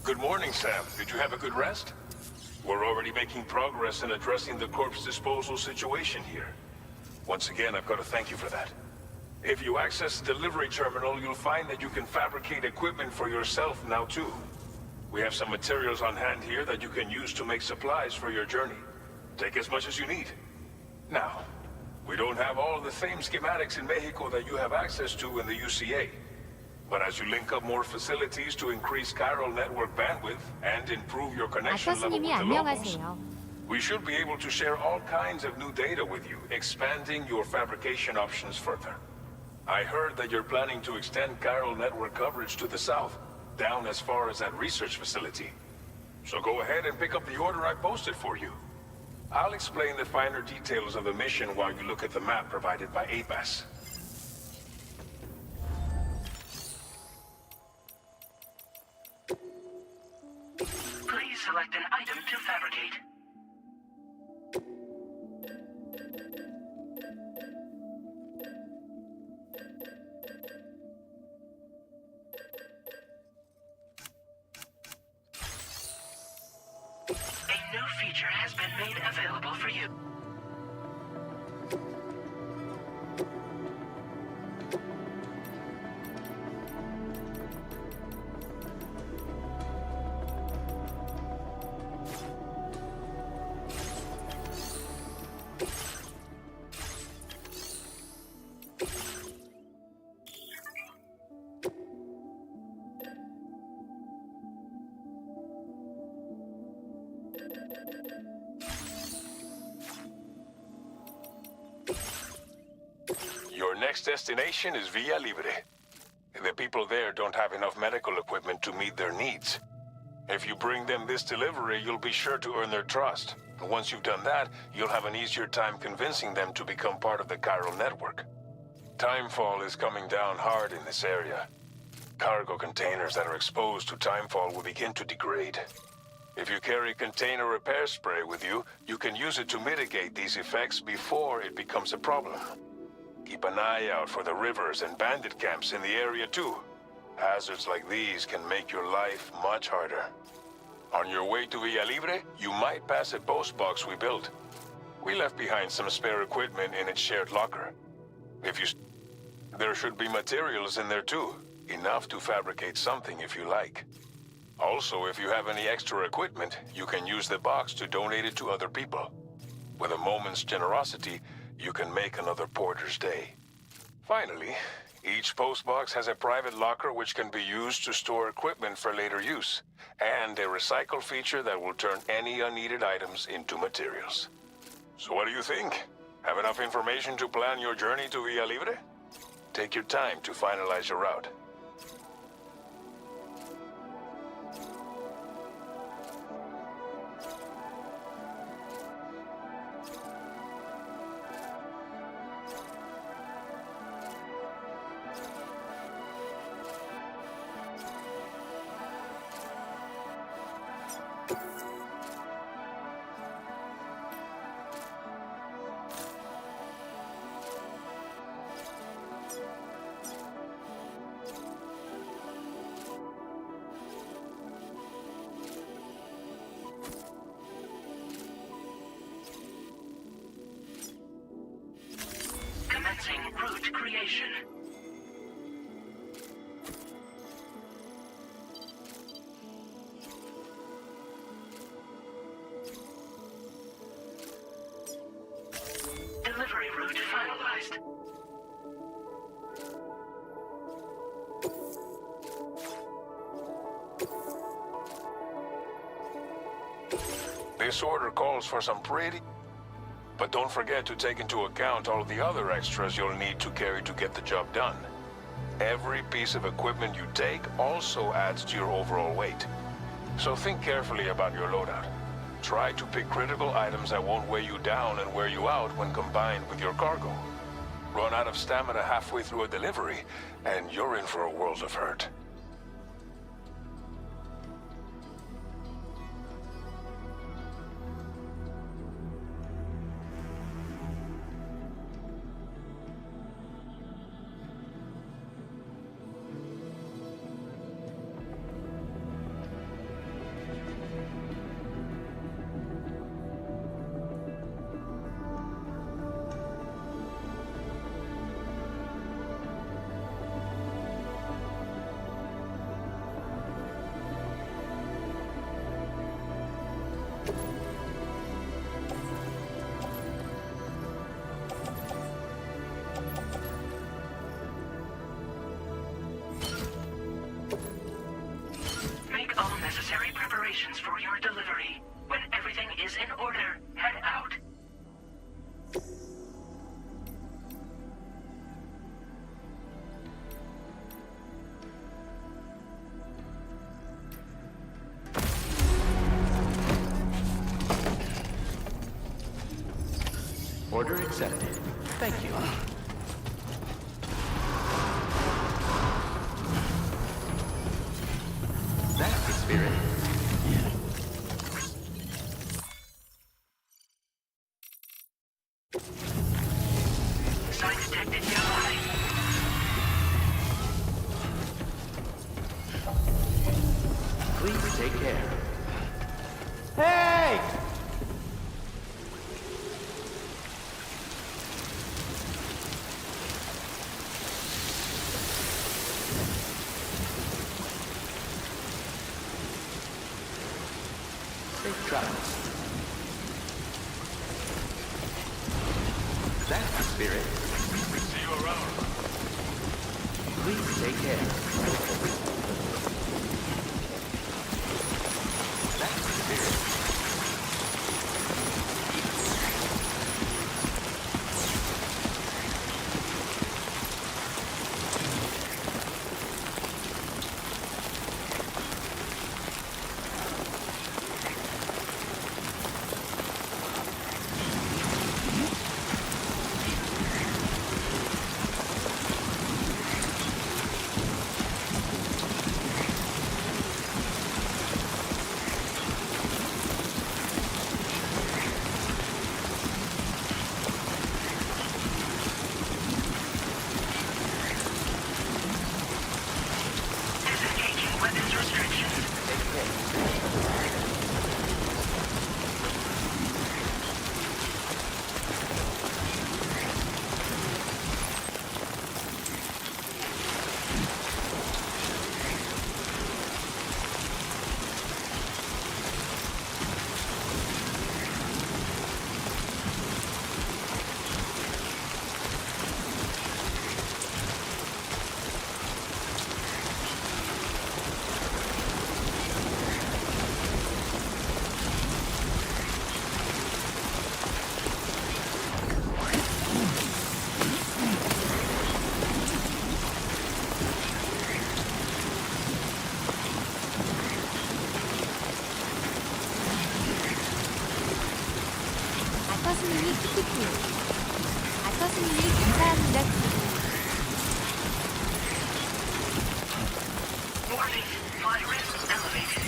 Good morning, Sam. Did you have a good rest? We're already making progress in addressing the corpse disposal situation here. Once again, I've got to thank you for that. If you access the delivery terminal, you'll find that you can fabricate equipment for yourself now too. We have some materials on hand here that you can use to make supplies for your journey. Take as much as you need. Now, we don't have all the same schematics in Mexico that you have access to in the UCA. But as you link up more facilities to increase chiral network bandwidth and improve your connection level with the locals, we should be able to share all kinds of new data with you, expanding your fabrication options further. I heard that you're planning to extend chiral network coverage to the south, down as far as that research facility. So go ahead and pick up the order I posted for you. I'll explain the finer details of the mission while you look at the map provided by ABAS. Please select an item to fabricate. A new feature has been made available for you. Your next destination is Villa Libre. The people there don't have enough medical equipment to meet their needs. If you bring them this delivery, you'll be sure to earn their trust. And once you've done that, you'll have an easier time convincing them to become part of the chiral network. Timefall is coming down hard in this area. Cargo containers that are exposed to timefall will begin to degrade. If you carry container repair spray with you, you can use it to mitigate these effects before it becomes a problem. Keep an eye out for the rivers and bandit camps in the area too. Hazards like these can make your life much harder. On your way to Villa Libre, you might pass a post box we built. We left behind some spare equipment in its shared locker. There should be materials in there too, enough to fabricate something if you like. Also, if you have any extra equipment, you can use the box to donate it to other people. With a moment's generosity, you can make another porter's day. Finally, each postbox has a private locker which can be used to store equipment for later use, and a recycle feature that will turn any unneeded items into materials. So what do you think? Have enough information to plan your journey to Villa Libre? Take your time to finalize your route. Commencing route creation. Delivery route finalized. This order calls for some pretty... But don't forget to take into account all the other extras you'll need to carry to get the job done. Every piece of equipment you take also adds to your overall weight. So think carefully about your loadout. Try to pick critical items that won't weigh you down and wear you out when combined with your cargo. Run out of stamina halfway through a delivery, and you're in for a world of hurt. In order, head out. Order accepted. Thank you. That's the spirit. Sign detected nearby. Please take care. Hey! Safe travels. That's the spirit. See you around. Please take care. That's the spirit. Disengaging weapons restrictions. 아터스님이 키키키. 아터스님이 감사합니다. Warning. Fire risk elevated.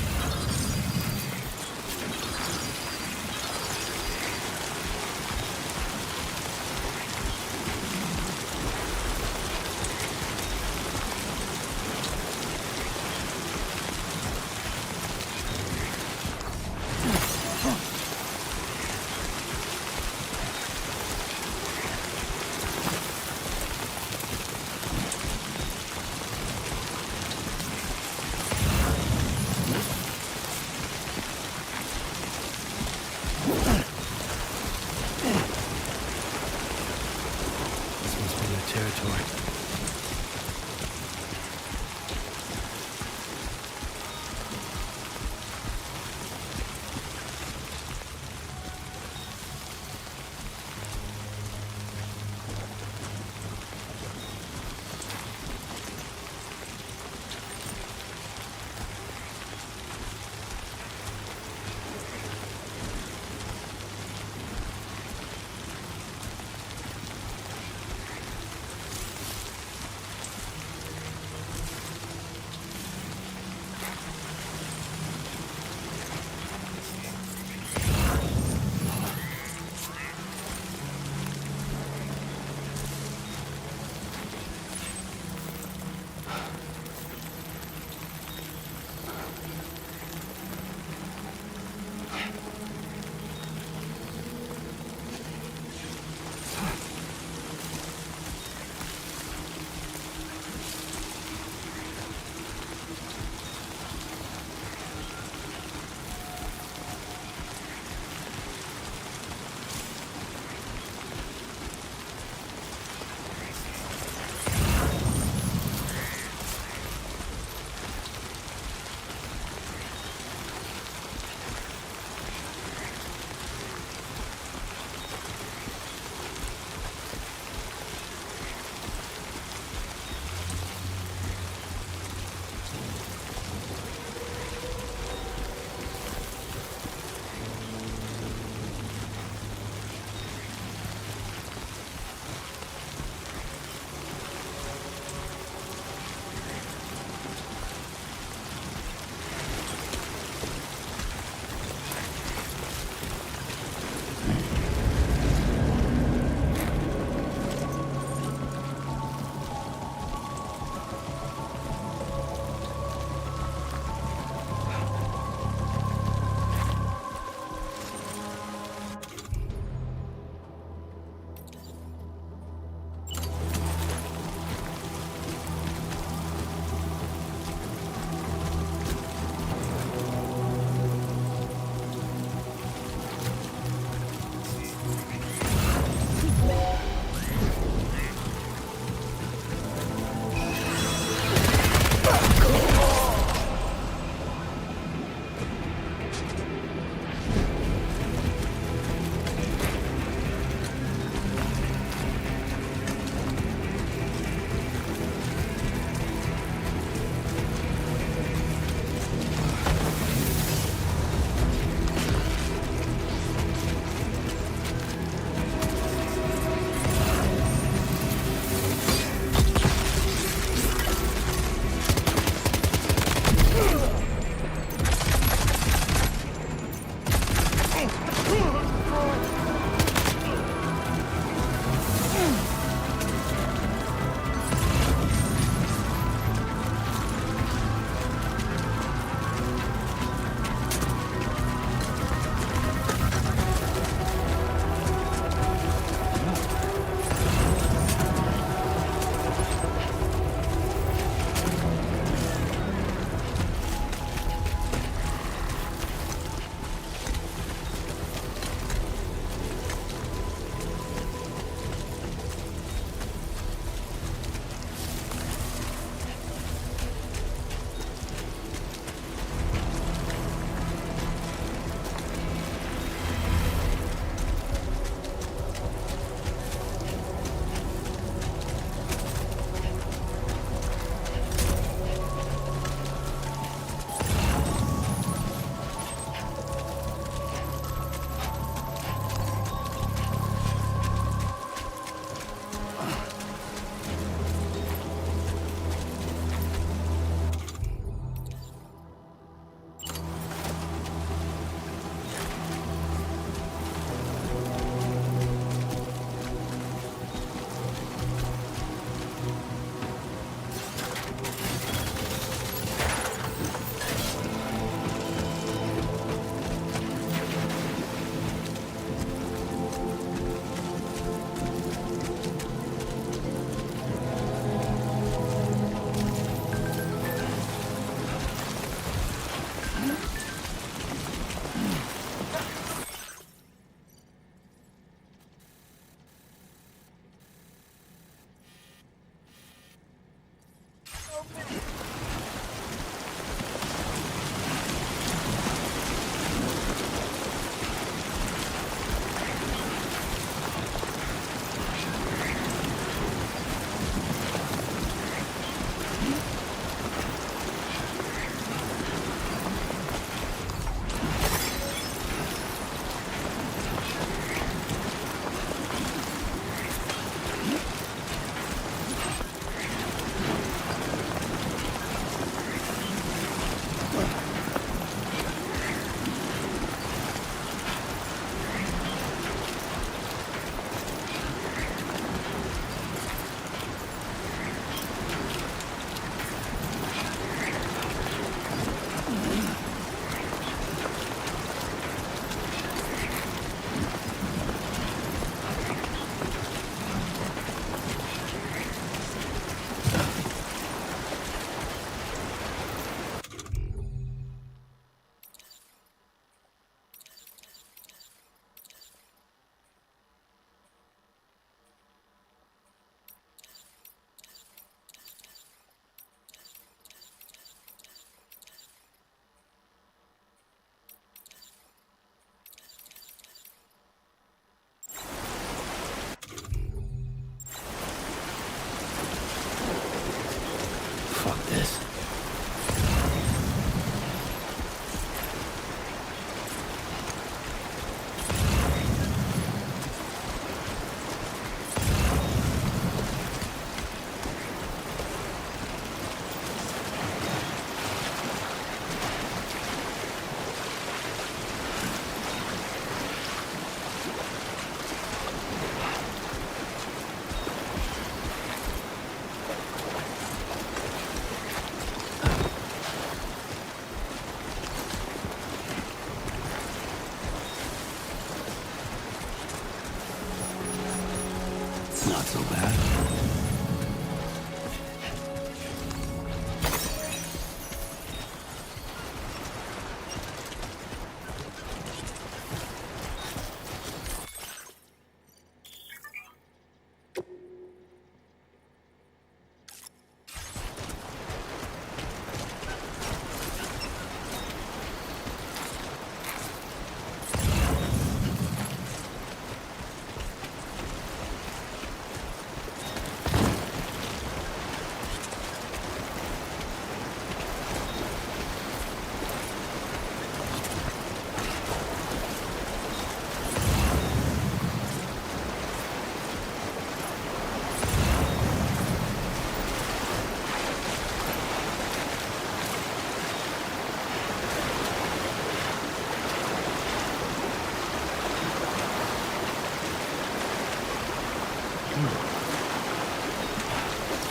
so bad.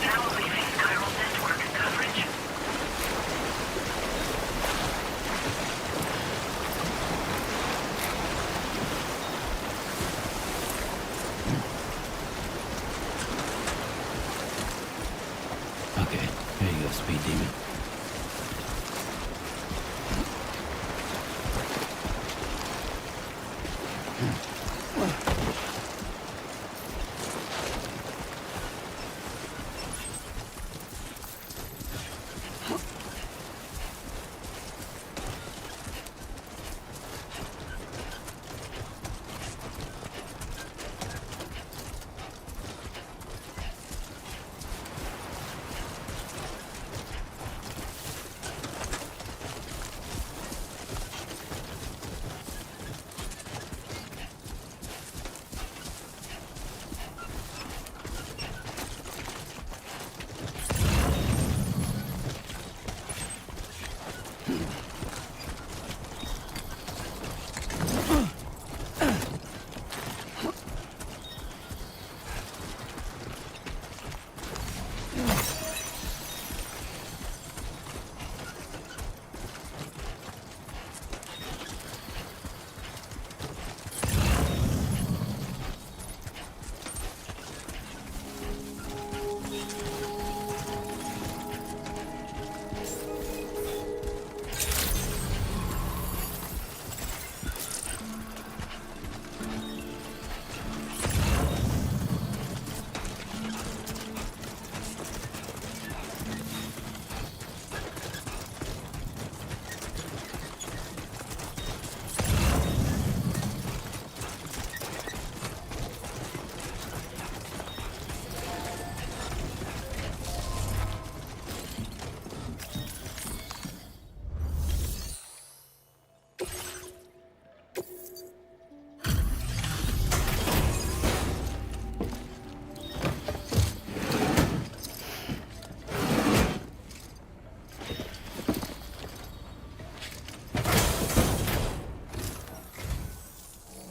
Now leaving chiral network coverage. Okay, here you go, Speed Demon.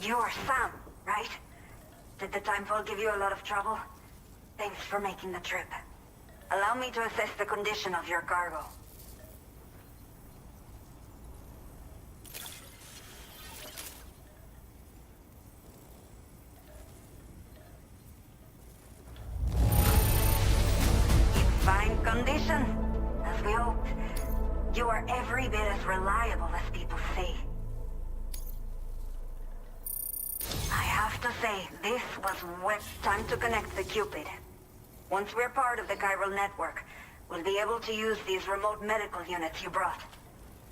You're Sam, right? Did the timefall give you a lot of trouble? Thanks for making the trip. Allow me to assess the condition of your cargo. In fine condition, as we hoped. You are every bit as reliable as people say. I have to say, this was time to connect the Cupid. Once we're part of the chiral network, we'll be able to use these remote medical units you brought.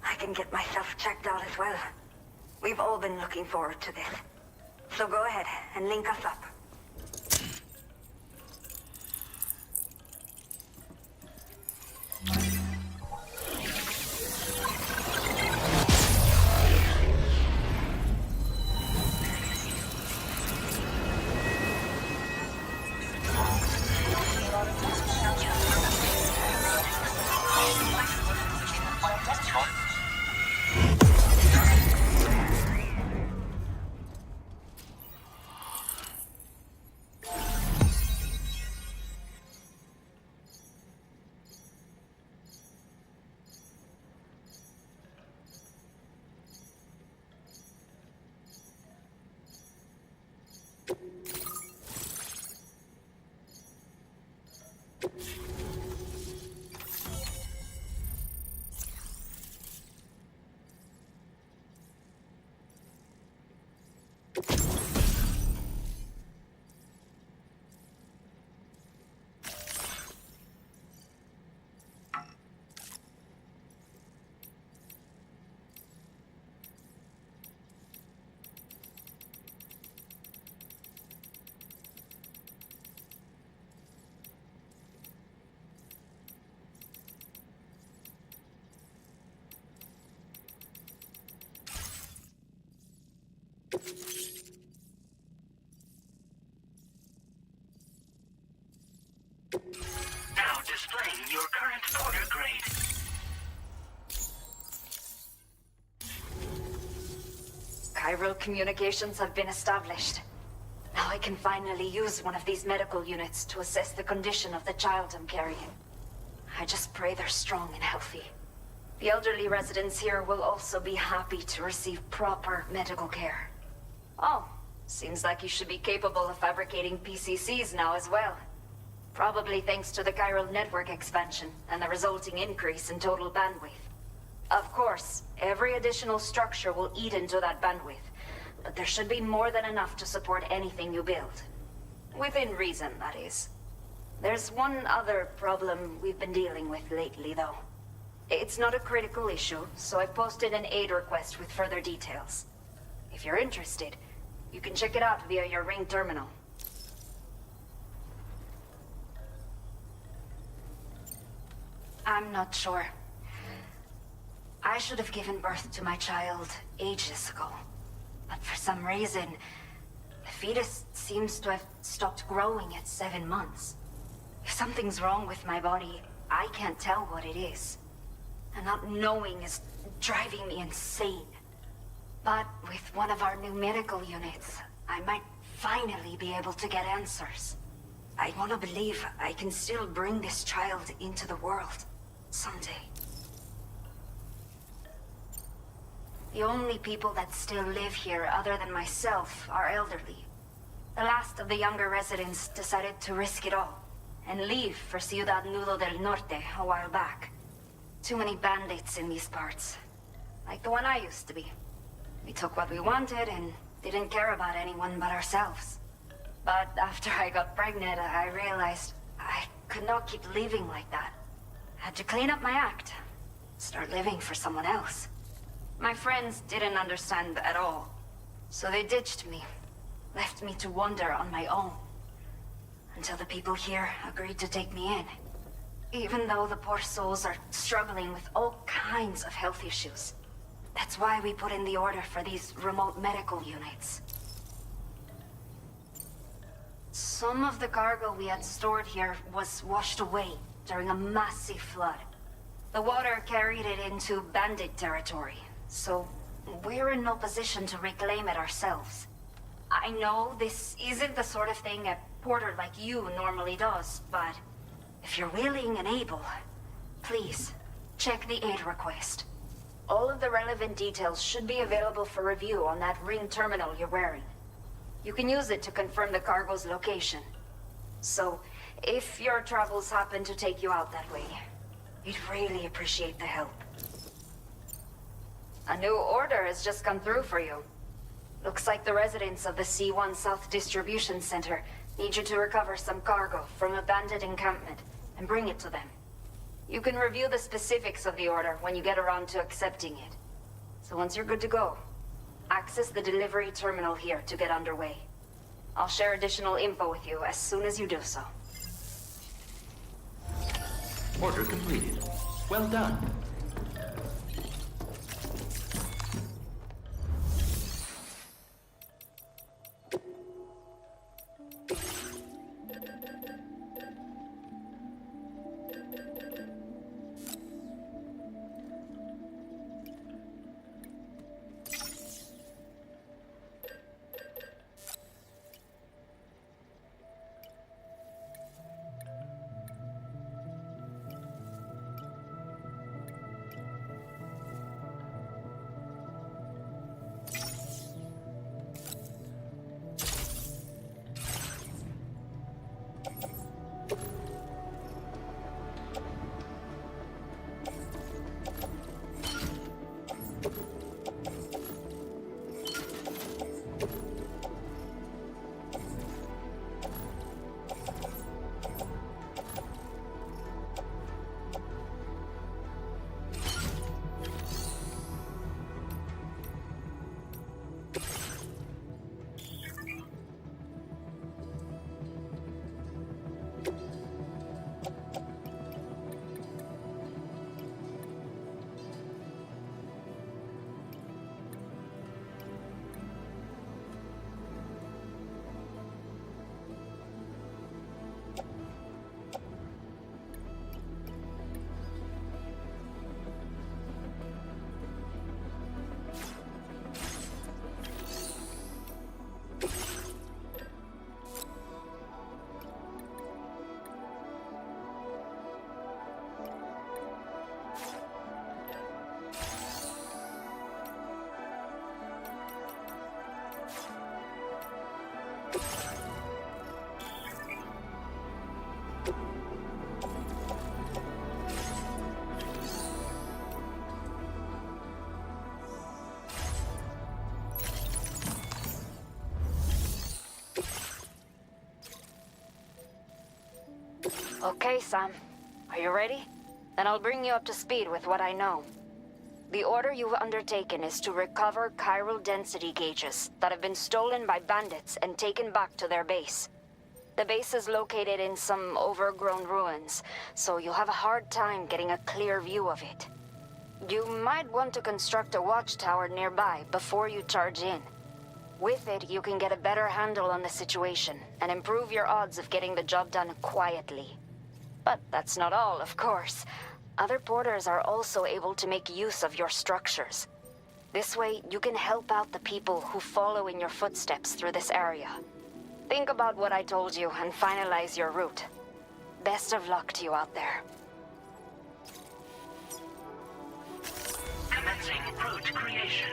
I can get myself checked out as well. We've all been looking forward to this. So go ahead and link us up. Now displaying your current order grade. Chiral communications have been established. Now I can finally use one of these medical units to assess the condition of the child I'm carrying. I just pray they're strong and healthy. The elderly residents here will also be happy to receive proper medical care. Oh, seems like you should be capable of fabricating PCCs now as well. Probably thanks to the chiral network expansion and the resulting increase in total bandwidth. Of course, every additional structure will eat into that bandwidth, but there should be more than enough to support anything you build. Within reason, that is. There's one other problem we've been dealing with lately, though. It's not a critical issue, so I posted an aid request with further details. If you're interested, you can check it out via your ring terminal. I'm not sure. I should have given birth to my child ages ago. But for some reason, the fetus seems to have stopped growing at 7 months. If something's wrong with my body, I can't tell what it is. And not knowing is driving me insane. But with one of our new medical units, I might finally be able to get answers. I want to believe I can still bring this child into the world someday. The only people that still live here other than myself are elderly. The last of the younger residents decided to risk it all and leave for Ciudad Nudo del Norte a while back. Too many bandits in these parts. Like the one I used to be. We took what we wanted and didn't care about anyone but ourselves. But after I got pregnant, I realized I could not keep living like that. Had to clean up my act. Start living for someone else. My friends didn't understand at all. So they ditched me. Left me to wander on my own. Until the people here agreed to take me in. Even though the poor souls are struggling with all kinds of health issues. That's why we put in the order for these remote medical units. Some of the cargo we had stored here was washed away during a massive flood. The water carried it into bandit territory, so we're in no position to reclaim it ourselves. I know this isn't the sort of thing a porter like you normally does, but if you're willing and able, please, check the aid request. All of the relevant details should be available for review on that ring terminal you're wearing. You can use it to confirm the cargo's location. So, if your travels happen to take you out that way, we'd really appreciate the help. A new order has just come through for you. Looks like the residents of the C1 South Distribution Center need you to recover some cargo from a bandit encampment and bring it to them. You can review the specifics of the order when you get around to accepting it. So once you're good to go, access the delivery terminal here to get underway. I'll share additional info with you as soon as you do so. Order completed. Well done. Okay, Sam. Are you ready? Then I'll bring you up to speed with what I know. The order you've undertaken is to recover chiral density gauges that have been stolen by bandits and taken back to their base. The base is located in some overgrown ruins, so you'll have a hard time getting a clear view of it. You might want to construct a watchtower nearby before you charge in. With it, you can get a better handle on the situation and improve your odds of getting the job done quietly. But that's not all, of course. Other porters are also able to make use of your structures. This way, you can help out the people who follow in your footsteps through this area. Think about what I told you and finalize your route. Best of luck to you out there. Commencing route creation.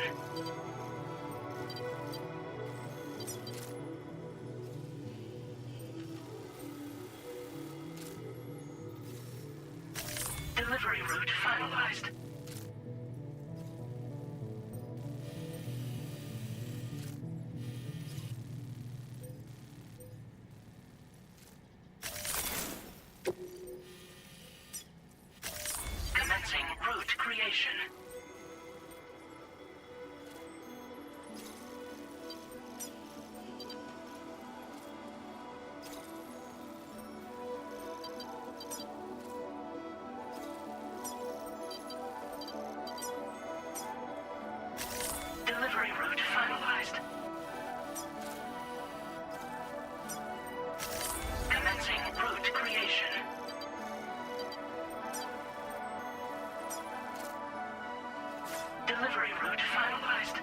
Delivery route finalized. Commencing route creation. Delivery route finalized. Commencing route creation. Delivery route finalized.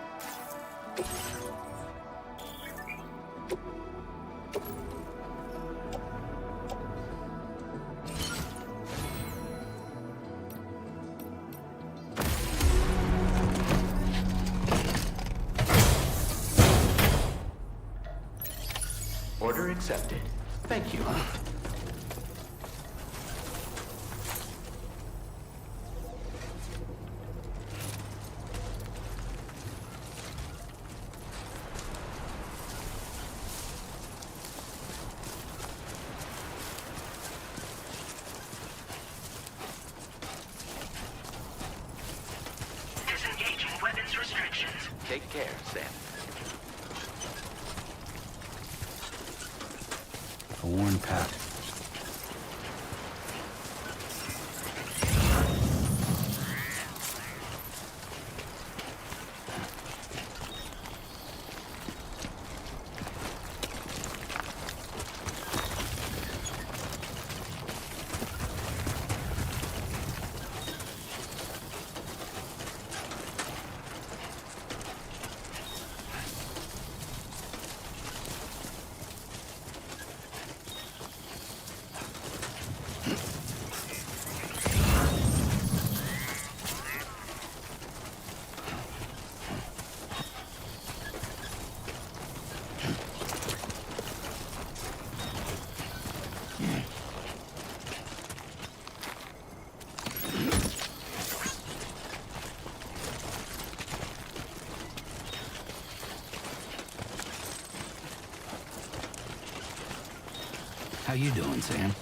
Order accepted. Thank you. Disengaging weapons restrictions. Take care, Sam. A worn path. How you doing, Sam?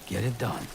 Get it done.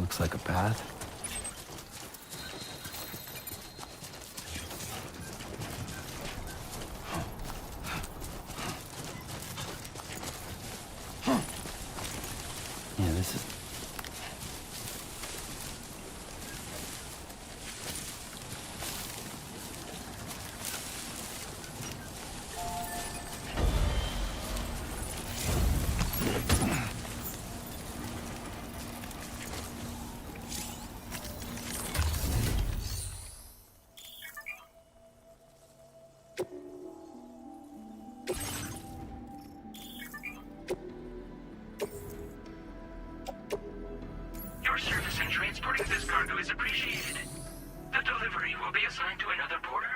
Looks like a path. Yeah, this is... Your service in transporting this cargo is appreciated. The delivery will be assigned to another porter.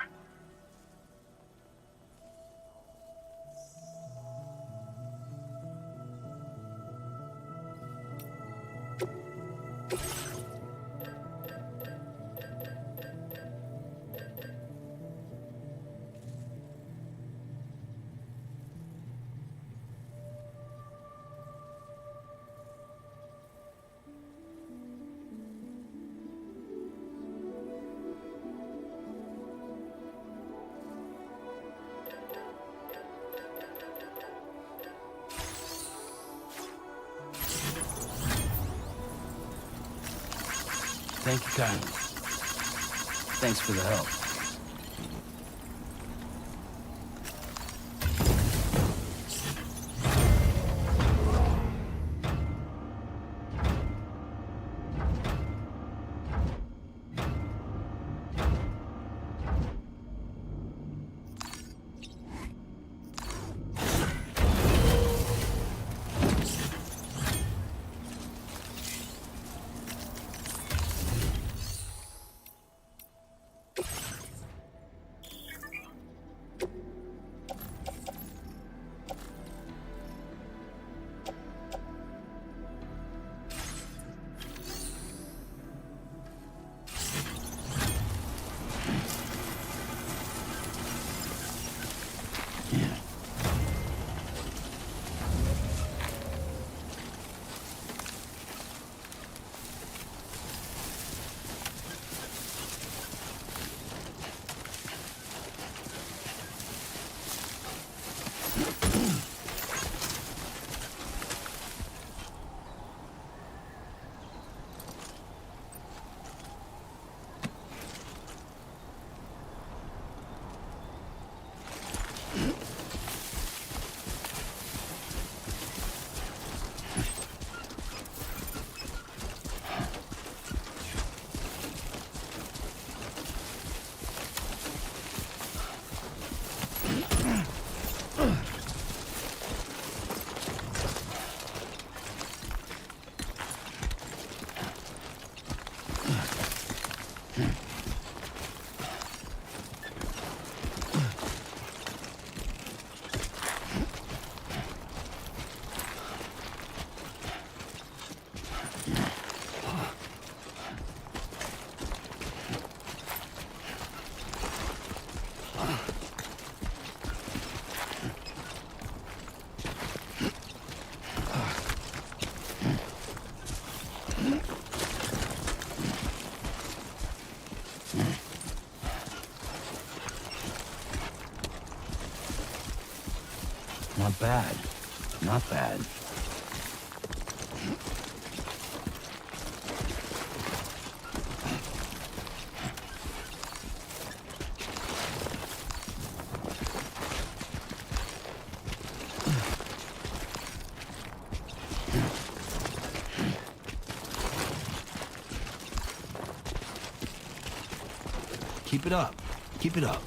Thank you kindly. Thanks for the help. Not bad. Not bad. Keep it up. Keep it up.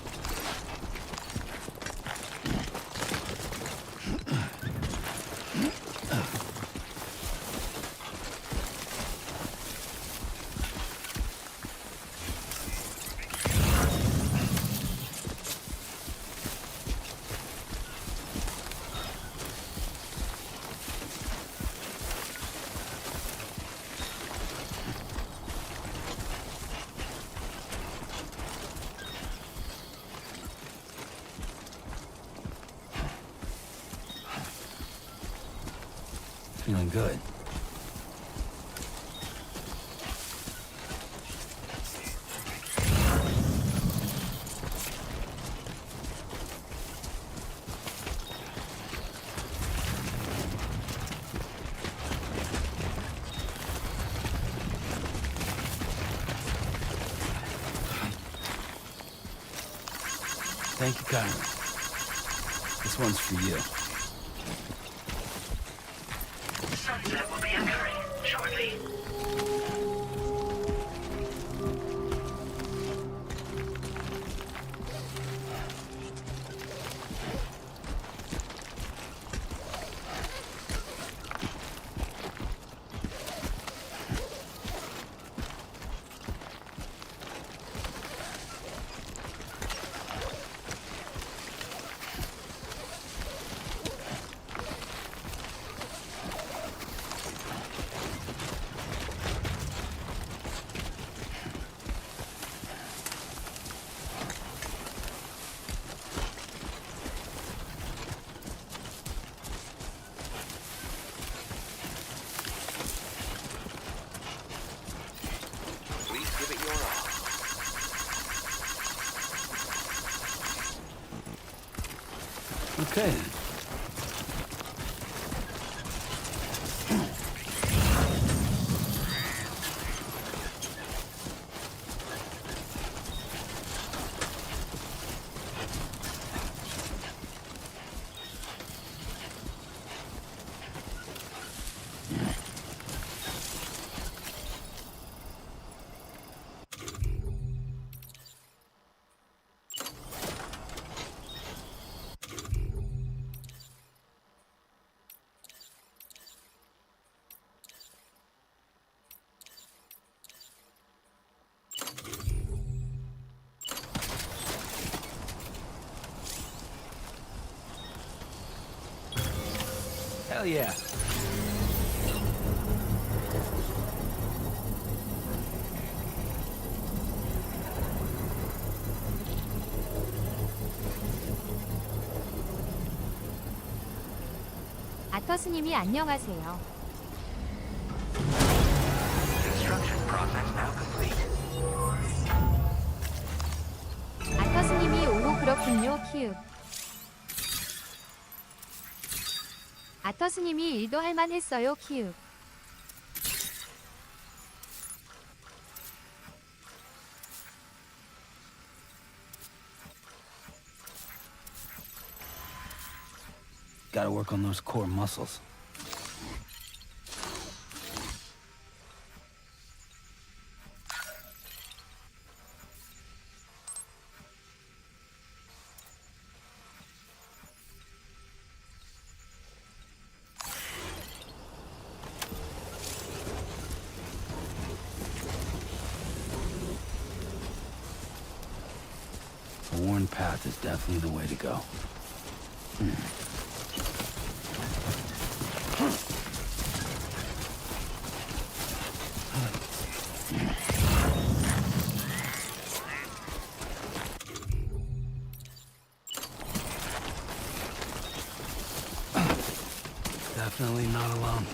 Feeling good. Thank you kindly. This one's for you. Sunset will be occurring shortly. Please give it your all. Okay then. Hell yeah. 아터스님이 안녕하세요. Construction process now complete. 아터스님이 오호 그렇군요. 키읔. 아터스님이 일도 할만했어요. 키읔. Gotta work on those core muscles. A worn path is definitely the way to go. Definitely not alone.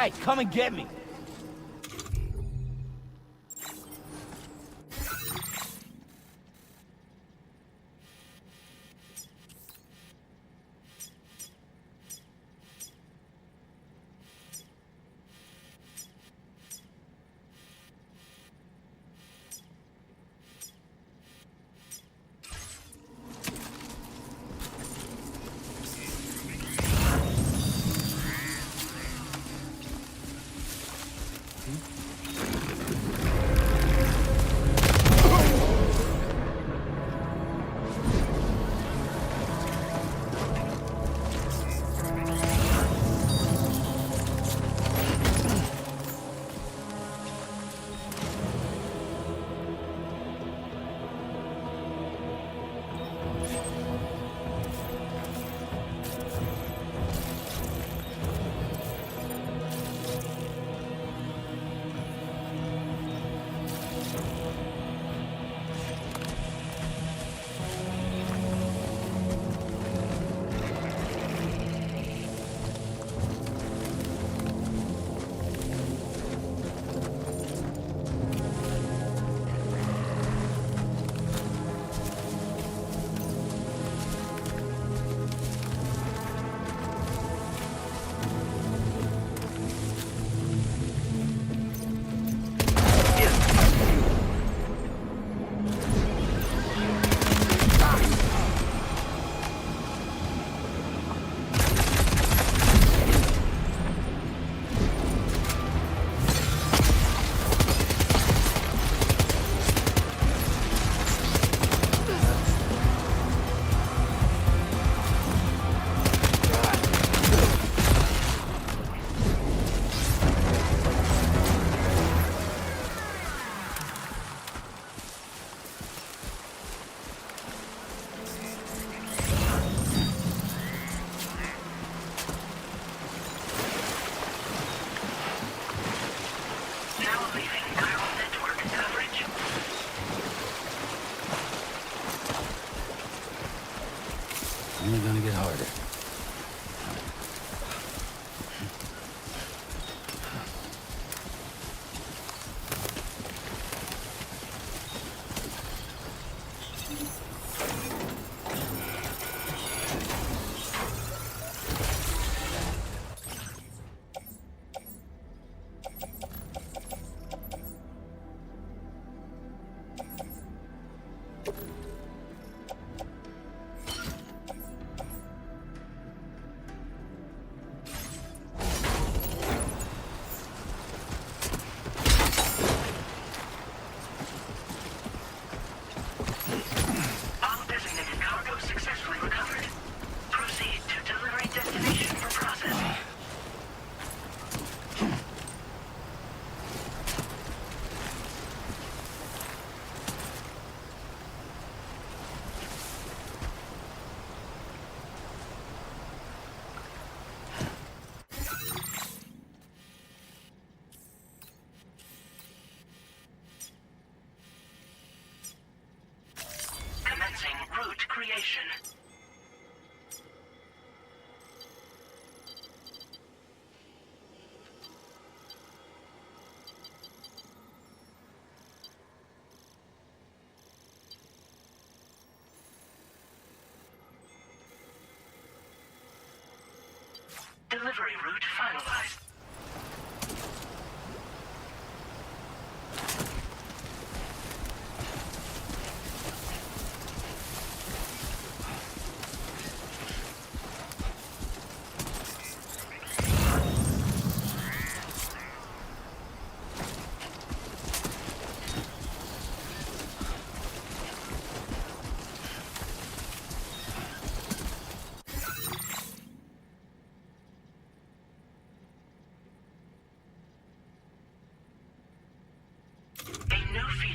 right, come and get me. Only gonna get harder. Route creation. Delivery route finalized.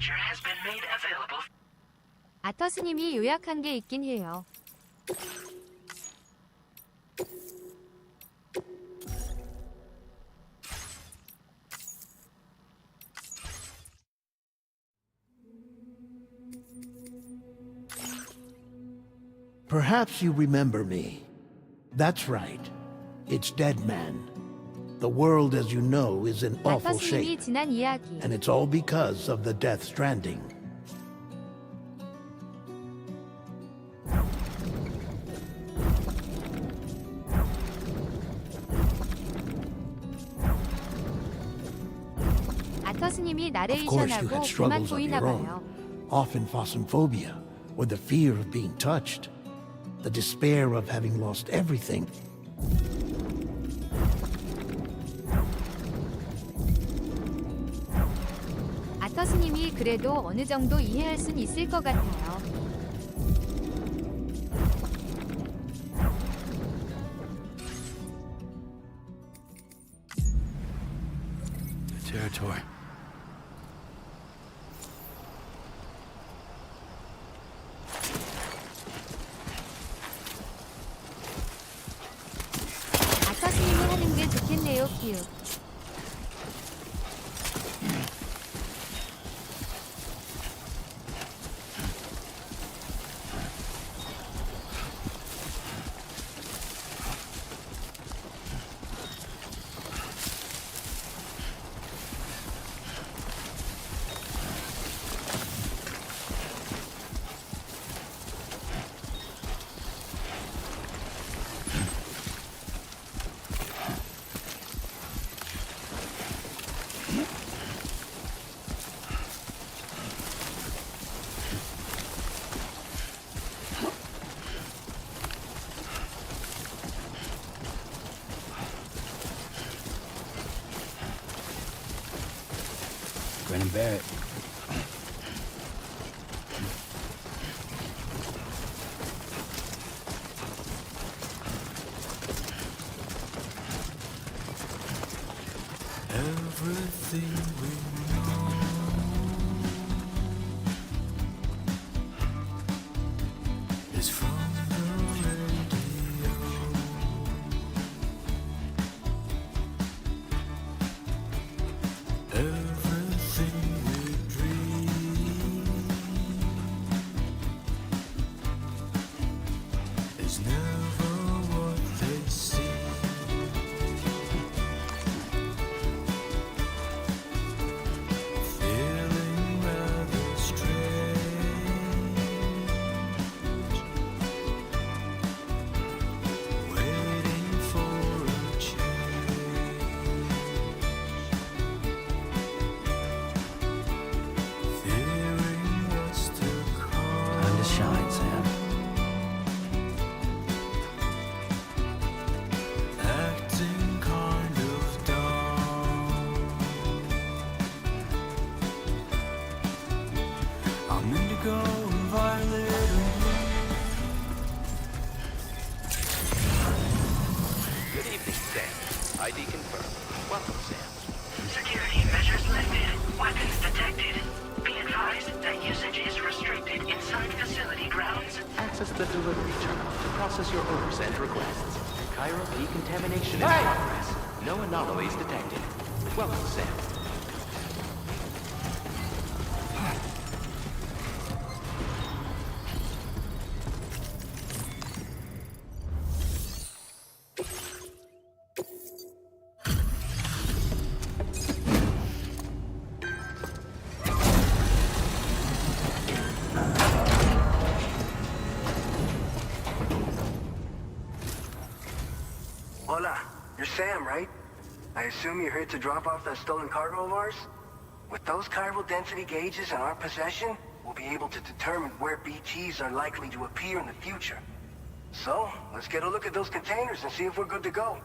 Has been made available. 아터스님이 요약한 게 있긴 해요. Perhaps you remember me. That's right. It's Deadman. The world as you know is in awful 아터스님이 shape, 지난 이야기. and it's all because of the Death Stranding. 아터스님이 Of course, you 나레이션하고 had 그만 struggles of 보이나 your own, 봐요. often phosmophobia, or the fear of being touched, the despair of having lost everything. 아터스님이 그래도 어느 정도 이해할 순 있을 것 같아요. Territory. 아터스님이 하는 게 좋겠네요, 키우. Grin and bear it. Everything we know is from the radio. Everything we dream is never what they seem. Feeling rather strange, waiting for a change, fearing what's to come. Time to shine, Sam. Acting kind of dumb. I'm indigo and violet and blue. Good evening, Sam. ID confirmed. Welcome, Sam. Security measures lifted. Weapons detected. Be advised that usage is restricted inside facility grounds. Access the delivery terminal to process your orders and requests. Chiral decontamination in progress. No anomalies detected. Welcome, Sam. Hola, you're Sam, right? I assume you're here to drop off that stolen cargo of ours? With those chiral density gauges in our possession, we'll be able to determine where BTs are likely to appear in the future. So, let's get a look at those containers and see if we're good to go.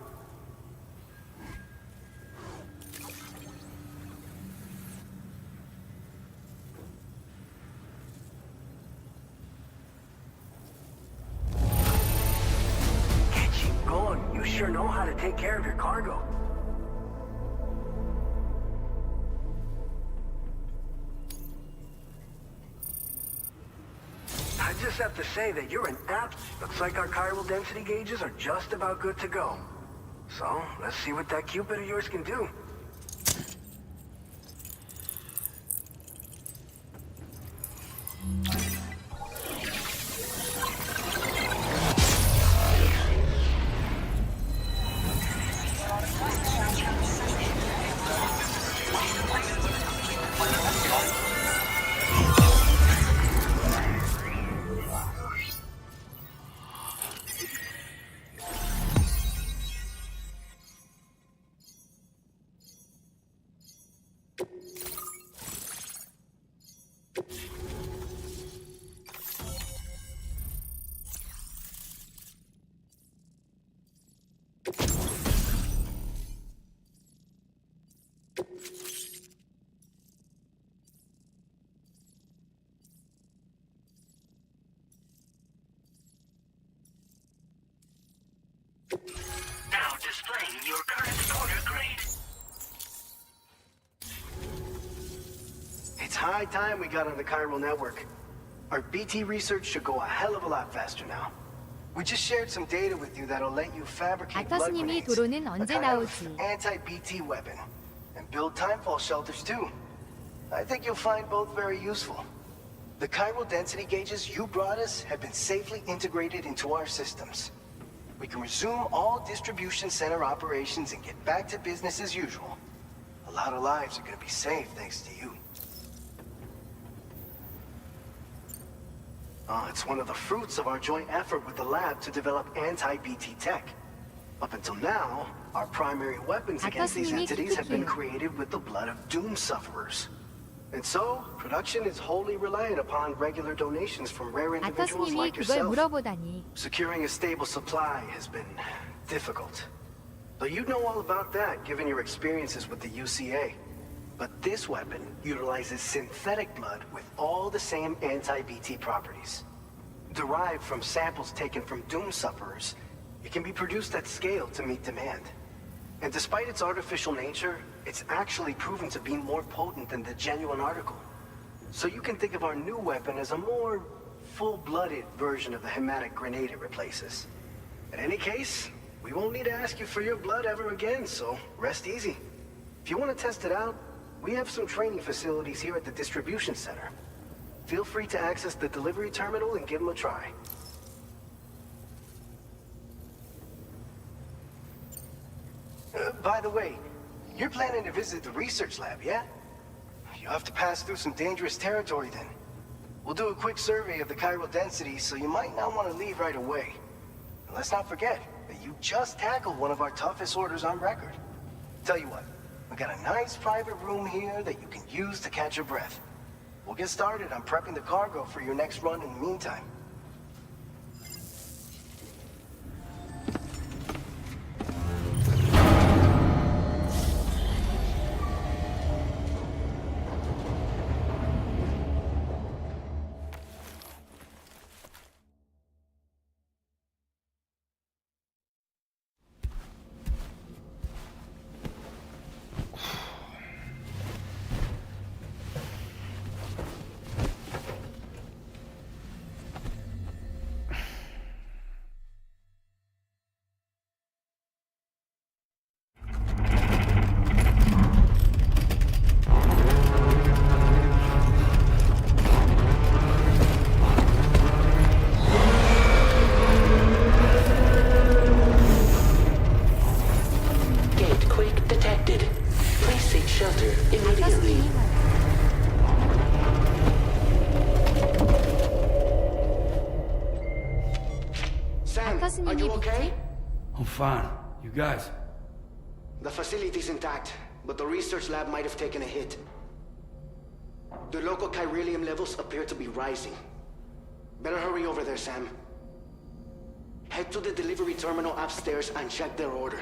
Get you going. You sure know how to take care of your cargo. I just have to say that you're an apt. Looks like our chiral density gauges are just about good to go. So, let's see what that Cupid of yours can do. high time we got on the chiral network. Our BT research should go a hell of a lot faster now. We just shared some data with you that'll let you fabricate blood 아터스님이 grenades, 도로는 a 언제 kind of 나오지? anti-BT weapon, and build timefall shelters too. I think you'll find both very useful. The chiral density gauges you brought us have been safely integrated into our systems. We can resume all distribution center operations and get back to business as usual. A lot of lives are going to be saved thanks to you. It's one of the fruits of our joint effort with the lab to develop anti-BT tech. Up until now, our primary weapons against these entities have been created with the blood of doom sufferers. And so, production is wholly reliant upon regular donations from rare individuals 아터스님이 like 그걸 yourself. 물어보다니. Securing a stable supply has been difficult. Though you know all about that, given your experiences with the UCA. But this weapon utilizes synthetic blood with all the same anti-BT properties. Derived from samples taken from doom sufferers, it can be produced at scale to meet demand. And despite its artificial nature, it's actually proven to be more potent than the genuine article. So you can think of our new weapon as a more full-blooded version of the hematic grenade it replaces. In any case, we won't need to ask you for your blood ever again, so rest easy. If you want to test it out, we have some training facilities here at the distribution center. Feel free to access the delivery terminal and give them a try. By the way, you're planning to visit the research lab, yeah? You'll have to pass through some dangerous territory then. We'll do a quick survey of the chiral density, so you might not want to leave right away. And let's not forget that you just tackled one of our toughest orders on record. Tell you what, we got a nice private room here that you can use to catch your breath. We'll get started on prepping the cargo for your next run in the meantime. Are you okay? I'm fine. You guys? The facility's intact, but the research lab might have taken a hit. The local chiralium levels appear to be rising. Better hurry over there, Sam. Head to the delivery terminal upstairs and check their order.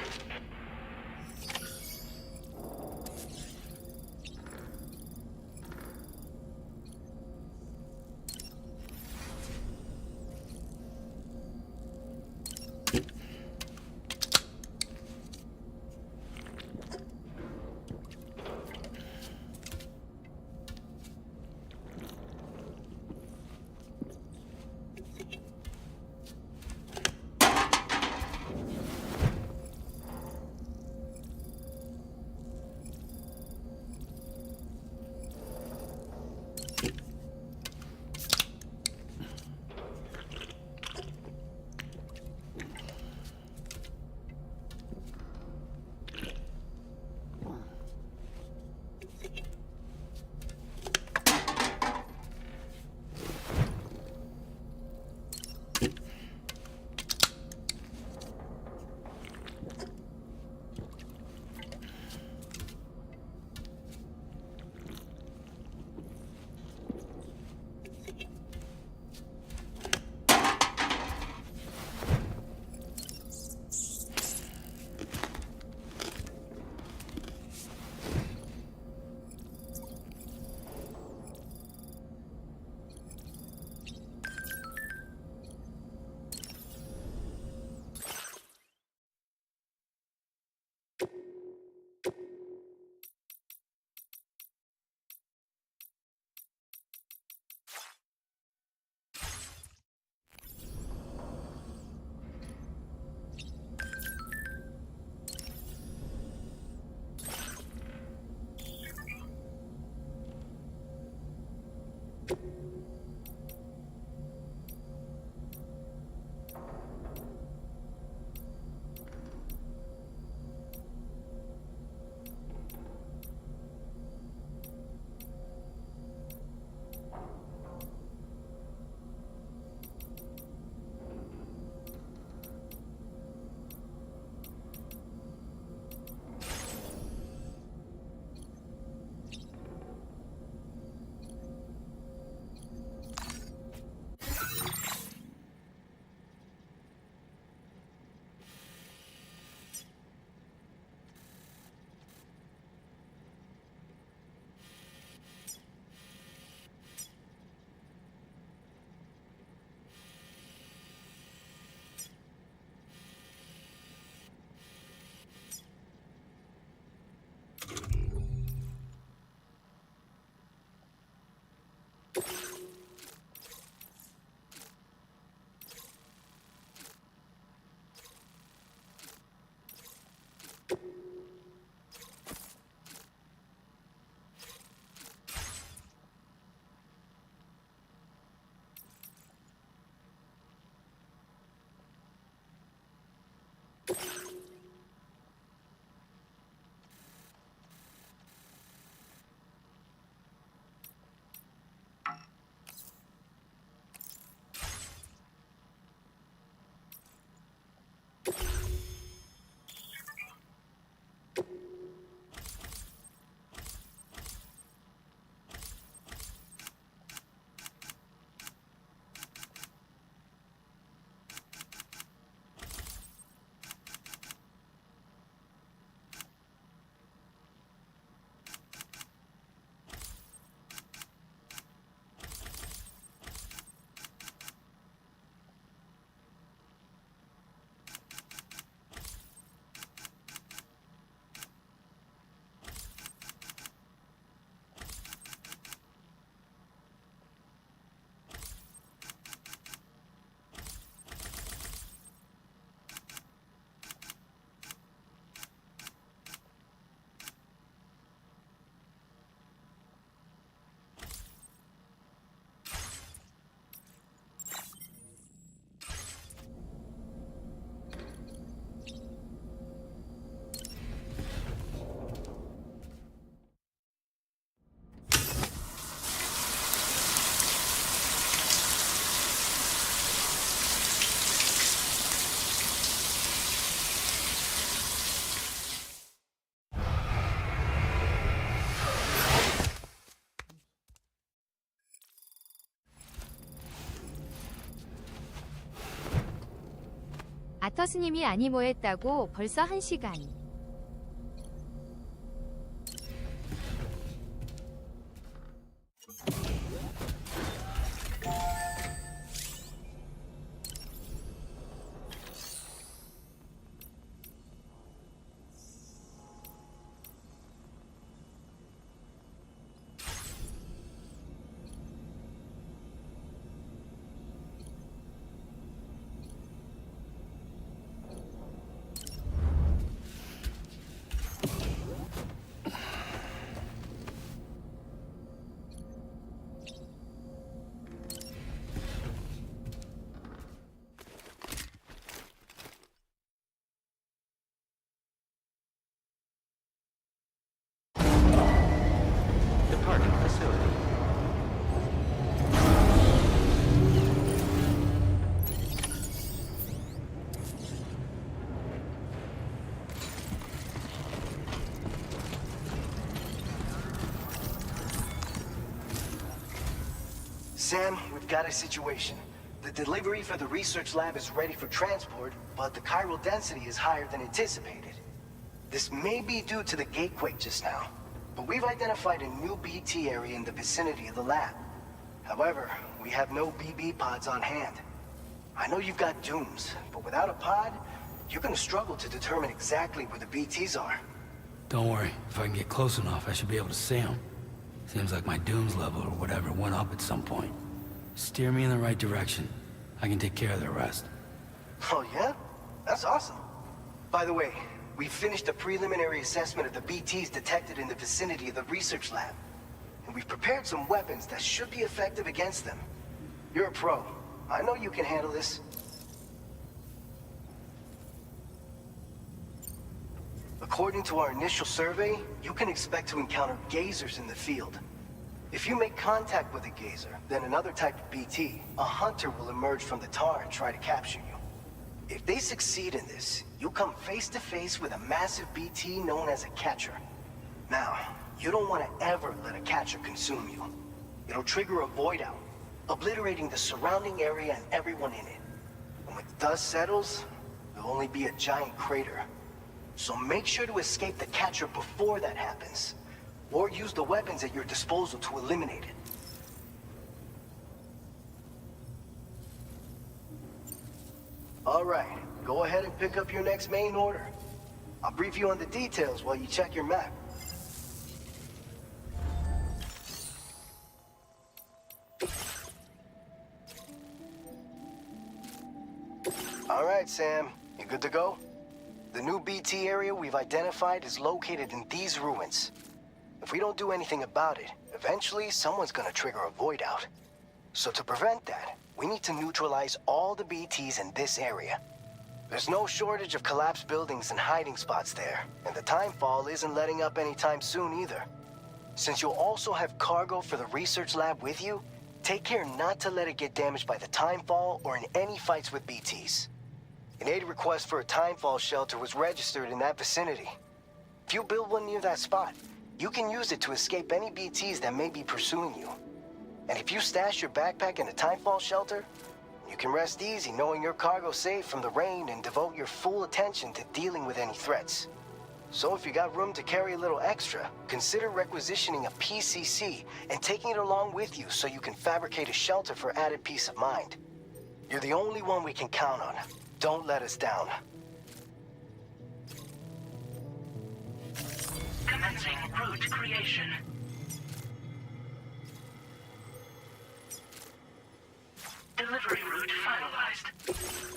아터스님이 아니뭐했다고 벌써 1시간. Departing facility. Sam, we've got a situation. The delivery for the research lab is ready for transport, but the chiral density is higher than anticipated. This may be due to the gatequake just now, but we've identified a new BT area in the vicinity of the lab. However, we have no BB pods on hand. I know you've got dooms, but without a pod, you're gonna struggle to determine exactly where the BTs are. Don't worry. If I can get close enough, I should be able to see them. Seems like my dooms level or whatever went up at some point. Steer me in the right direction. I can take care of the rest. Oh yeah? That's awesome. By the way, we finished a preliminary assessment of the BTs detected in the vicinity of the research lab. And we've prepared some weapons that should be effective against them. You're a pro. I know you can handle this. According to our initial survey, you can expect to encounter gazers in the field. If you make contact with a gazer, then another type of BT, a hunter will emerge from the tar and try to capture you. If they succeed in this, you'll come face to face with a massive BT known as a catcher. Now, you don't want to ever let a catcher consume you. It'll trigger a void out, obliterating the surrounding area and everyone in it. And when the dust settles, there'll only be a giant crater. So make sure to escape the catcher before that happens, or use the weapons at your disposal to eliminate it. All right, go ahead and pick up your next main order. I'll brief you on the details while you check your map. All right, Sam, you good to go? The new BT area we've identified is located in these ruins. If we don't do anything about it, eventually someone's gonna trigger a void out. So to prevent that, we need to neutralize all the BTs in this area. There's no shortage of collapsed buildings and hiding spots there, and the timefall isn't letting up anytime soon either. Since you'll also have cargo for the research lab with you, take care not to let it get damaged by the timefall or in any fights with BTs. An aid request for a timefall shelter was registered in that vicinity. If you build one near that spot, you can use it to escape any BTs that may be pursuing you. And if you stash your backpack in a timefall shelter, you can rest easy knowing your cargo's safe from the rain and devote your full attention to dealing with any threats. So if you got room to carry a little extra, consider requisitioning a PCC and taking it along with you so you can fabricate a shelter for added peace of mind. You're the only one we can count on. Don't let us down. Commencing route creation. Delivery route finalized.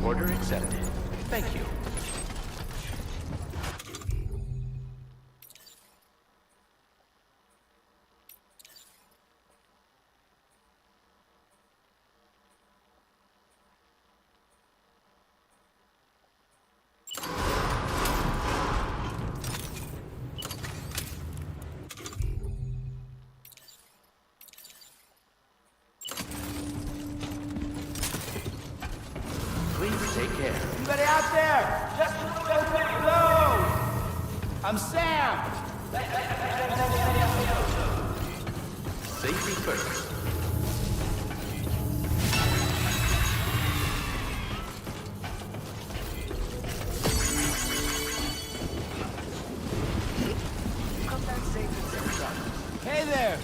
Order accepted. Thank you. Please take care. Anybody out there? Just hello! I'm Sam! Safety first. Hey there!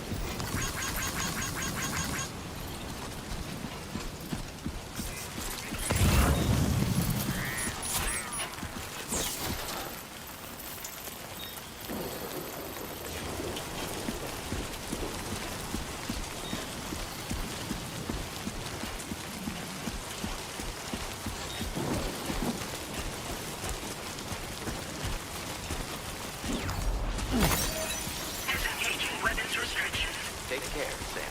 Disengaging weapons restrictions. Take care, Sam.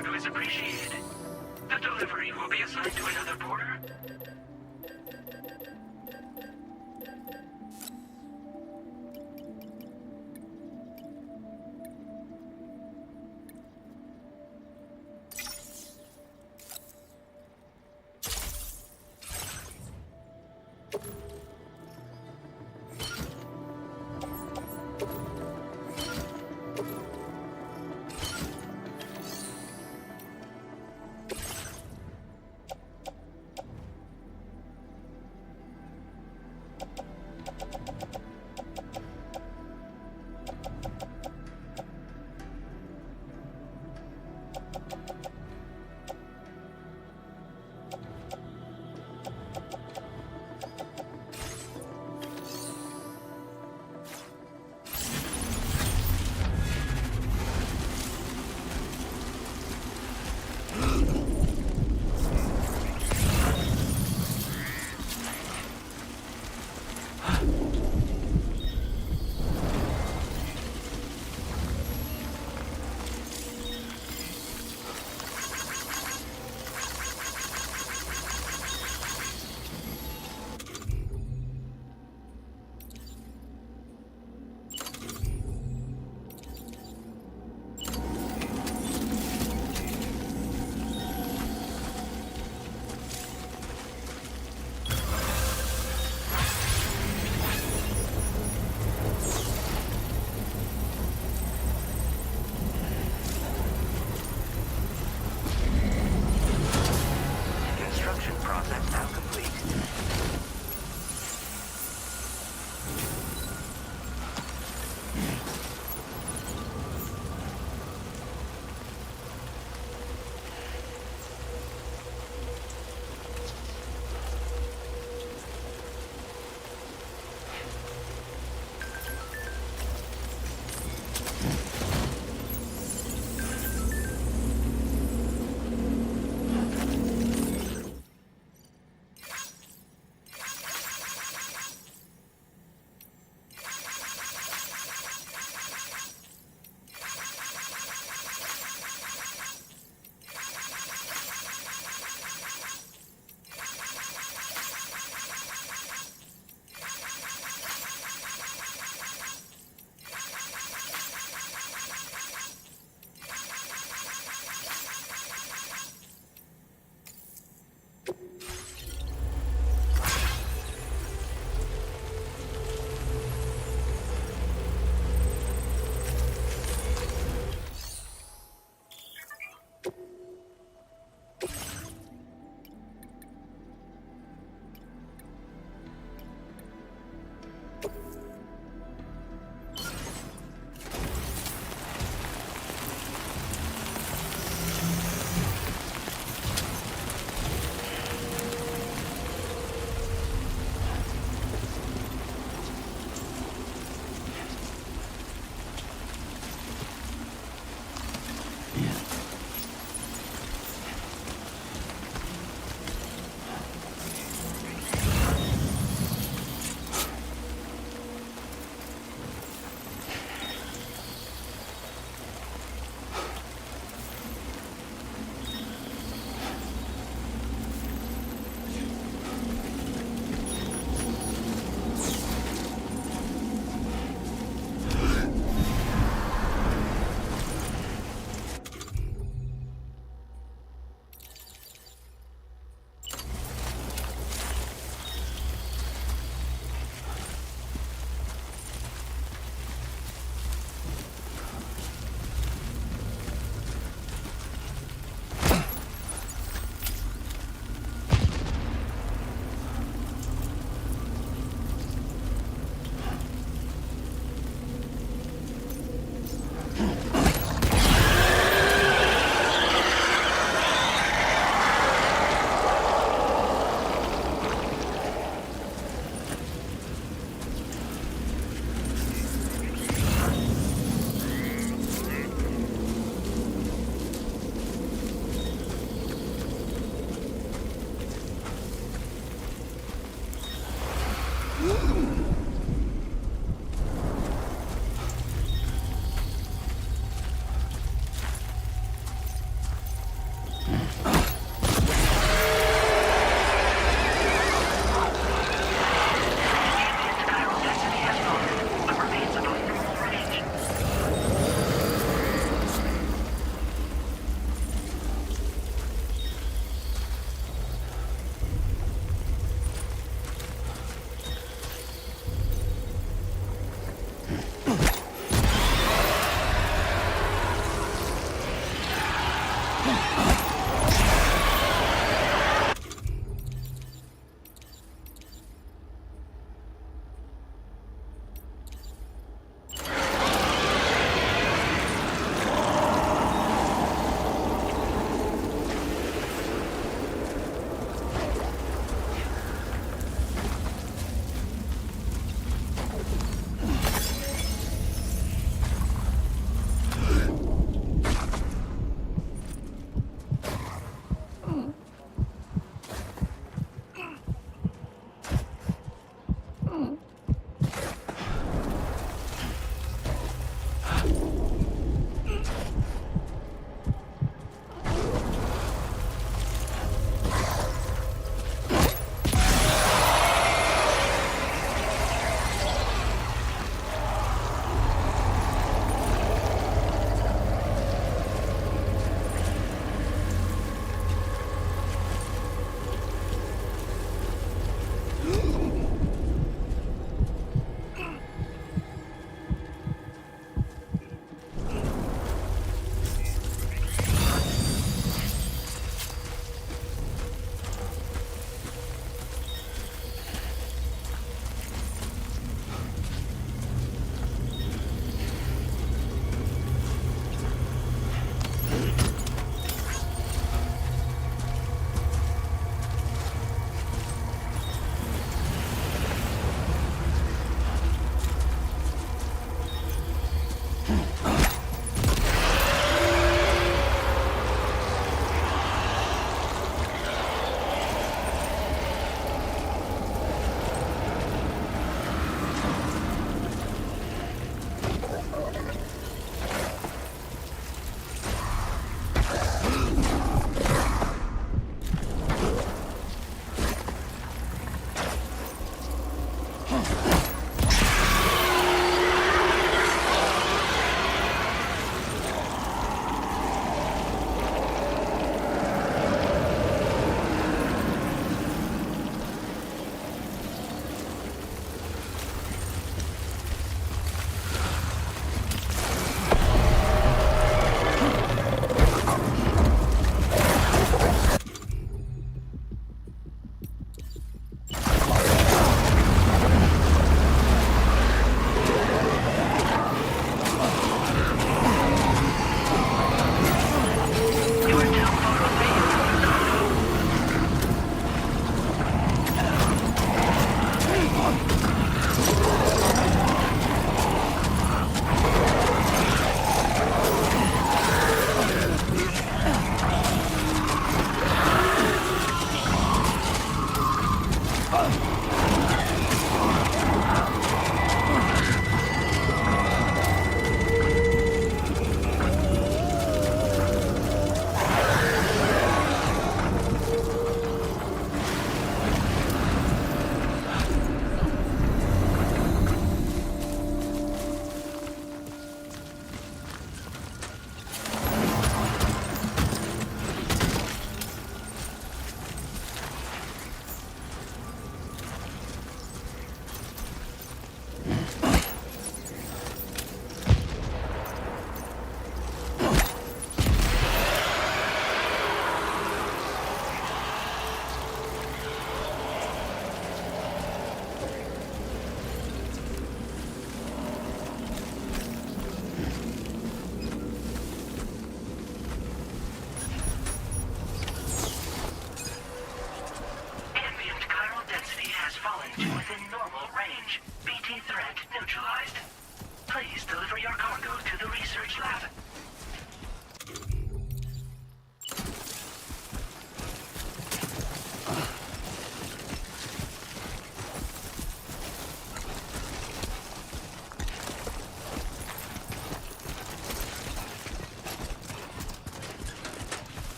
cargo is appreciated. The delivery will be assigned to another porter.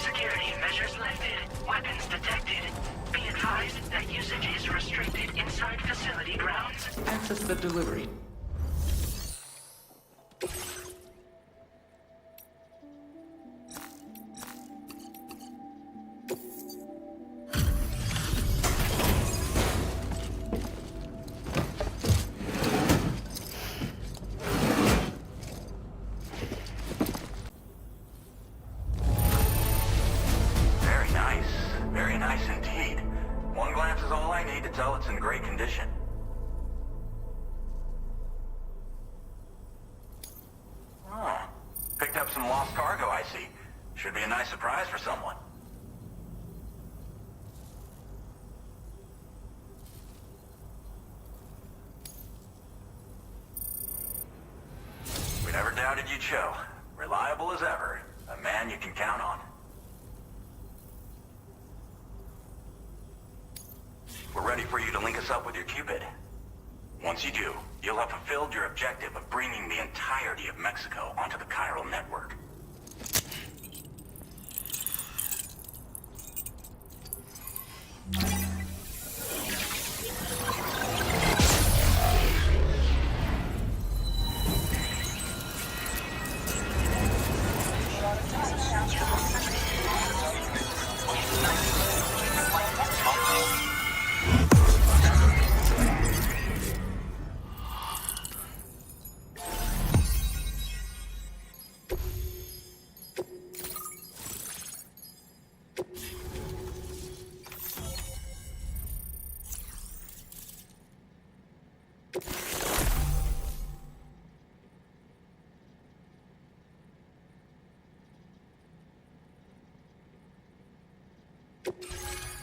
Security measures lifted. Weapons detected. Be advised that usage is restricted inside facility grounds. Access the delivery. Very nice indeed. One glance is all I need to tell it's in great condition. Oh, picked up some lost cargo, I see. Should be a nice surprise for someone. We never doubted you'd show. Reliable as ever. A man you can count on. We're ready for you to link us up with your Cupid. Once you do, you'll have fulfilled your objective of bringing the entirety of Mexico onto the chiral network.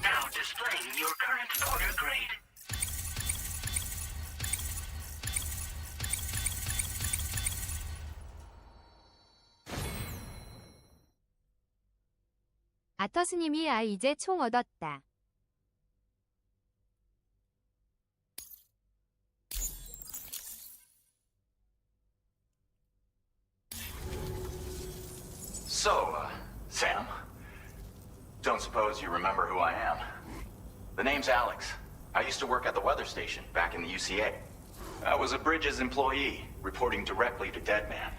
Now displaying your current order grade. 아터스님이 이제 총 얻었다. So, Sam, don't suppose you remember who I am? The name's Alex. I used to work at the weather station back in the UCA. I was a Bridges employee, reporting directly to Deadman.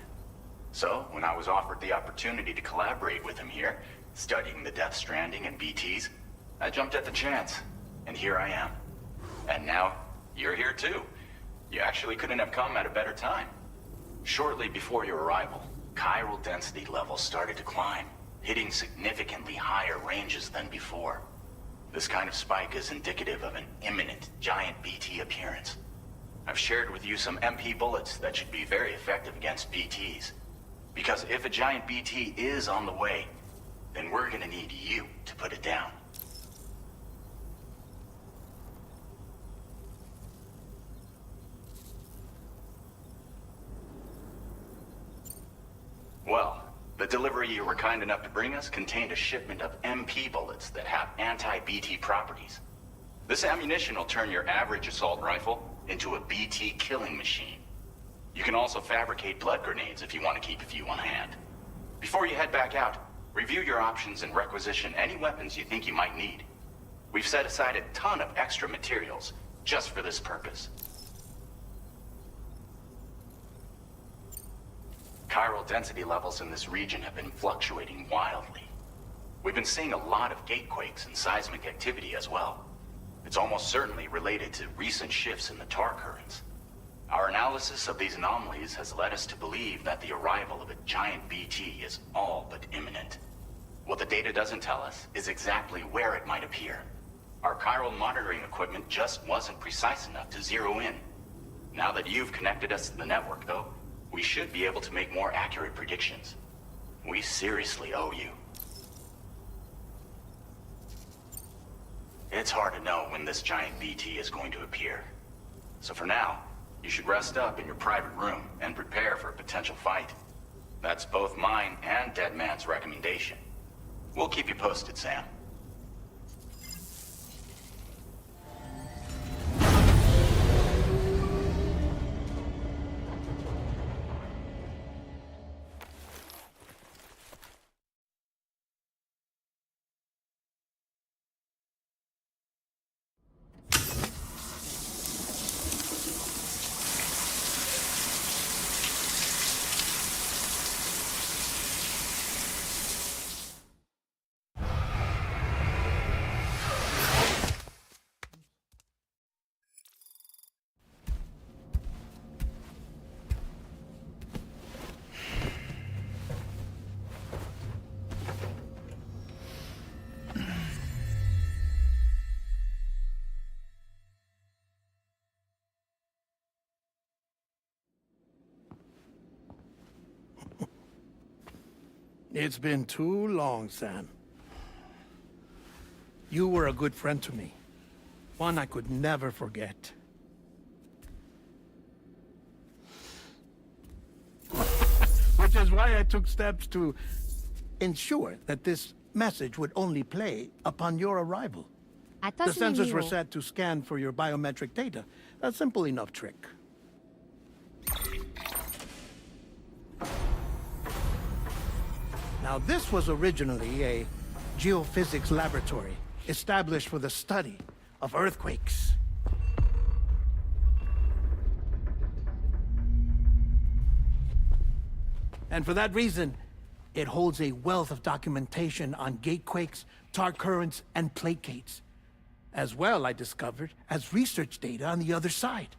So, when I was offered the opportunity to collaborate with him here, studying the Death Stranding and BTs, I jumped at the chance, and here I am. And now, you're here too. You actually couldn't have come at a better time. Shortly before your arrival, chiral density levels started to climb, hitting significantly higher ranges than before. This kind of spike is indicative of an imminent giant BT appearance. I've shared with you some MP bullets that should be very effective against BTs. Because if a giant BT is on the way, then we're gonna need you to put it down. Well, the delivery you were kind enough to bring us contained a shipment of MP bullets that have anti-BT properties. This ammunition will turn your average assault rifle into a BT killing machine. You can also fabricate blood grenades if you want to keep a few on hand. Before you head back out, review your options and requisition any weapons you think you might need. We've set aside a ton of extra materials just for this purpose. Chiral density levels in this region have been fluctuating wildly. We've been seeing a lot of gatequakes and seismic activity as well. It's almost certainly related to recent shifts in the tar currents. Our analysis of these anomalies has led us to believe that the arrival of a giant BT is all but imminent. What the data doesn't tell us is exactly where it might appear. Our chiral monitoring equipment just wasn't precise enough to zero in. Now that you've connected us to the network, though, we should be able to make more accurate predictions. We seriously owe you. It's hard to know when this giant BT is going to appear. So for now, you should rest up in your private room and prepare for a potential fight. That's both mine and Deadman's recommendation. We'll keep you posted, Sam. It's been too long, Sam. You were a good friend to me. One I could never forget. Which is why I took steps to ensure that this message would only play upon your arrival. The sensors were 아터스님이요. set to scan for your biometric data. A simple enough trick. Now, this was originally a geophysics laboratory established for the study of earthquakes. And for that reason, it holds a wealth of documentation on gatequakes, tar currents, and plate gates. As well, I discovered, as research data on the other side.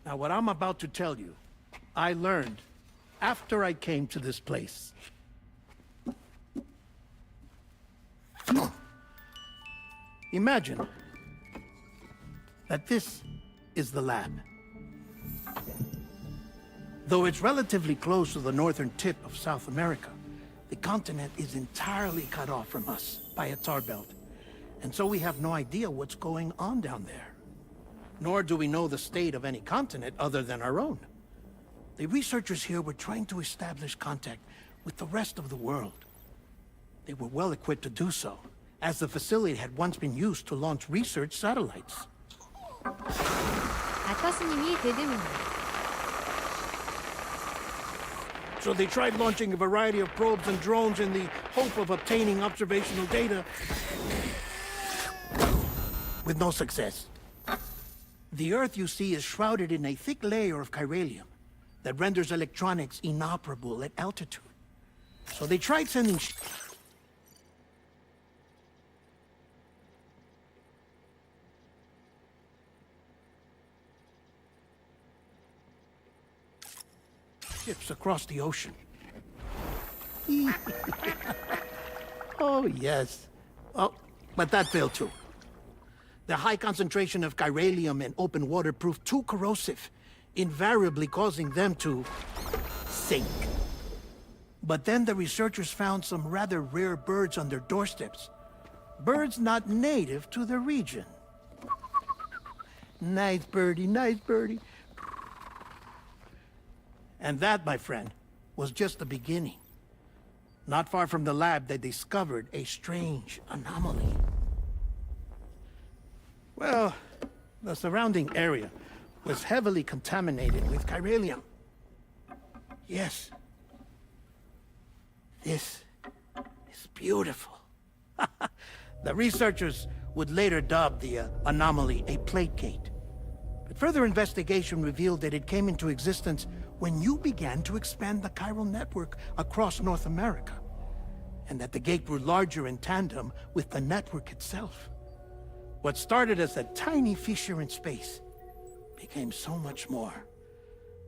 Now, what I'm about to tell you, I learned after I came to this place. Imagine that this is the lab. Though it's relatively close to the northern tip of South America, the continent is entirely cut off from us by a tar belt. And so we have no idea what's going on down there. Nor do we know the state of any continent other than our own. The researchers here were trying to establish contact with the rest of the world. They were well equipped to do so, as the facility had once been used to launch research satellites. 아터스님이 대드입니다. So they tried launching a variety of probes and drones in the hope of obtaining observational data, with no success. The Earth, you see, is shrouded in a thick layer of chiralium that renders electronics inoperable at altitude. So they tried sending ships across the ocean. Oh, yes. Oh, but that failed too. The high concentration of chiralium in open water proved too corrosive, invariably causing them to sink. But then the researchers found some rather rare birds on their doorsteps. Birds not native to the region. Nice birdie, nice birdie. And that, my friend, was just the beginning. Not far from the lab, they discovered a strange anomaly. Well, the surrounding area was heavily contaminated with chiralium. Yes. This is beautiful. The researchers would later dub the anomaly a plate gate. But further investigation revealed that it came into existence when you began to expand the chiral network across North America, and that the gate grew larger in tandem with the network itself. What started as a tiny fissure in space became so much more.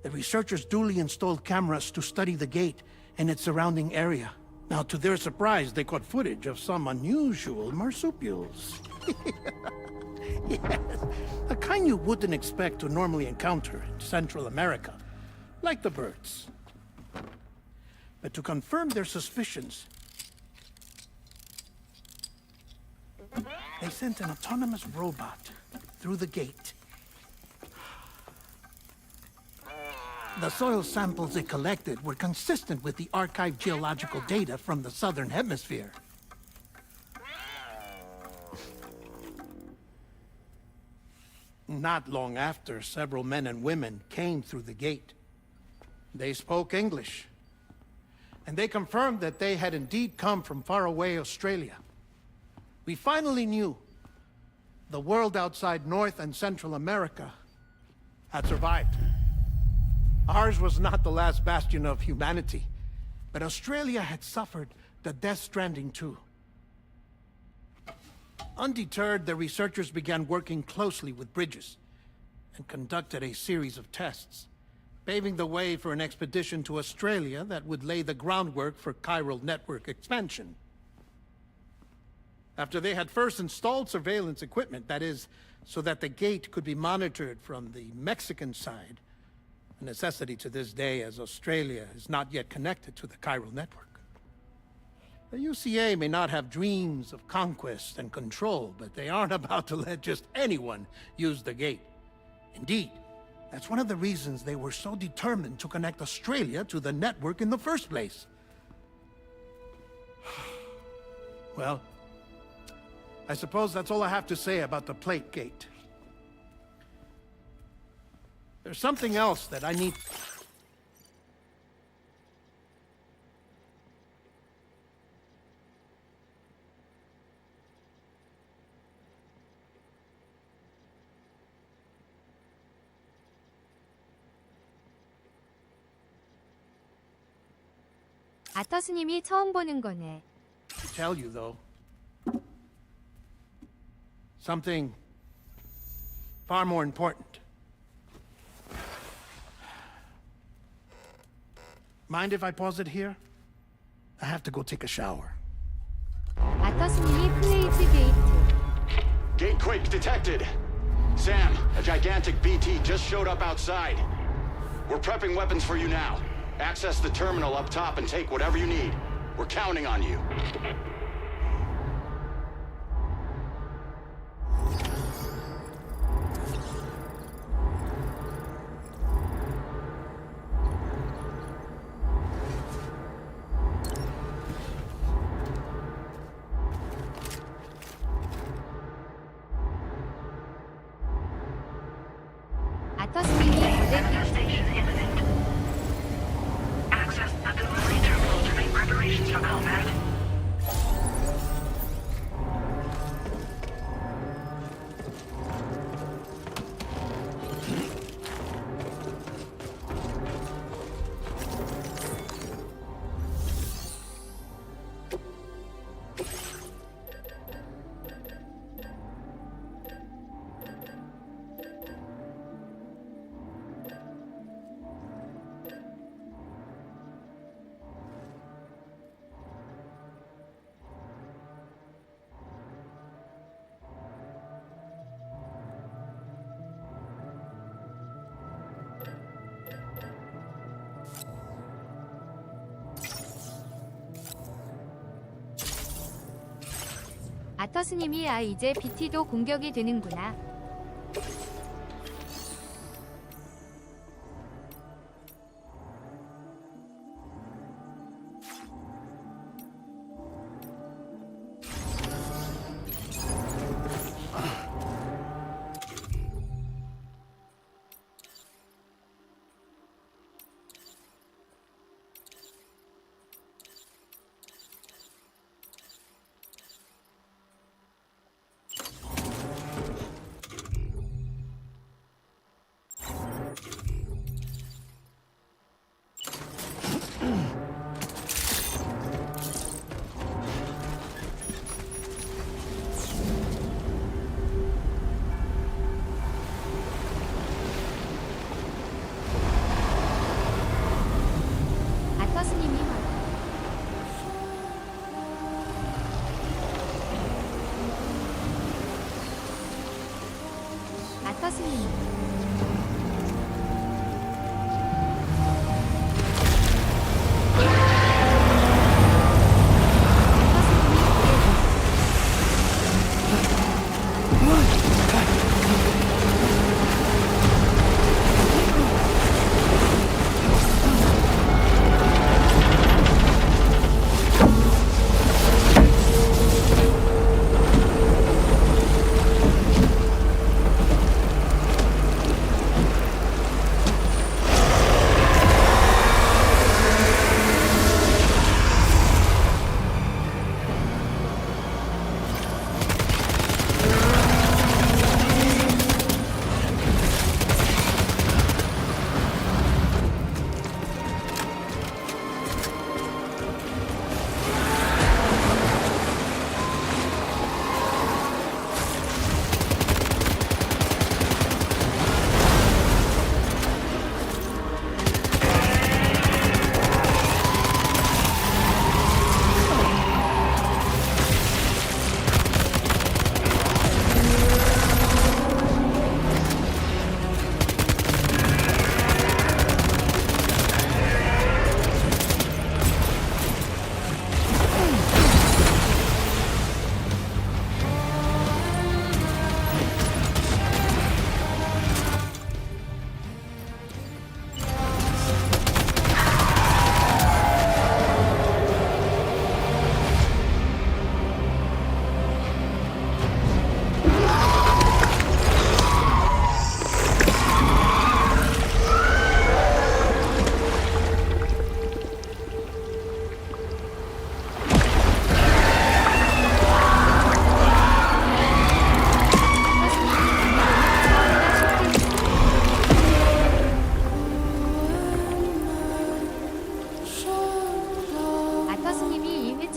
The researchers duly installed cameras to study the gate and its surrounding area. Now, to their surprise, they caught footage of some unusual marsupials. Yes, a kind you wouldn't expect to normally encounter in Central America, like the birds. But to confirm their suspicions, they sent an autonomous robot through the gate. The soil samples it collected were consistent with the archived geological data from the southern hemisphere. Not long after, several men and women came through the gate. They spoke English, and they confirmed that they had indeed come from faraway Australia. We finally knew the world outside North and Central America had survived. Ours was not the last bastion of humanity, but Australia had suffered the Death-Stranding 2. Undeterred, the researchers began working closely with Bridges and conducted a series of tests, paving the way for an expedition to Australia that would lay the groundwork for chiral network expansion. After they had first installed surveillance equipment, that is, so that the gate could be monitored from the Mexican side, a necessity to this day as Australia is not yet connected to the chiral network. The UCA may not have dreams of conquest and control, but they aren't about to let just anyone use the gate. Indeed, that's one of the reasons they were so determined to connect Australia to the network in the first place. Well, I suppose that's all I have to say about the plate gate. There's something else that I need... 아터스님이 처음 보는 거네. to tell you, though. Something far more important. Mind if I pause it here? I have to go take a shower. 아터스님이 플레이즈 게이트. Gate quake detected. Sam, a gigantic BT just showed up outside. We're prepping weapons for you now. Access the terminal up top and take whatever you need. We're counting on you. 아터스님이 무대 Infestation imminent. Access the delivery terminal to make preparations for combat. 아터스님이 이제 BT도 공격이 되는구나.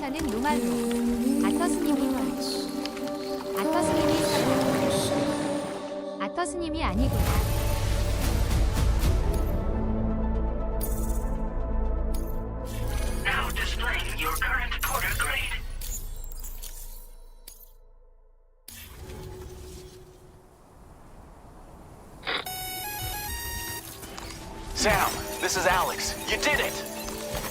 어드벤처는 노말로. 아터스님이 아터스님이 아니구나. Now displaying your current quarter grade. Sam, this is Alex. You did it!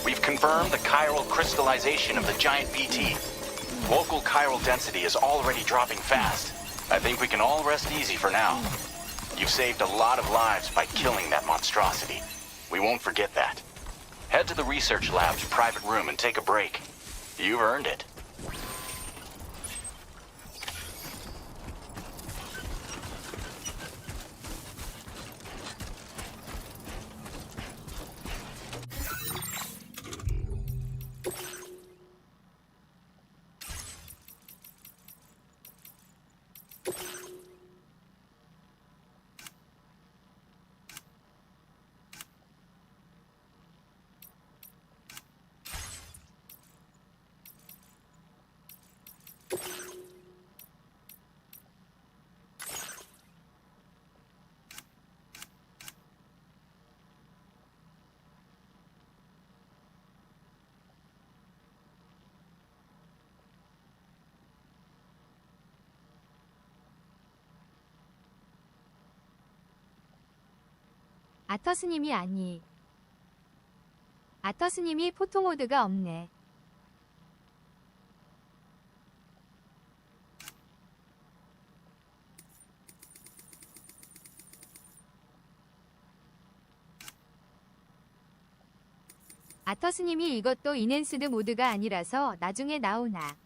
We've confirmed the chiral crystallization of the giant BT. Local chiral density is already dropping fast. I think we can all rest easy for now. You've saved a lot of lives by killing that monstrosity. We won't forget that. Head to the research lab's private room and take a break. You've earned it. 아터스님이 아니. 아터스님이 포토모드가 없네. 아터스님이 이것도 인핸스드 모드가 아니라서 나중에 나오나.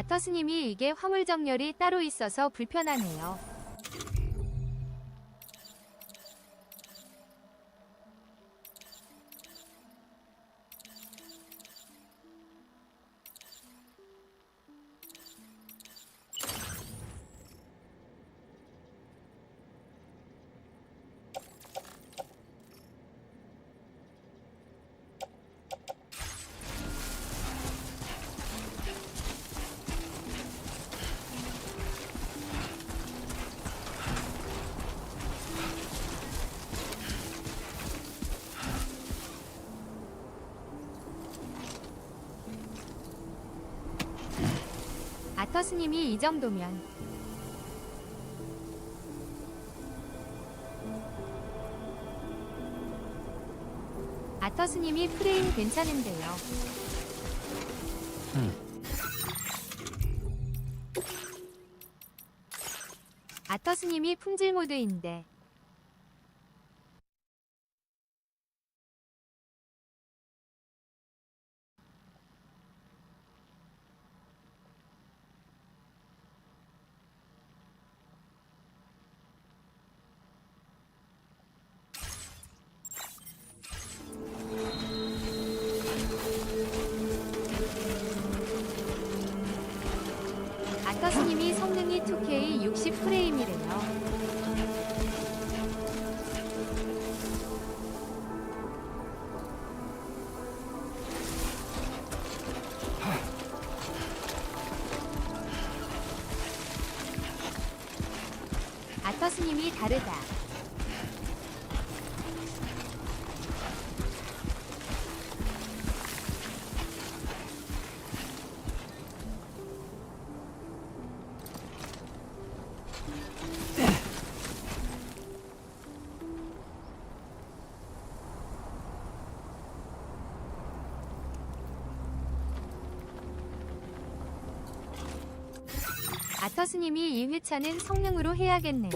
아터스님이 이게 화물 정렬이 따로 있어서 불편하네요. 아터스님이 이 정도면 아터스님이 프레임 괜찮은데요. 아터스님이 품질 모드인데 아터스님이 성능이 2K 60프레임이래요. 아터스님이 다르다. 아터스님이 1회차는 성능으로 해야겠네요.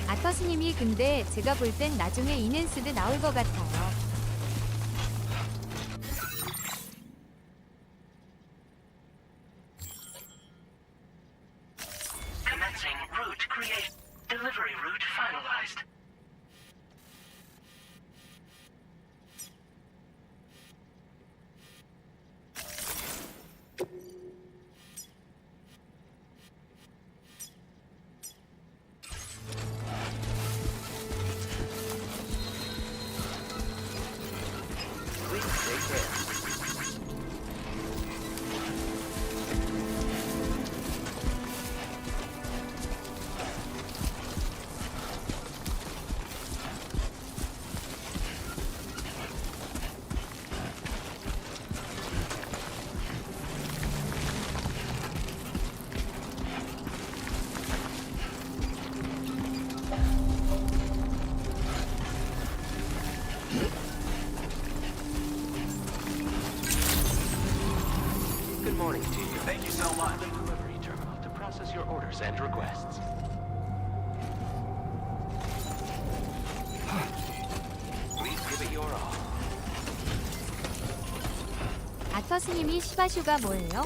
아터스님이 근데 제가 볼 땐 나중에 인핸스드 나올 것 같아요. Commencing route create. Delivery route finalized. Please take care. Good morning to you. Thank you so much. The delivery terminal to process your orders and requests. Please give it your all. 아터스님이 시바슈가 뭐예요?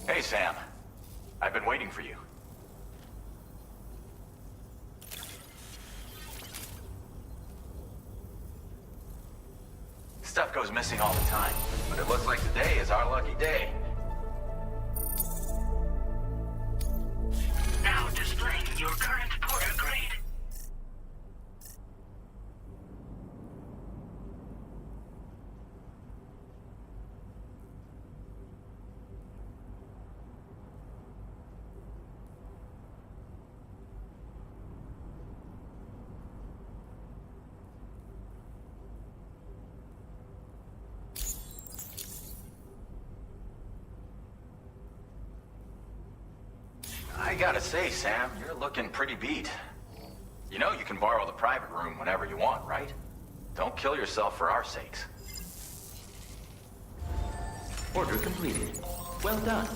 Hey, Sam. I've been waiting for you. Stuff goes missing all the time, but it looks like today is our lucky day. Now displaying your current porter grade. I gotta say, Sam, you're looking pretty beat. You know you can borrow the private room whenever you want, right? Don't kill yourself for our sakes. Order completed. Well done.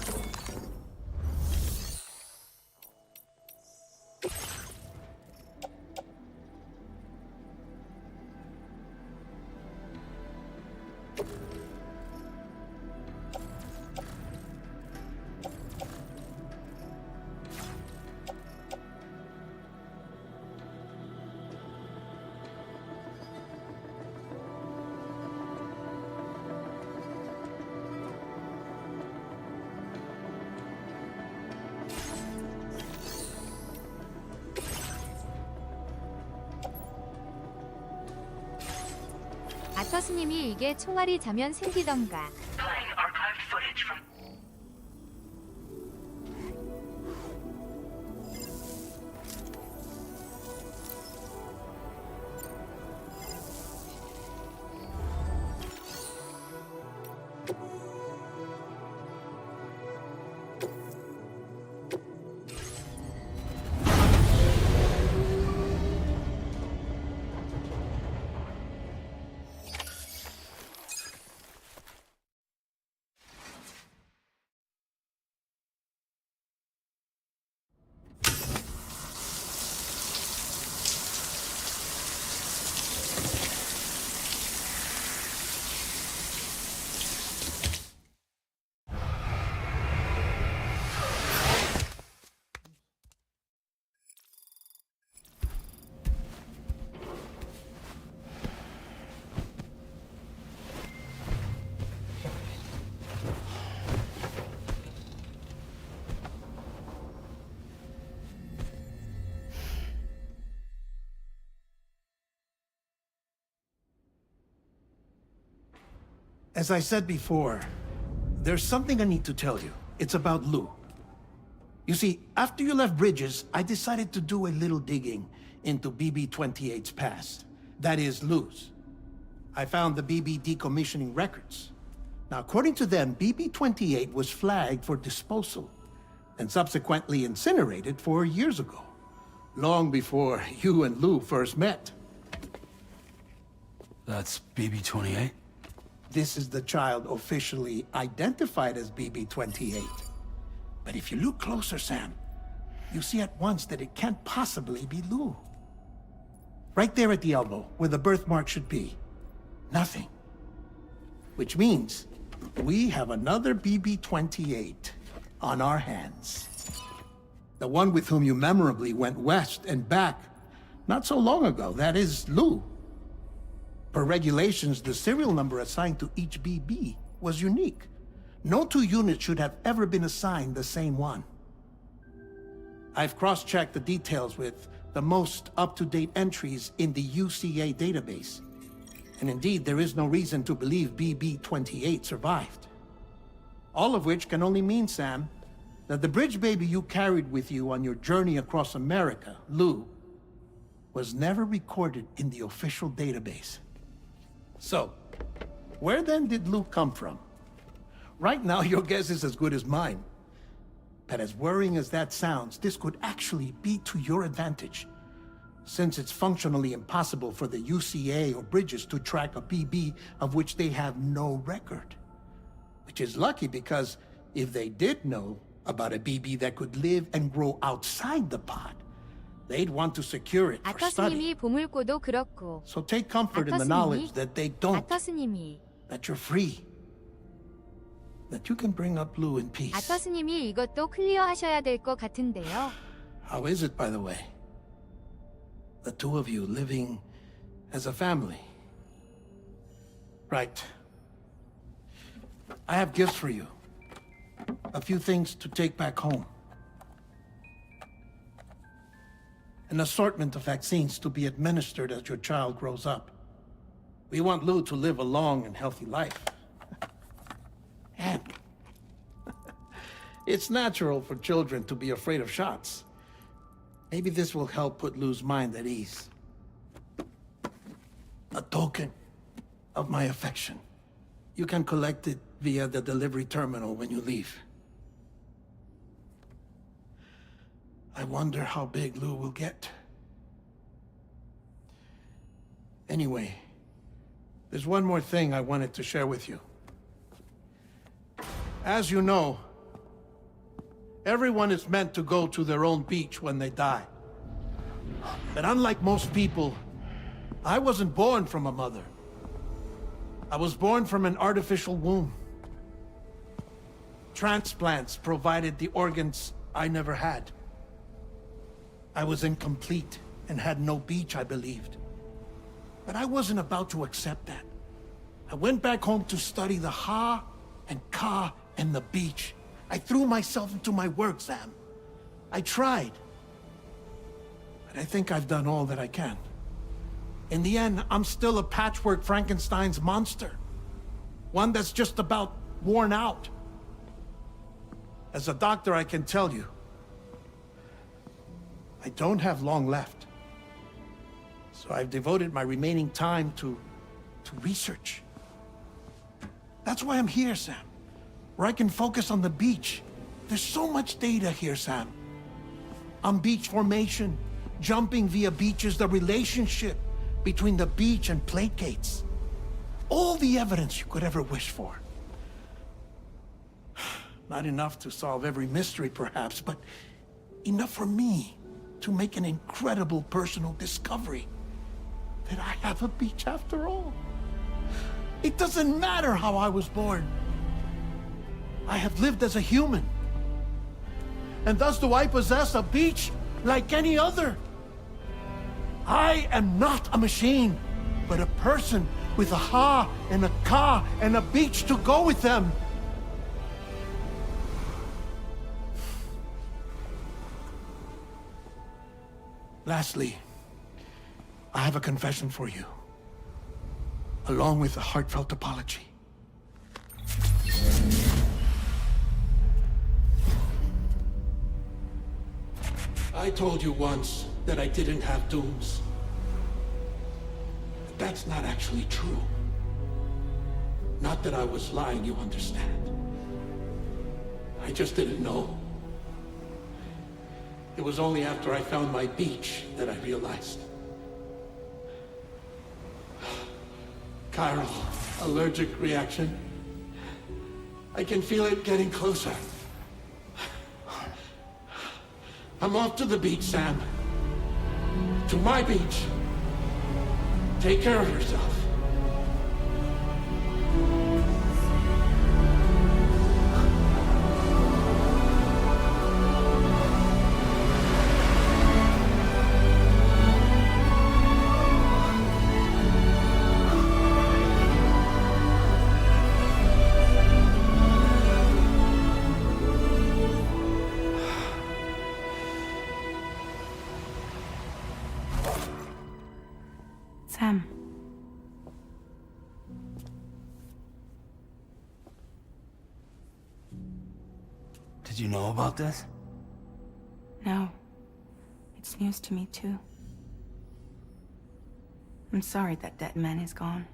아터스님이 이게 총알이 자면 생기던가. Playing archived footage from As I said before, there's something I need to tell you. It's about Lou. You see, after you left Bridges, I decided to do a little digging into BB-28's past. That is, Lou's. I found the BB decommissioning records. Now, according to them, BB-28 was flagged for disposal and subsequently incinerated 4 years ago, long before you and Lou first met. That's BB-28? This is the child officially identified as BB-28. But if you look closer, Sam, you see at once that it can't possibly be Lou. Right there at the elbow, where the birthmark should be. Nothing. Which means we have another BB-28 on our hands. The one with whom you memorably went west and back not so long ago. That is Lou. Per regulations, the serial number assigned to each BB was unique. No two units should have ever been assigned the same one. I've cross-checked the details with the most up-to-date entries in the UCA database. And indeed, there is no reason to believe BB-28 survived. All of which can only mean, Sam, that the bridge baby you carried with you on your journey across America, Lou, was never recorded in the official database. So, where then did Lou come from? Right now, your guess is as good as mine. But as worrying as that sounds, this could actually be to your advantage, since it's functionally impossible for the UCA or Bridges to track a BB of which they have no record. Which is lucky, because if they did know about a BB that could live and grow outside the pod, they'd want to secure it for study. 아터스님이 보물고도 그렇고. So take comfort in the knowledge that they don't. 아터스님이. That you're free. That you can bring up Lou in peace. 아터스님이 이것도 클리어하셔야 될 것 같은데요. How is it, by the way? The two of you living as a family. Right. I have gifts for you. A few things to take back home. An assortment of vaccines to be administered as your child grows up. We want Lou to live a long and healthy life. And it's natural for children to be afraid of shots. Maybe this will help put Lou's mind at ease. A token of my affection. You can collect it via the delivery terminal when you leave. I wonder how big Lou will get. Anyway, there's one more thing I wanted to share with you. As you know, everyone is meant to go to their own beach when they die. But unlike most people, I wasn't born from a mother. I was born from an artificial womb. Transplants provided the organs I never had. I was incomplete and had no beach, I believed. But I wasn't about to accept that. I went back home to study the Ha and Ka and the beach. I threw myself into my work, Sam. I tried. But I think I've done all that I can. In the end, I'm still a patchwork Frankenstein's monster. One that's just about worn out. As a doctor, I can tell you, I don't have long left. So I've devoted my remaining time to research. That's why I'm here, Sam. Where I can focus on the beach. There's so much data here, Sam. On beach formation, jumping via beaches, the relationship between the beach and plate gates. All the evidence you could ever wish for. Not enough to solve every mystery, perhaps, but enough for me to make an incredible personal discovery that I have a beach after all. It doesn't matter how I was born. I have lived as a human. And thus do I possess a beach like any other. I am not a machine, but a person with a Ha and a Ka and a beach to go with them. Lastly, I have a confession for you, along with a heartfelt apology. I told you once that I didn't have dooms. But that's not actually true. Not that I was lying, you understand. I just didn't know. It was only after I found my beach that I realized. Chiral allergic reaction. I can feel it getting closer. I'm off to the beach, Sam. To my beach. Take care of yourself. Sam. Did you know about this? No. It's news to me, too. I'm sorry that man is gone.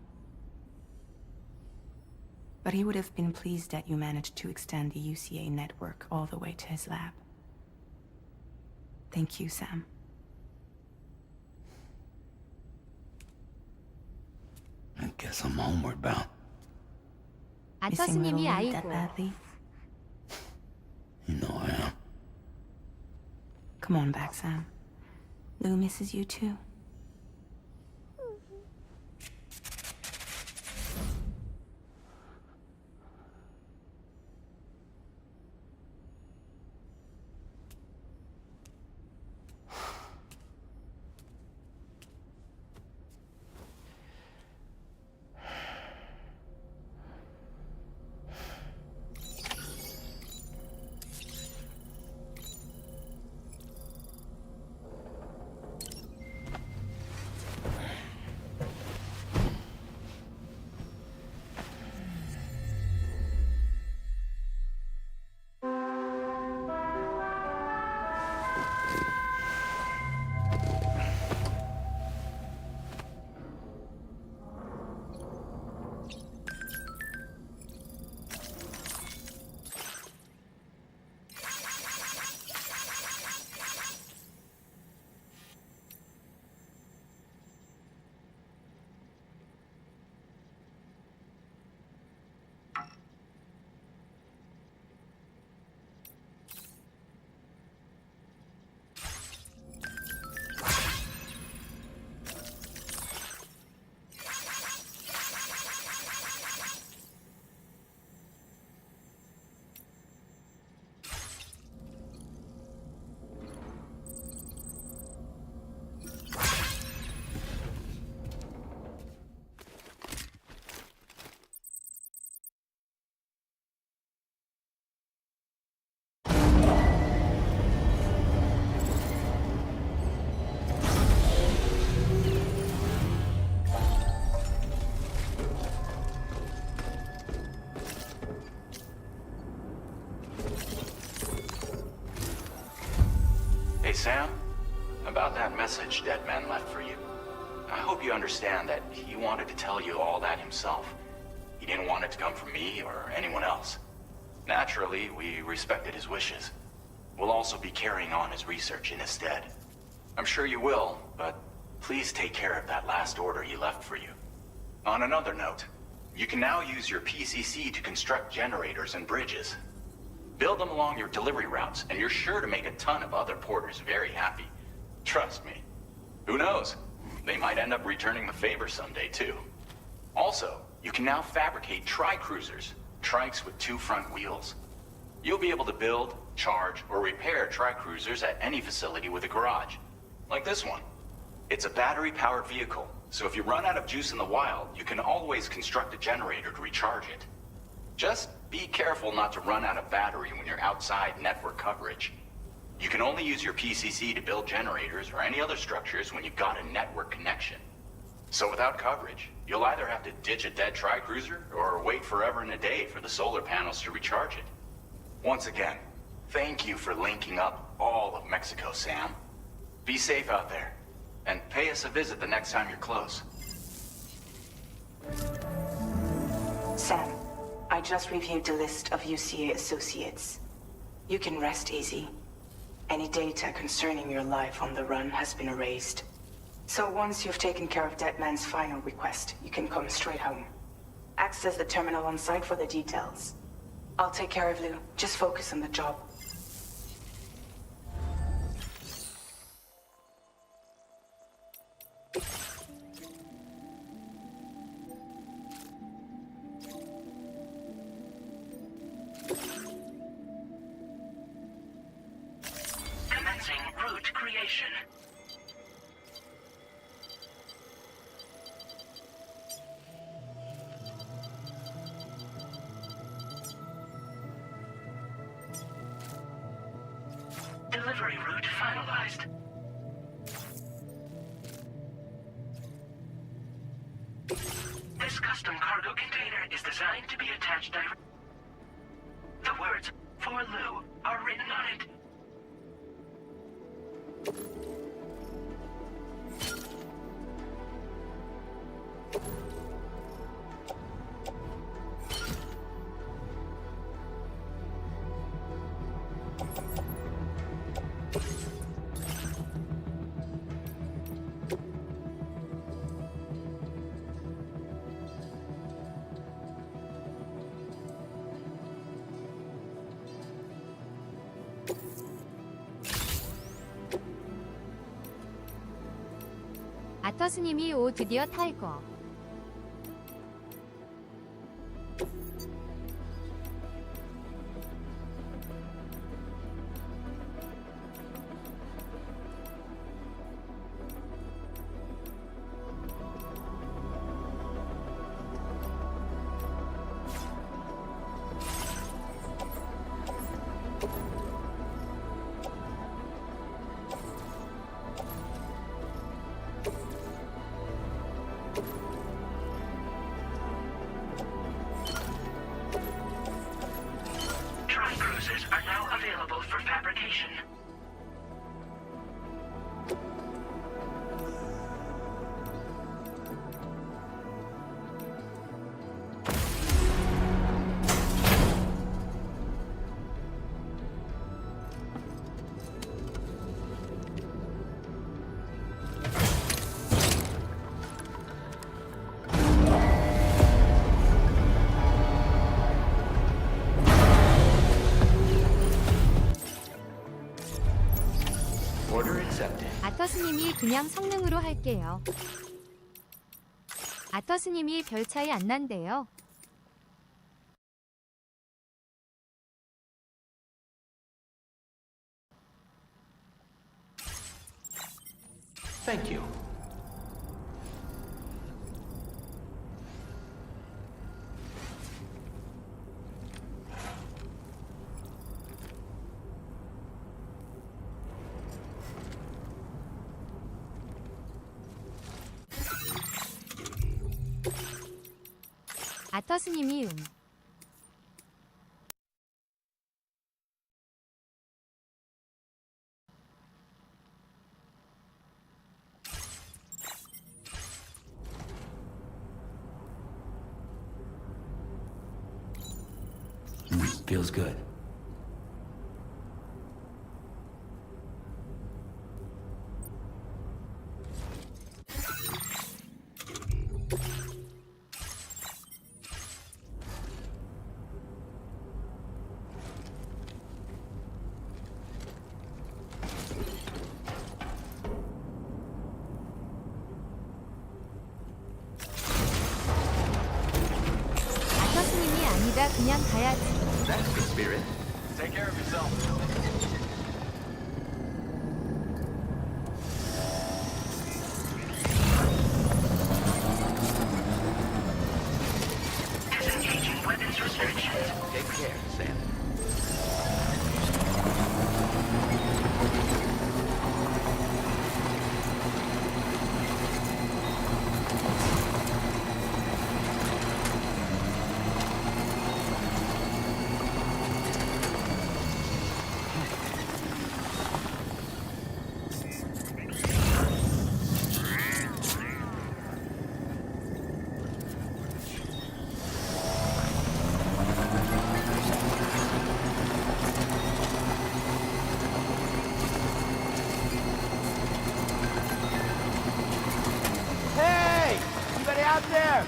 But he would have been pleased that you managed to extend the UCA network all the way to his lab. Thank you, Sam. I guess I'm homeward bound. 아처스님이 아이고. You know I am. Come on back, Sam. Lou misses you too. Sam, about that message Deadman left for you. I hope you understand that he wanted to tell you all that himself. He didn't want it to come from me or anyone else. Naturally, we respected his wishes. We'll also be carrying on his research in his stead. I'm sure you will, but please take care of that last order he left for you. On another note, you can now use your PCC to construct generators and bridges. Build them along your delivery routes, and you're sure to make a ton of other porters very happy. Trust me. Who knows? They might end up returning the favor someday, too. Also, you can now fabricate tri-cruisers, trikes with 2 front wheels. You'll be able to build, charge, or repair tri-cruisers at any facility with a garage. Like this one. It's a battery-powered vehicle, so if you run out of juice in the wild, you can always construct a generator to recharge it. Just be careful not to run out of battery when you're outside network coverage. You can only use your PCC to build generators or any other structures when you've got a network connection. So without coverage, you'll either have to ditch a dead tri-cruiser or wait forever and a day for the solar panels to recharge it. Once again, thank you for linking up. all of Mexico, Sam. Be safe out there, and pay us a visit the next time you're close. Sam, I just reviewed the list of UCA associates. You can rest easy. Any data concerning your life on the run has been erased. So once you've taken care of Deadman's final request, you can come straight home. Access the terminal on site for the details. I'll take care of Lou. Just focus on the job. Commencing route creation. Delivery route finalized. This custom cargo container is designed to be attached directly. The words "For Lou" are written on it. 아터스님이 오 드디어 탈거. Tri-cruisers are now available for fabrication. Order accepted. 아터스님이 그냥 성능으로 할게요. 아터스님이 별 차이 안 난대요. Thank you. 아터스님이 Feels good. 아터스님이 아니다 그냥 가야지. That's the spirit. Take care of yourself. Disengaging weapons restrictions. Take care, Sam. out there!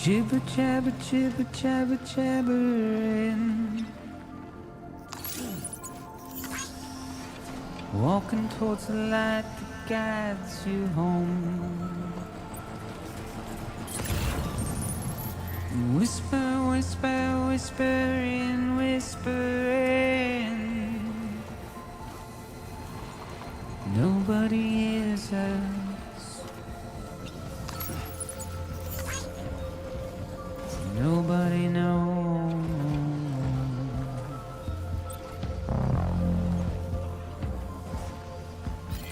Jibber jabber jibber jabber jabbering, walking towards the light that guides you home. Whisper, whisper, whispering, whispering. Nobody hears us. Nobody knows.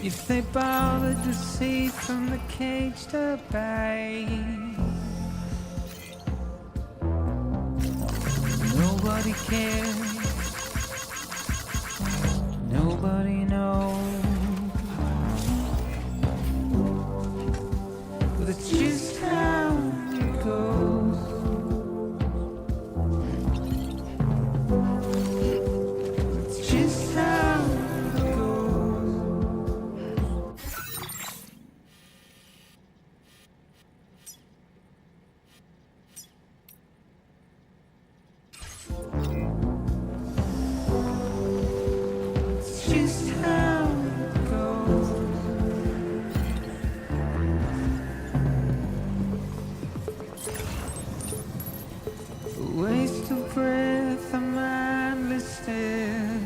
If they bother to see from the cage to bay, nobody cares. Nobody knows. But it's just how it goes. Waste of breath, a mindless stare.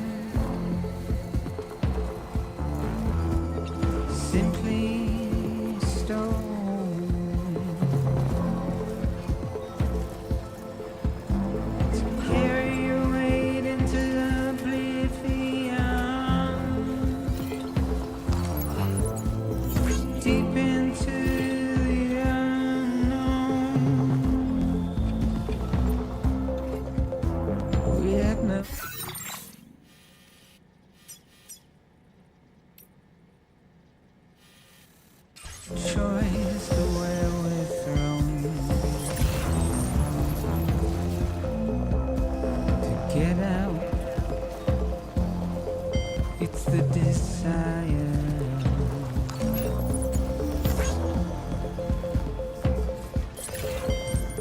Simply stone. To carry your weight into oblivion. Deep into the unknown. We have no choice to where we're thrown. To get out, it's the desire.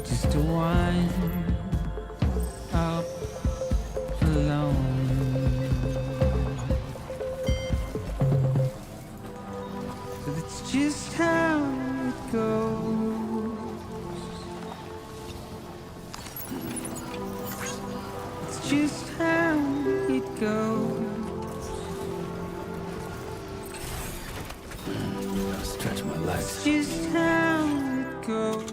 Just to wind up alone. But it's just how it goes. It's just how it goes. I'll stretch my legs. It's just how it goes.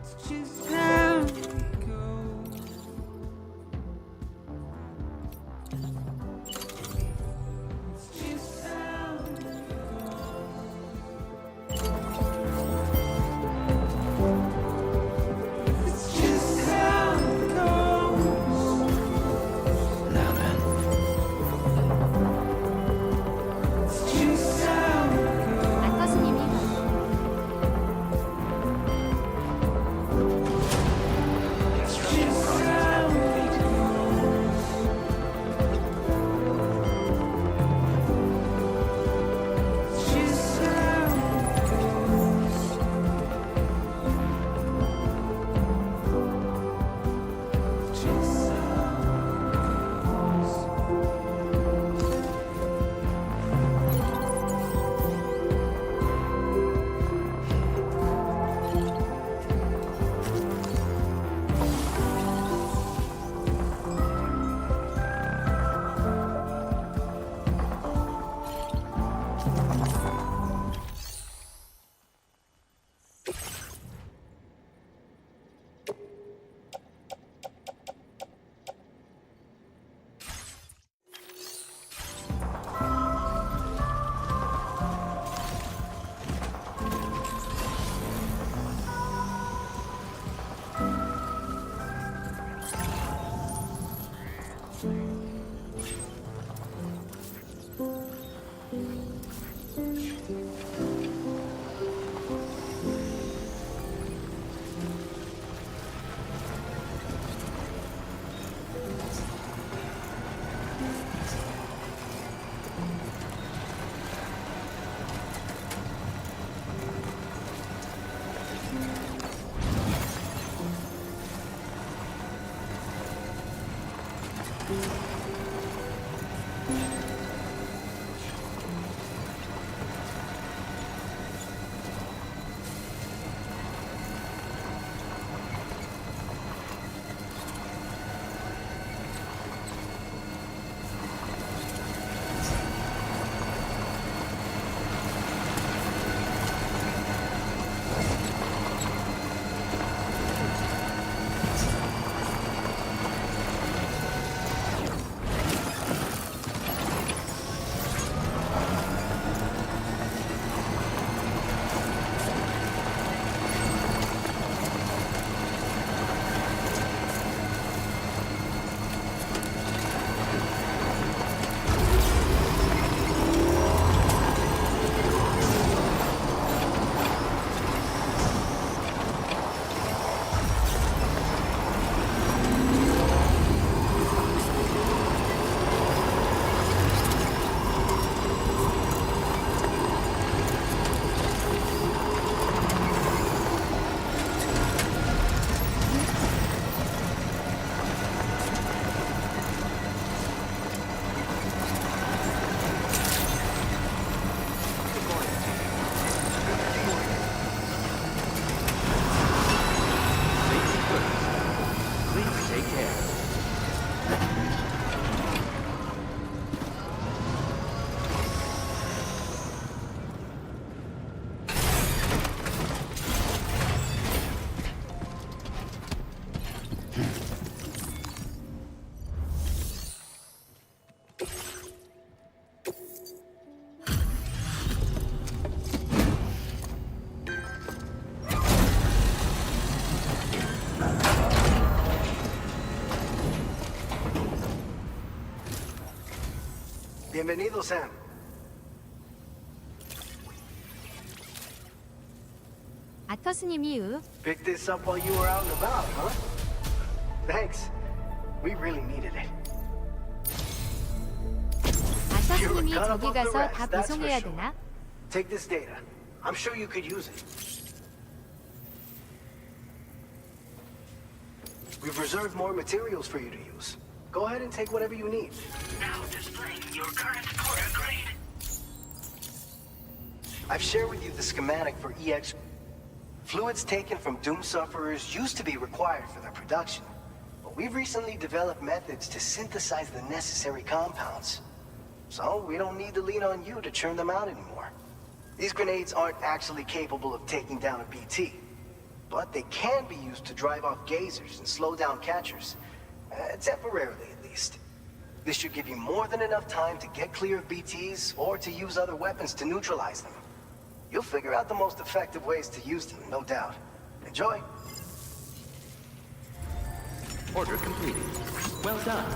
It's just how it goes. It's just how it goes. It's just how it goes. Bienvenido, Sam. 아터스님이 Picked this up while you were out and about, huh? Thanks. We really needed it. 아터스님이 저기 가서 다 배송해야 되나? Take this data. I'm sure you could use it. We've reserved more materials for you to use. Go ahead and take whatever you need. Now displaying your current quarter grade. I've shared with you the schematic for EX. Fluids taken from Doom sufferers used to be required for their production, but we've recently developed methods to synthesize the necessary compounds. So we don't need to lean on you to churn them out anymore. These grenades aren't actually capable of taking down a BT, but they can be used to drive off gazers and slow down catchers. Temporarily, at least. This should give you more than enough time to get clear of BTs or to use other weapons to neutralize them. You'll figure out the most effective ways to use them, no doubt. Enjoy. Order completed. Well done.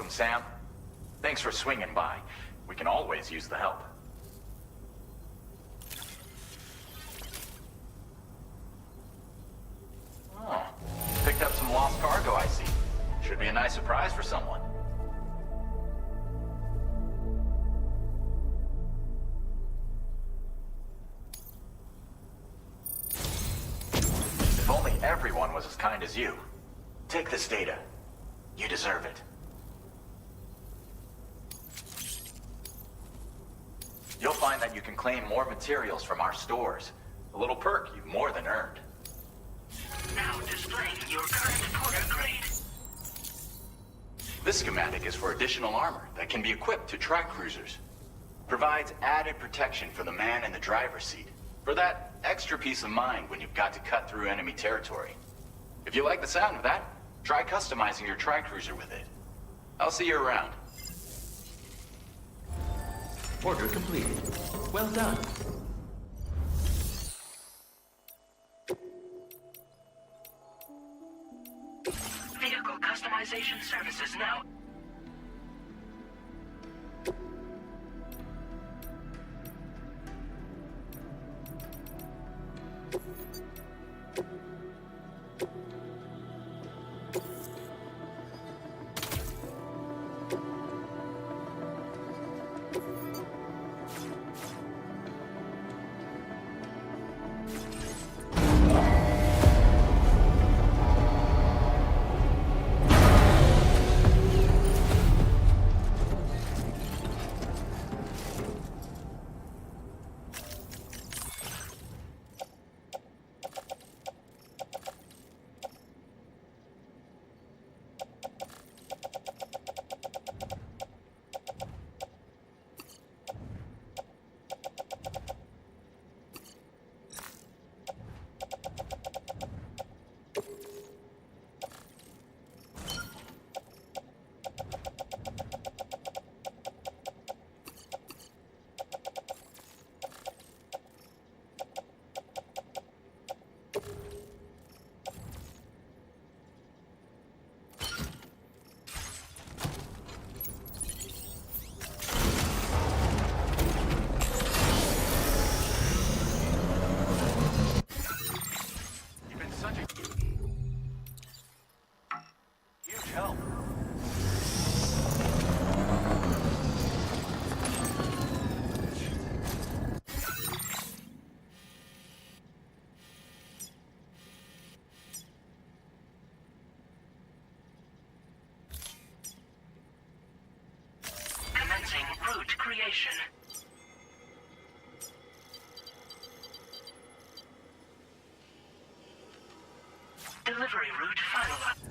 welcome, Sam. Thanks for swinging by. We can always use the help. Oh, picked up some lost cargo, I see. Should be a nice surprise for someone. If only everyone was as kind as you. Take this data. You deserve it. You'll find that you can claim more materials from our stores. A little perk you've more than earned. Now displaying your current porter grade. This schematic is for additional armor that can be equipped to track cruisers. Provides added protection for the man in the driver's seat. For that extra peace of mind when you've got to cut through enemy territory. If you like the sound of that, try customizing your tri-cruiser with it. I'll see you around. Order completed. Well done. Vehicle customization services now. Route creation. Delivery route finalized.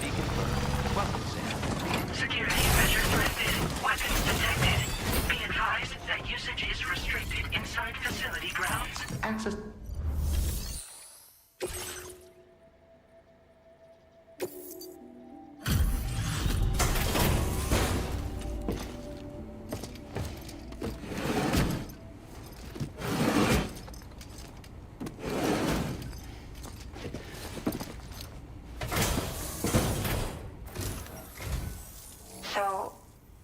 ID confirmed. Welcome, Sam. Security measures lifted. Weapons detected. Be advised that usage is restricted inside facility grounds. Access... So,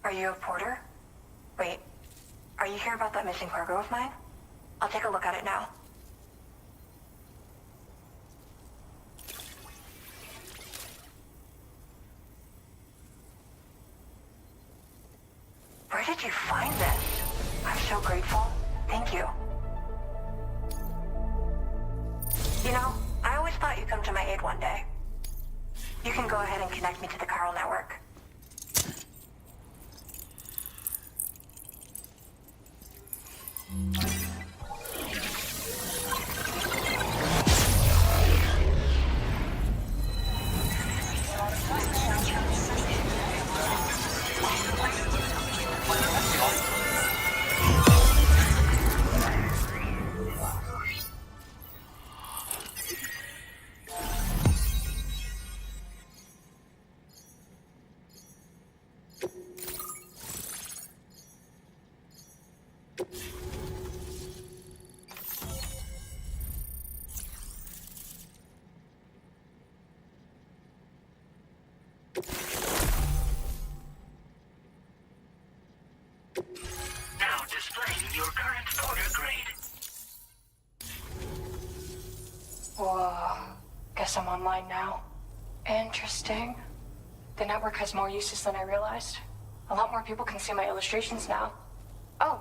are you a porter? Wait, are you here about that missing cargo of mine? I'll take a look at it now. Where did you find this? I'm so grateful. Thank you. You know, I always thought you'd come to my aid one day. You can go ahead and connect me to the chiral network. Now displaying your current porter grade. Whoa. Guess I'm online now. Interesting. The network has more uses than I realized. A lot more people can see my illustrations now. Oh,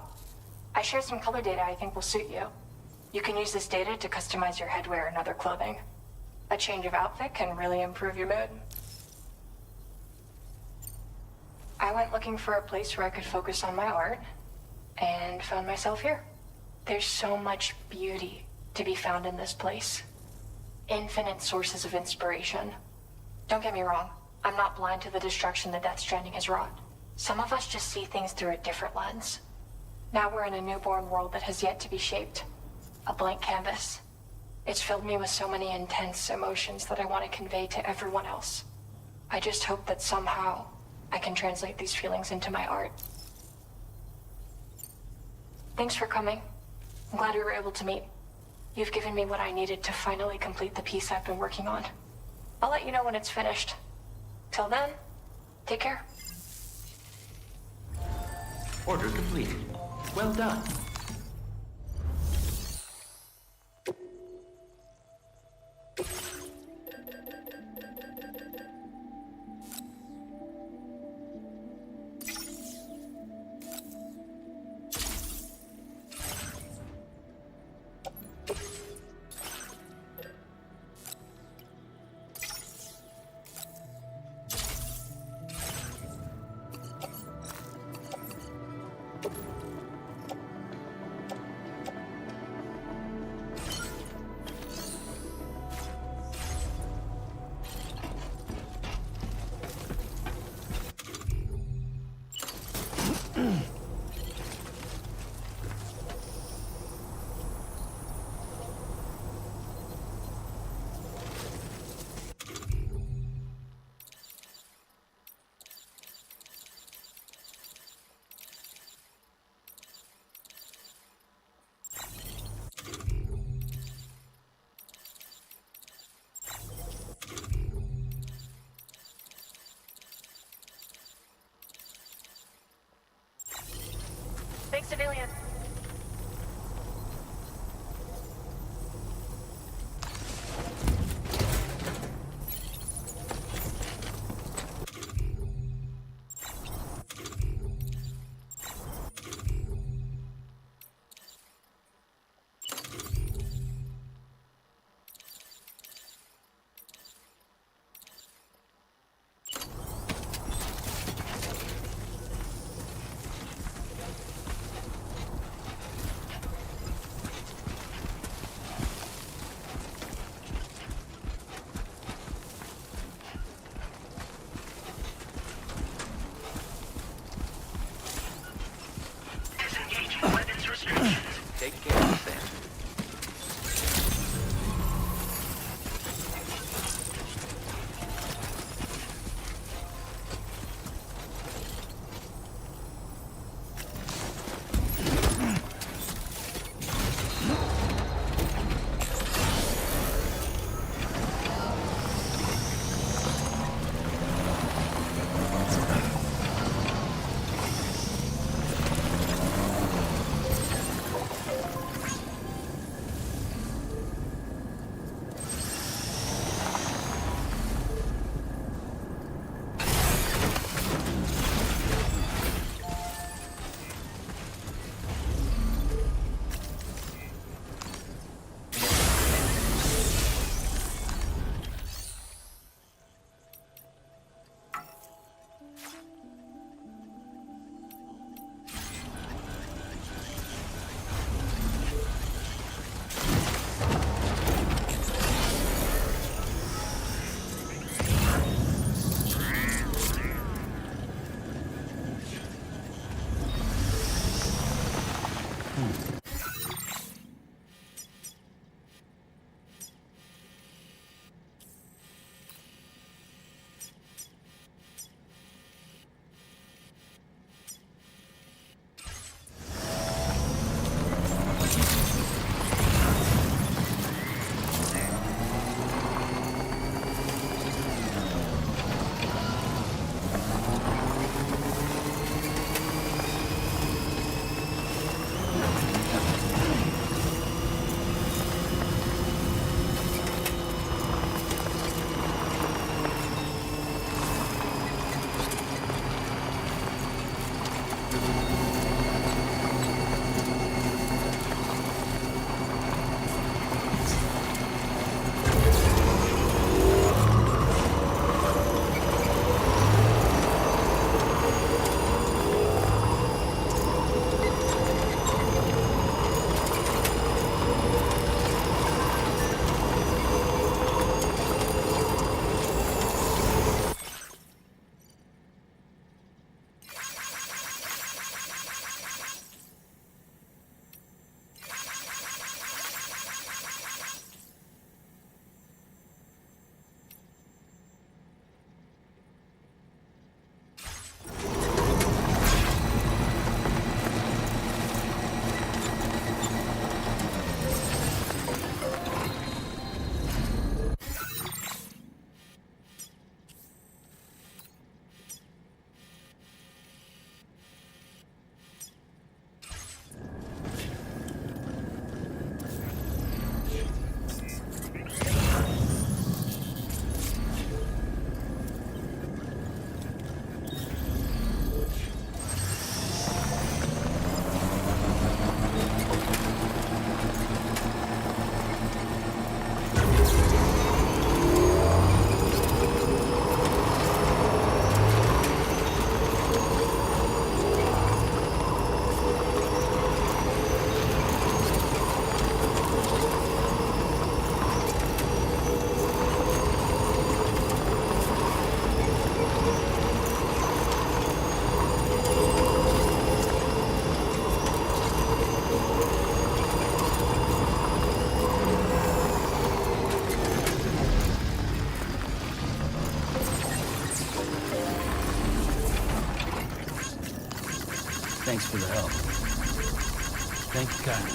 I shared some color data I think will suit you. You can use this data to customize your headwear and other clothing. A change of outfit can really improve your mood. I went looking for a place where I could focus on my art, and found myself here. There's so much beauty to be found in this place. Infinite sources of inspiration. Don't get me wrong, I'm not blind to the destruction that Death Stranding has wrought. Some of us just see things through a different lens. Now we're in a newborn world that has yet to be shaped. A blank canvas. It's filled me with so many intense emotions that I want to convey to everyone else. I just hope that somehow I can translate these feelings into my art. Thanks for coming. I'm glad we were able to meet. You've given me what I needed to finally complete the piece I've been working on. I'll let you know when it's finished. Till then, take care. Order completed. Well done. Thanks for the help. Thank you kindly.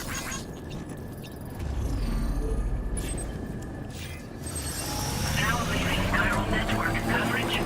Now leaving chiral network coverage.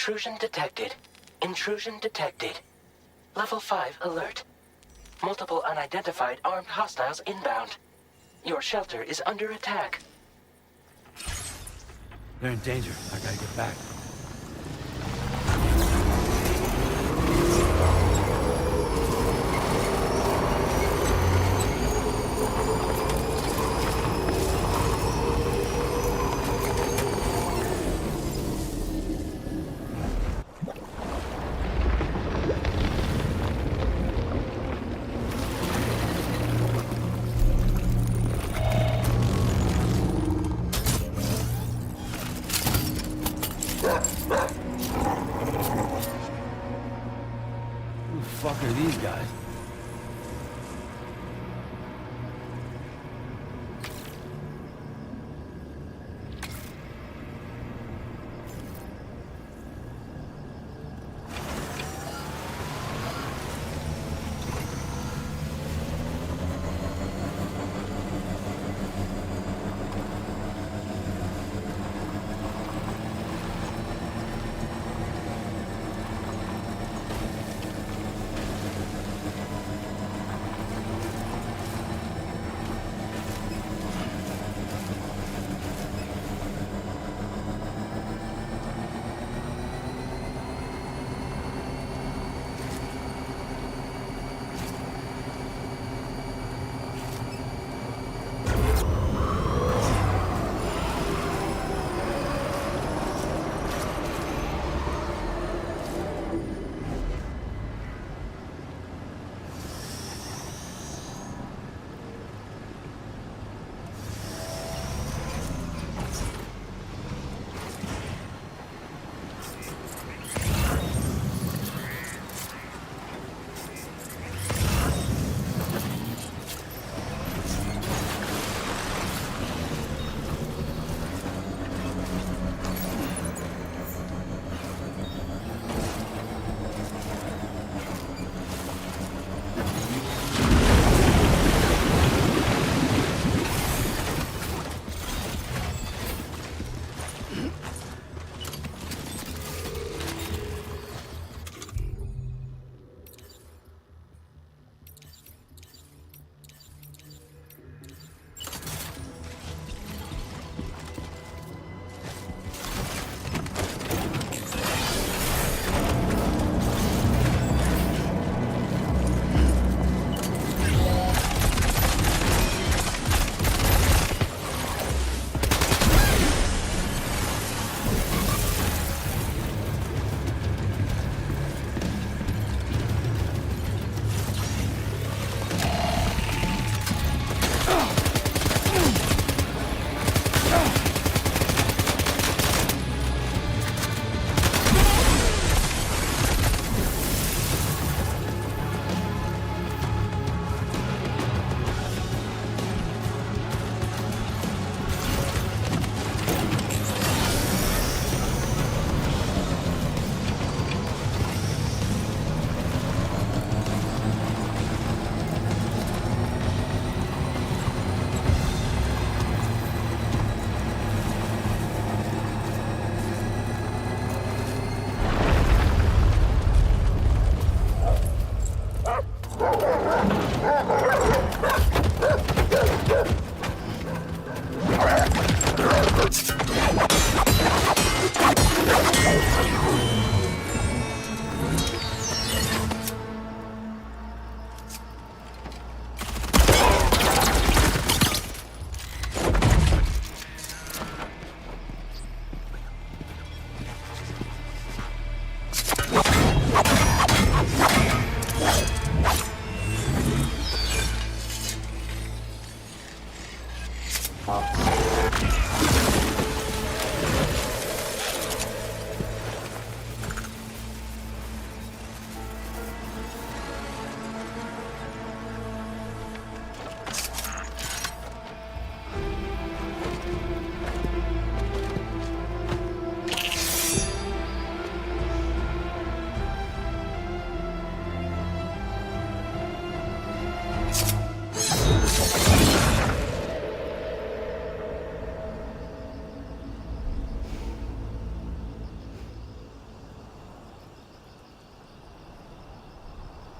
Intrusion detected. Intrusion detected. Level 5 alert. Multiple unidentified armed hostiles inbound. Your shelter is under attack. They're in danger. I gotta get back.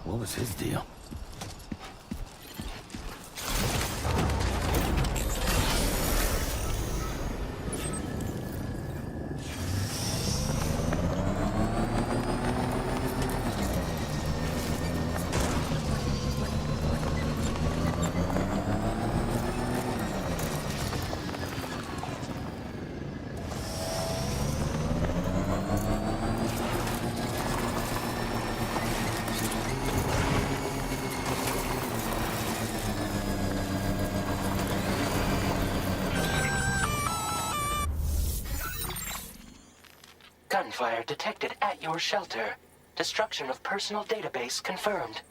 What was his deal? Gunfire detected at your shelter. Destruction of personal database confirmed.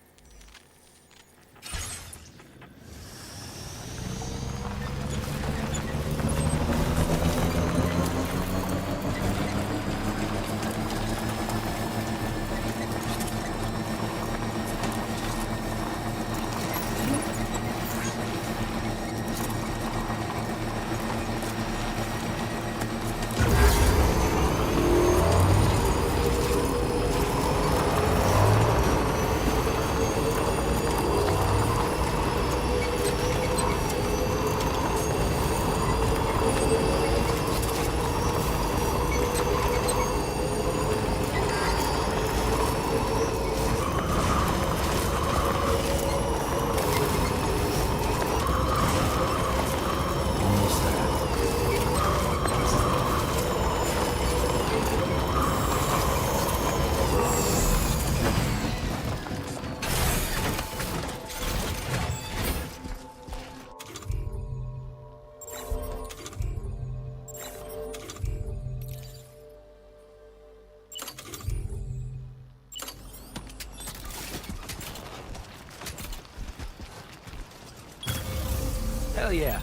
Hell yeah.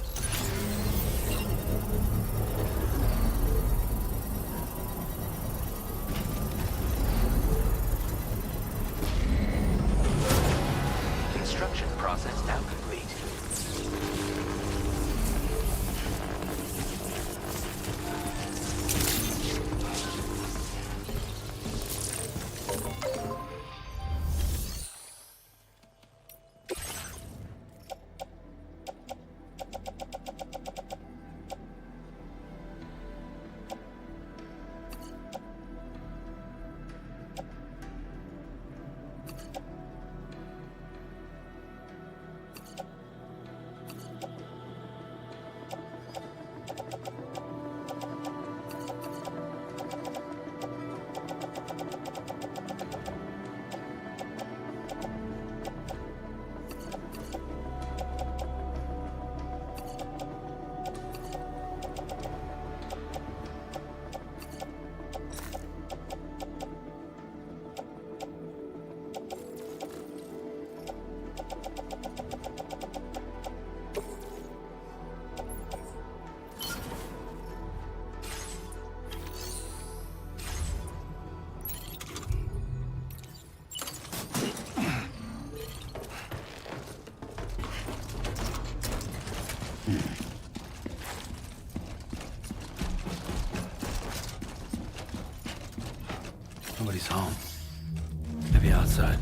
Construction process now complete. Nobody's home. Maybe outside.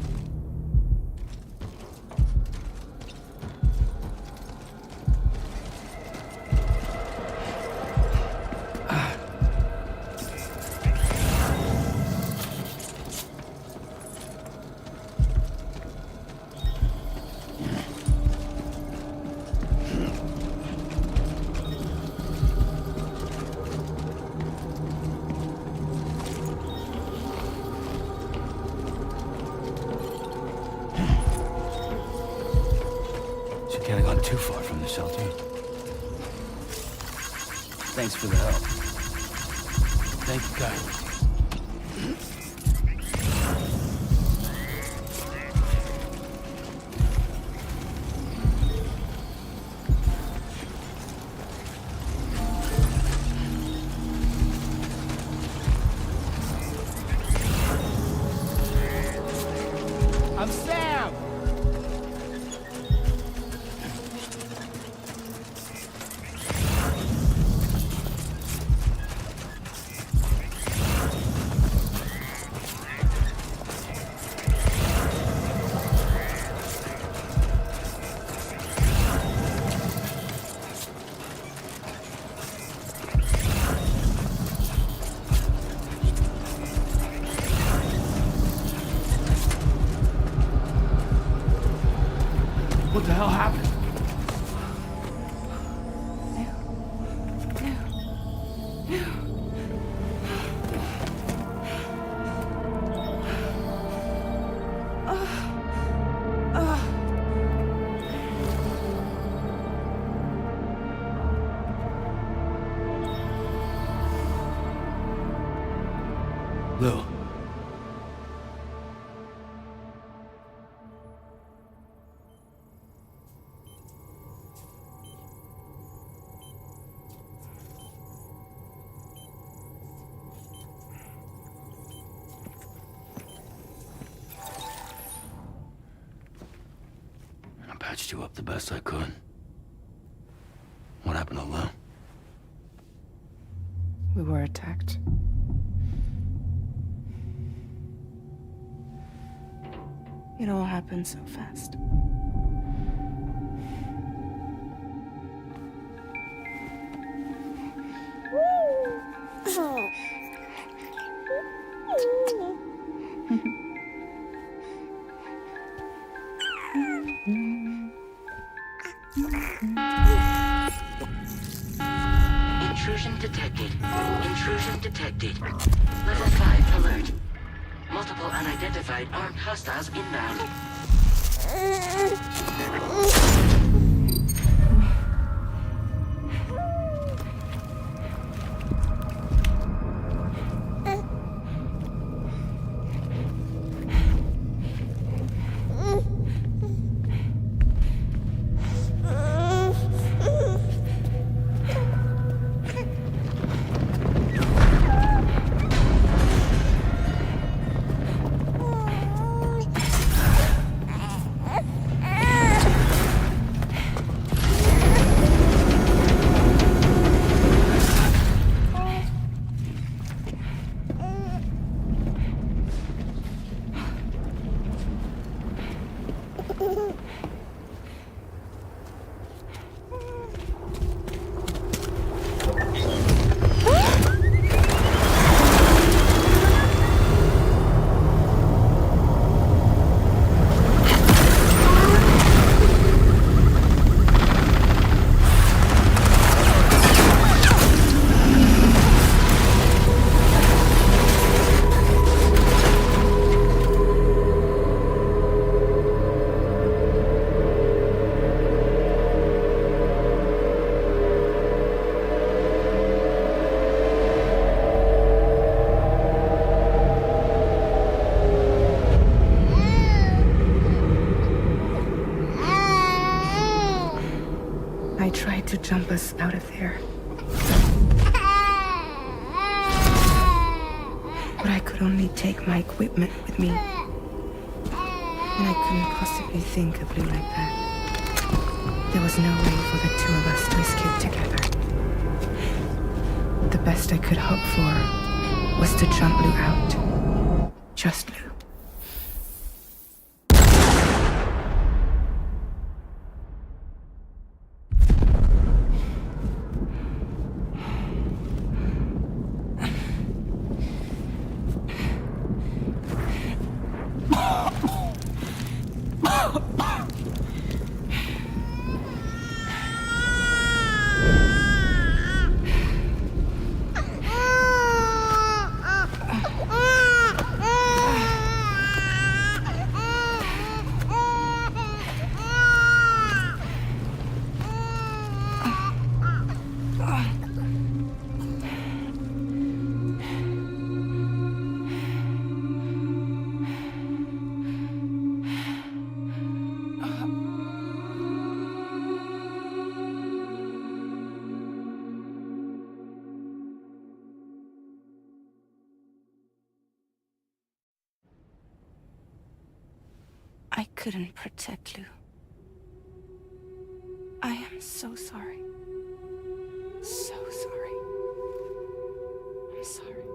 Can't have gone too far from the shelter. Thanks for the help. Thank you, Kyle. I'm Sam! What the hell happened? Lou. I patched you up the best I could. What happened to Lou? We were attacked. It all happened so fast. Intrusion detected. Intrusion detected. Level 5 alert. Multiple unidentified armed hostiles inbound. I tried to jump us out of there. But I could only take my equipment with me. And I couldn't possibly think of Blue like that. There was no way for the two of us to escape together. The best I could hope for was to jump Blue out. Just Blue. I couldn't protect Lou. I am so sorry. So sorry. I'm sorry.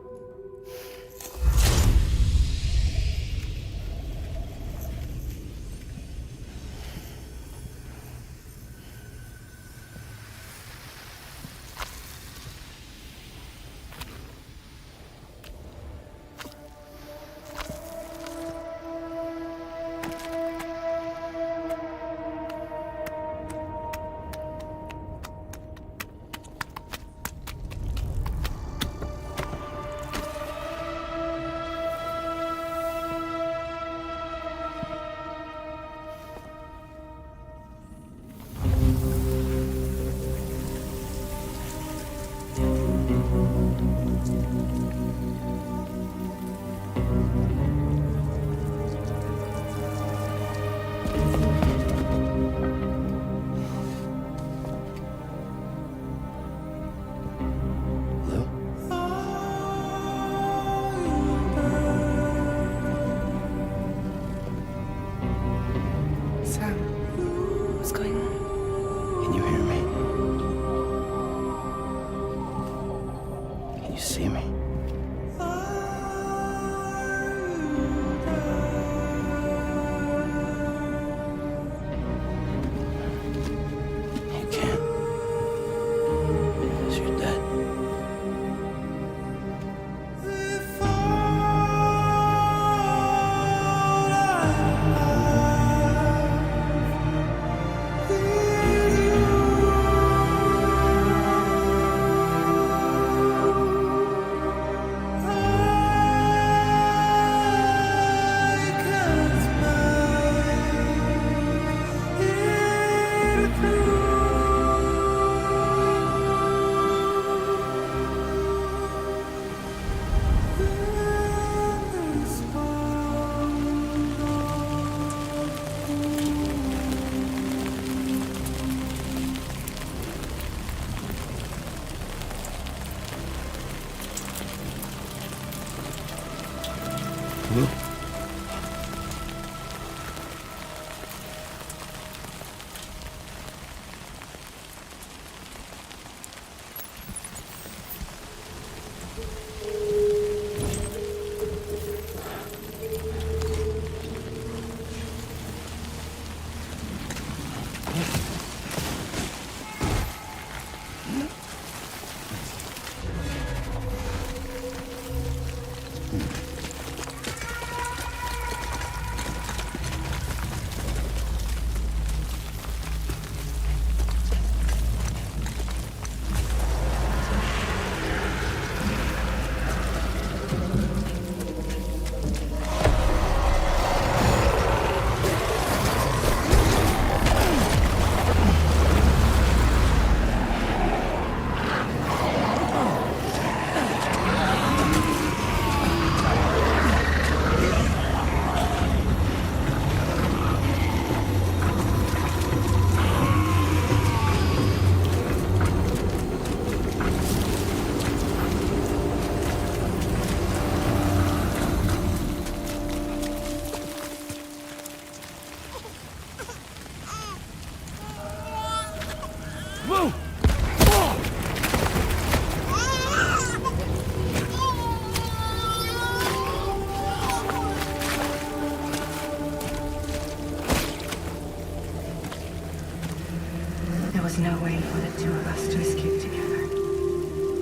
no way for the two of us to escape together.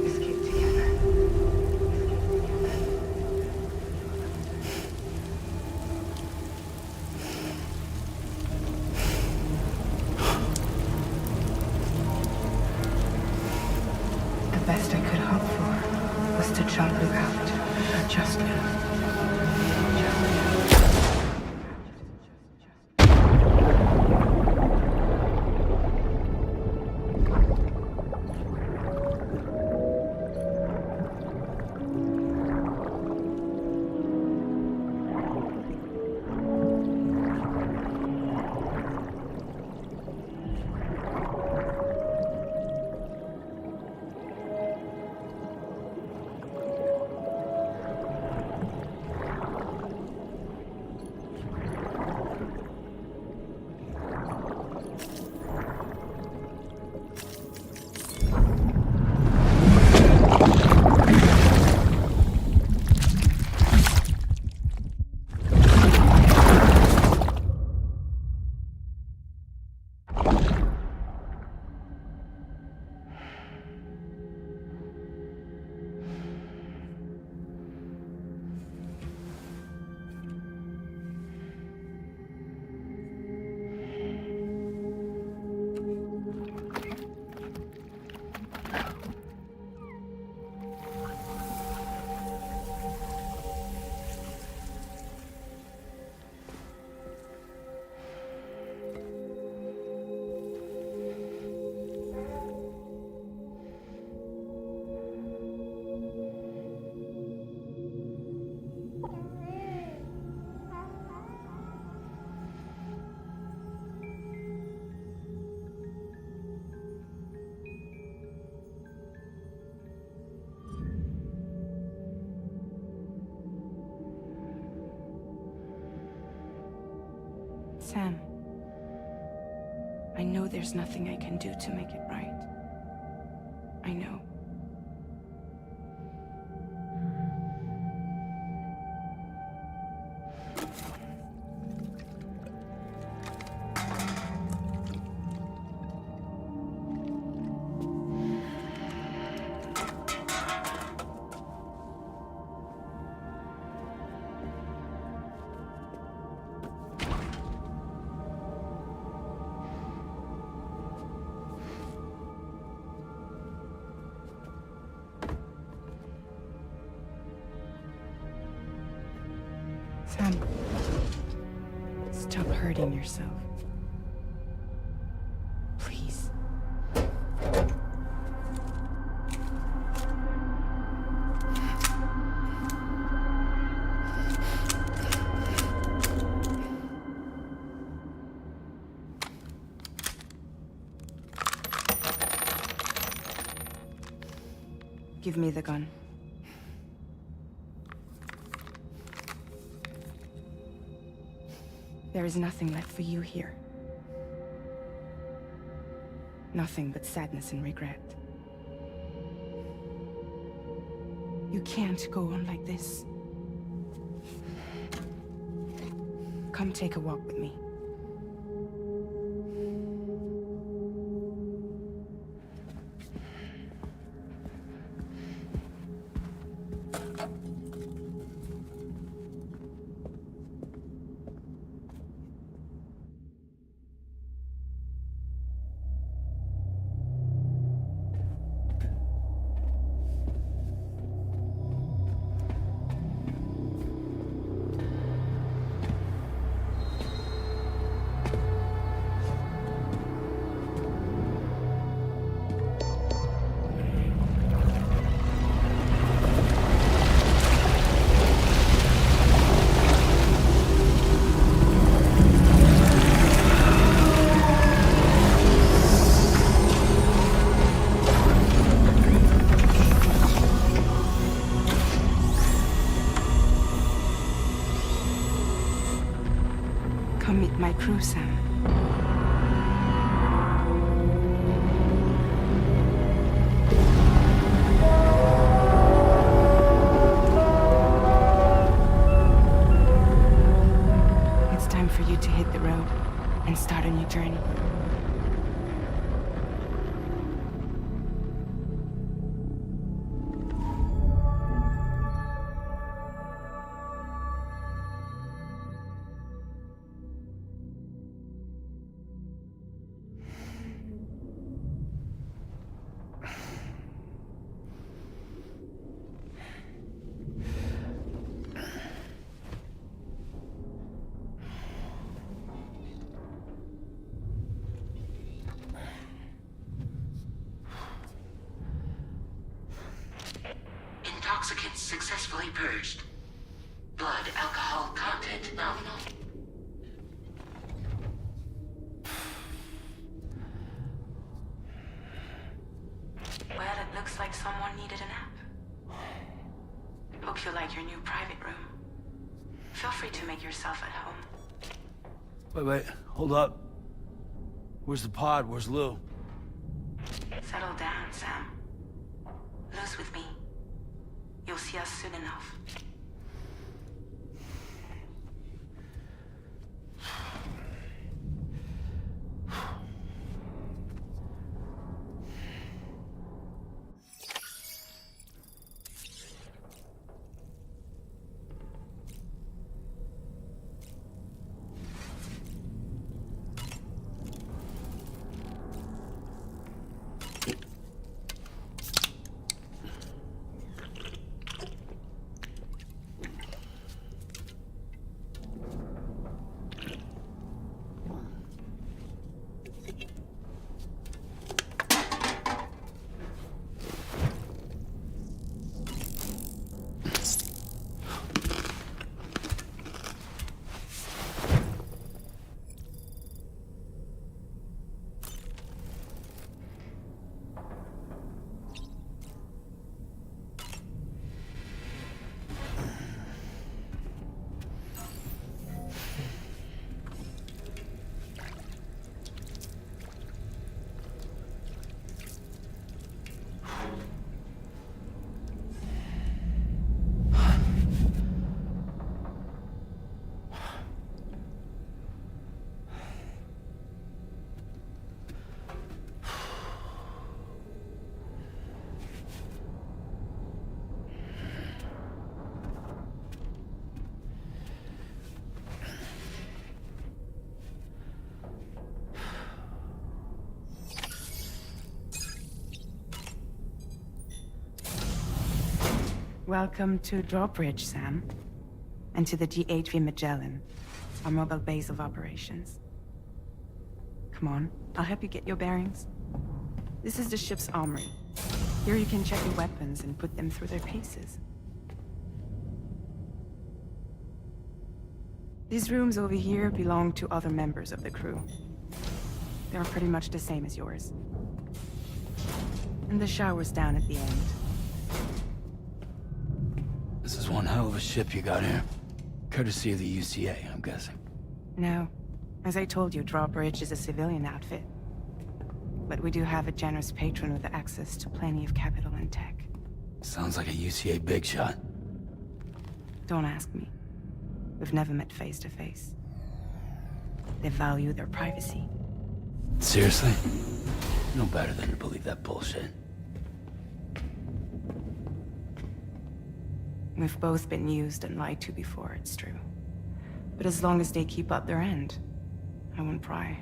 Escape together. The best I could hope for was to jump Luke out. Just now. Sam, I know there's nothing I can do to make it right. I know. Sam, stop hurting yourself. Please. Give me the gun. There is nothing left for you here. Nothing but sadness and regret. You can't go on like this. Come take a walk with me. Come meet my crew, Sam. It's time for you to hit the road and start a new journey. Intoxicants successfully purged. Blood alcohol content nominal. Well, it looks like someone needed a nap. Hope you like your new private room. Feel free to make yourself at home. Wait, hold up. Where's the pod? Where's Lou? Settle down, Sam. Lou's with me. You'll see us soon enough. Welcome to Drawbridge, Sam. And to the DHV Magellan, our mobile base of operations. Come on, I'll help you get your bearings. This is the ship's armory. Here you can check your weapons and put them through their paces. These rooms over here belong to other members of the crew. They're pretty much the same as yours. And the shower's down at the end. This is one hell of a ship you got here. Courtesy of the UCA, I'm guessing. No. As I told you, Drawbridge is a civilian outfit. But we do have a generous patron with access to plenty of capital and tech. Sounds like a UCA big shot. Don't ask me. We've never met face to face. They value their privacy. Seriously? No better than to believe that bullshit. We've both been used and lied to before, it's true. But as long as they keep up their end, I won't pry.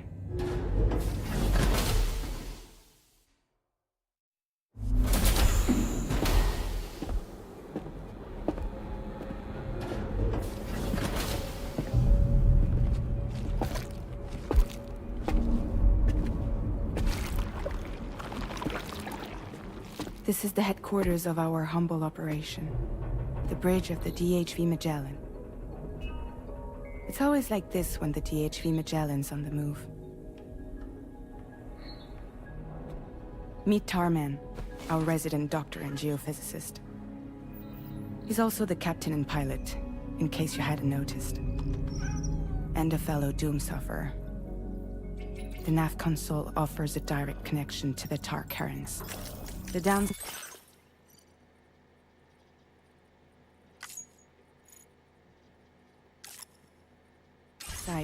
This is the headquarters of our humble operation. The bridge of the DHV Magellan. It's always like this when the DHV Magellan's on the move. Meet Tarman, our resident doctor and geophysicist. He's also the captain and pilot, in case you hadn't noticed. And a fellow doom sufferer. The nav console offers a direct connection to the Tar currents. The downside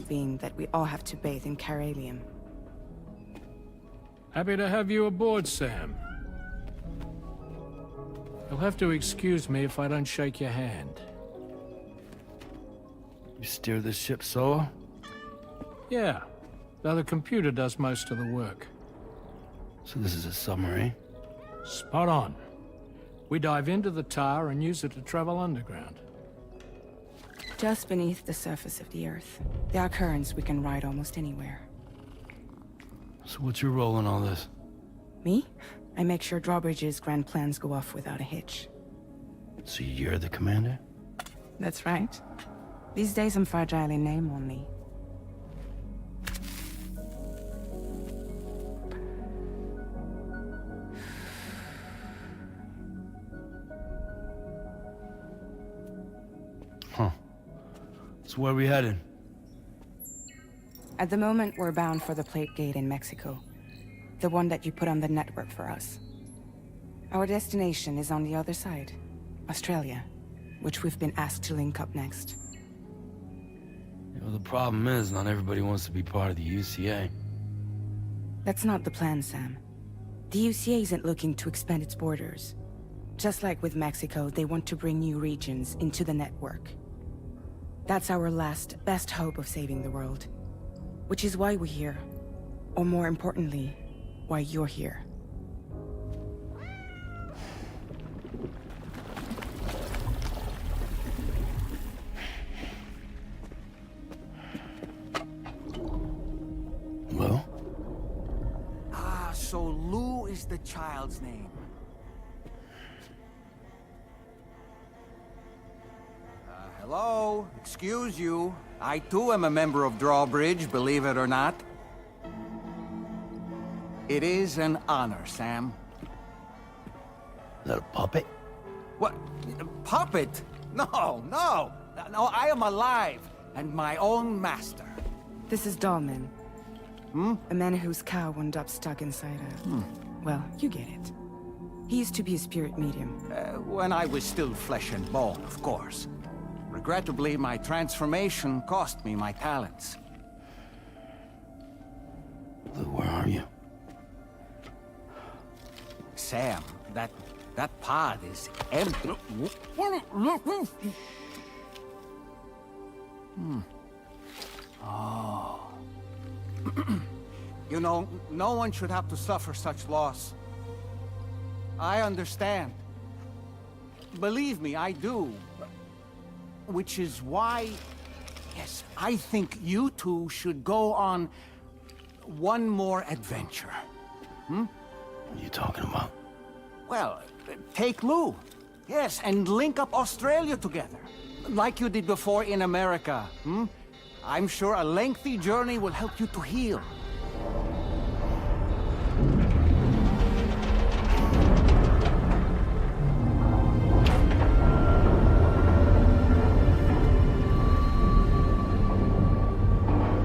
being that we all have to bathe in caralium. Happy to have you aboard, Sam. You'll have to excuse me if I don't shake your hand. You steer this ship solo? Yeah, though the computer does most of the work. So this is a submarine? Spot on. We dive into the Tar and use it to travel underground. Just beneath the surface of the Earth, there are currents we can ride almost anywhere. So what's your role in all this? Me? I make sure Drawbridge's grand plans go off without a hitch. So you're the commander? That's right. These days I'm fragile in name only. Huh. So where are we headed? At the moment, we're bound for the plate gate in Mexico. The one that you put on the network for us. Our destination is on the other side, Australia, which we've been asked to link up next. Well, the problem is, not everybody wants to be part of the UCA. That's not the plan, Sam. The UCA isn't looking to expand its borders. Just like with Mexico, they want to bring new regions into the network. That's our last, best hope of saving the world. Which is why we're here. Or more importantly, why you're here. Well? Ah, so Lou is the child's name. Hello? Excuse you. I too am a member of Drawbridge, believe it or not. It is an honor, Sam. Is that a puppet? What? A puppet? No, no! No, I am alive, and my own master. This is Dahlman. A man whose cow wound up stuck inside a... Well, you get it. He used to be a spirit medium. When I was still flesh and bone, of course. Regrettably, my transformation cost me my talents. Lou, where are you? Sam, that pod is empty. Oh. You know, no one should have to suffer such loss. I understand. Believe me, I do. Which is why, yes, I think you two should go on one more adventure. What are you talking about? Well, take Lou. Yes, and link up Australia together. Like you did before in America. I'm sure a lengthy journey will help you to heal.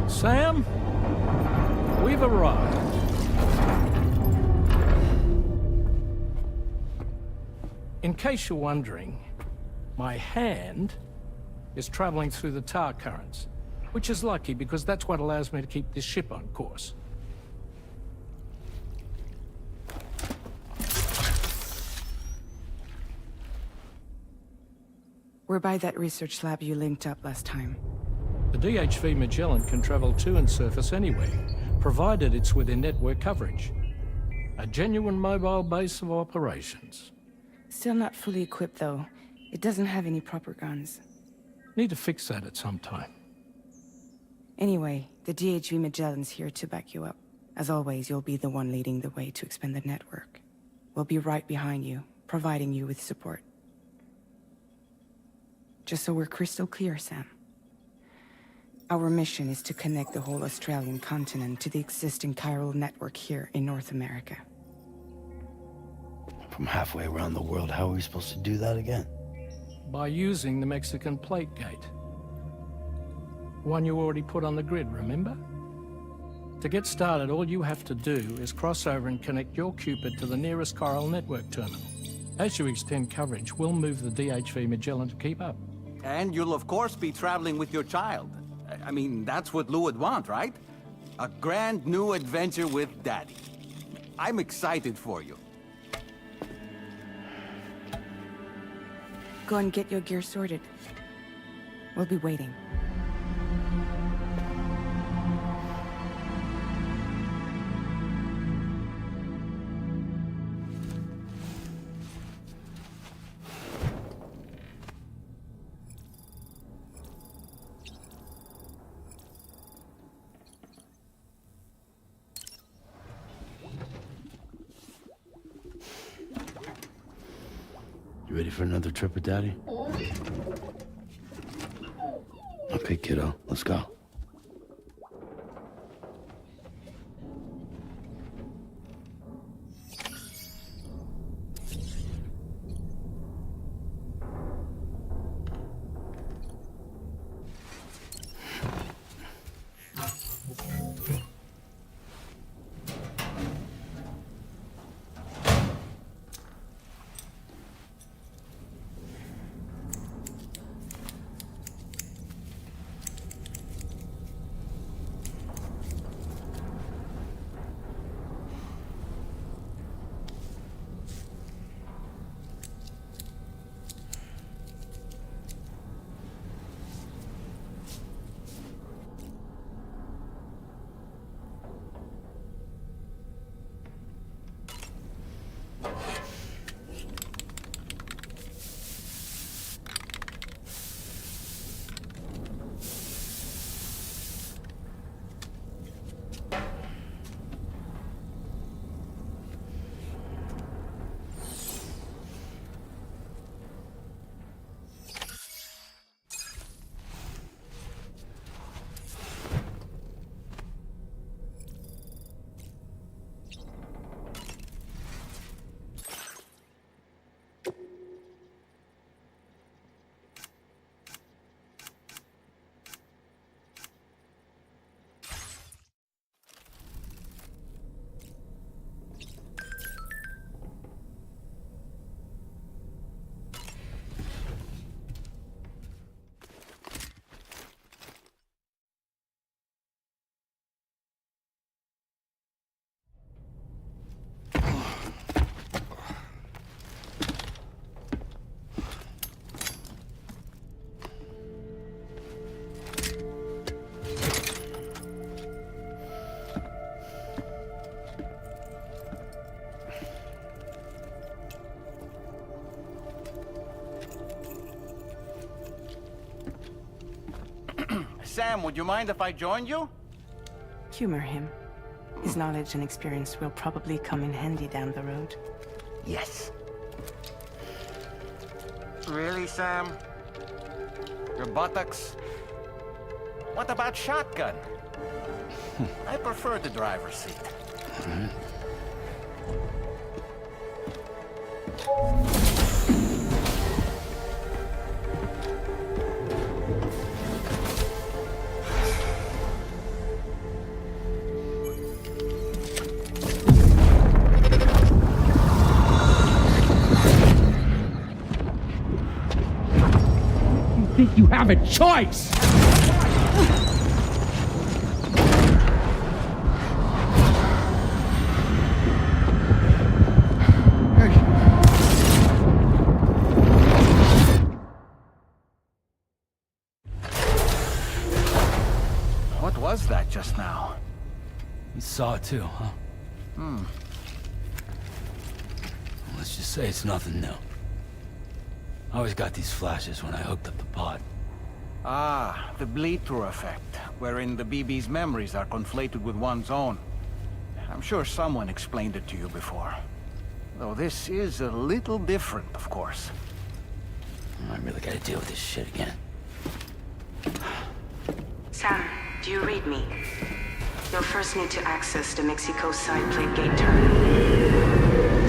Sam, we've arrived. In case you're wondering, my hand is traveling through the tar currents, which is lucky because that's what allows me to keep this ship on course. We're by that research lab you linked up last time. The DHV Magellan can travel to and surface anywhere, provided it's within network coverage. A genuine mobile base of operations. Still not fully equipped, though. It doesn't have any proper guns. Need to fix that at some time. Anyway, the DHV Magellan's here to back you up. As always, you'll be the one leading the way to expand the network. We'll be right behind you, providing you with support. Just so we're crystal clear, Sam. Our mission is to connect the whole Australian continent to the existing chiral network here in North America. From halfway around the world, how are we supposed to do that again? By using the Mexican plate gate. One you already put on the grid, remember? To get started, all you have to do is cross over and connect your Cupid to the nearest chiral network terminal. As you extend coverage, we'll move the DHV Magellan to keep up. And you'll of course be traveling with your child. I mean, that's what Lou would want, right? A grand new adventure with Daddy. I'm excited for you. Go and get your gear sorted. We'll be waiting. You ready for another trip with Daddy? Okay, kiddo, let's go. Sam, would you mind if I joined you? Humor him. His knowledge and experience will probably come in handy down the road. Yes. Really, Sam? Your buttocks? What about shotgun? I prefer the driver's seat. Think you have a choice? What was that just now? You saw it too, huh? Let's just say it's nothing new. I always got these flashes when I hooked up the pod. Ah, the bleed-through effect, wherein the BB's memories are conflated with one's own. I'm sure someone explained it to you before. Though this is a little different, of course. I really gotta deal with this shit again. Sam, do you read me? You'll first need to access the Mexico side plate gate terminal.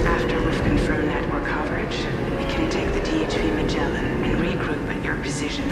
After we've confirmed network coverage, we can take the DHV Magellan and regroup at your position.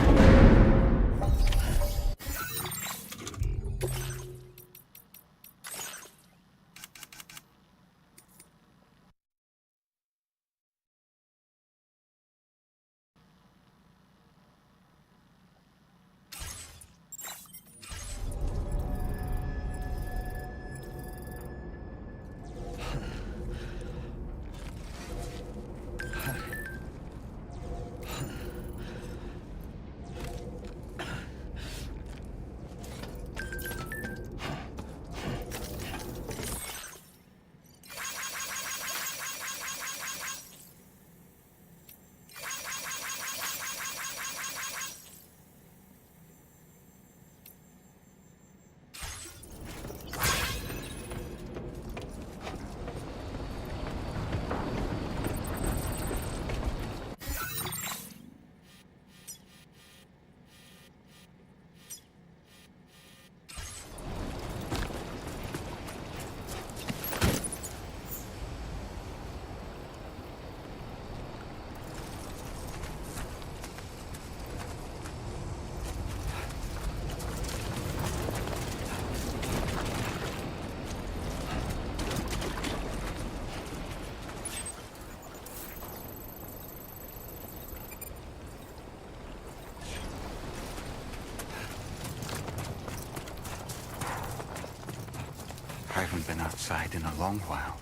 I haven't been outside in a long while.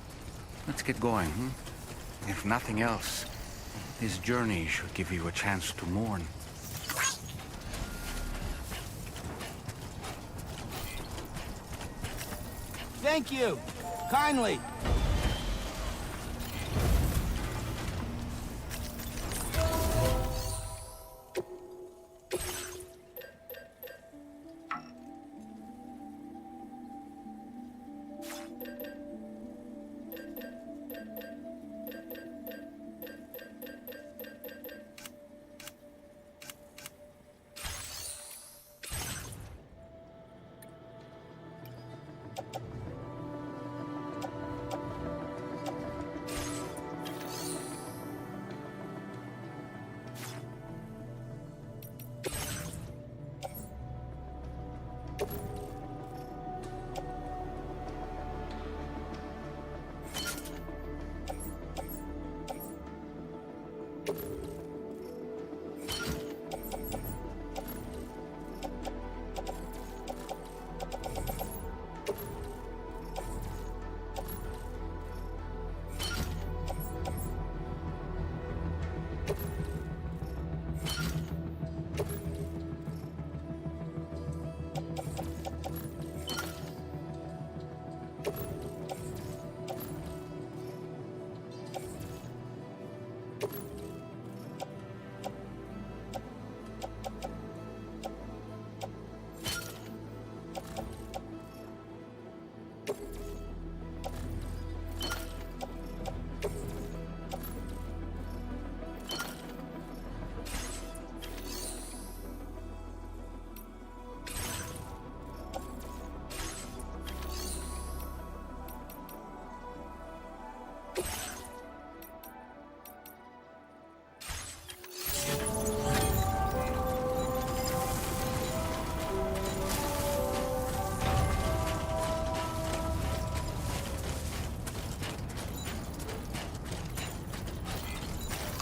Let's get going, If nothing else, this journey should give you a chance to mourn. Thank you. Kindly.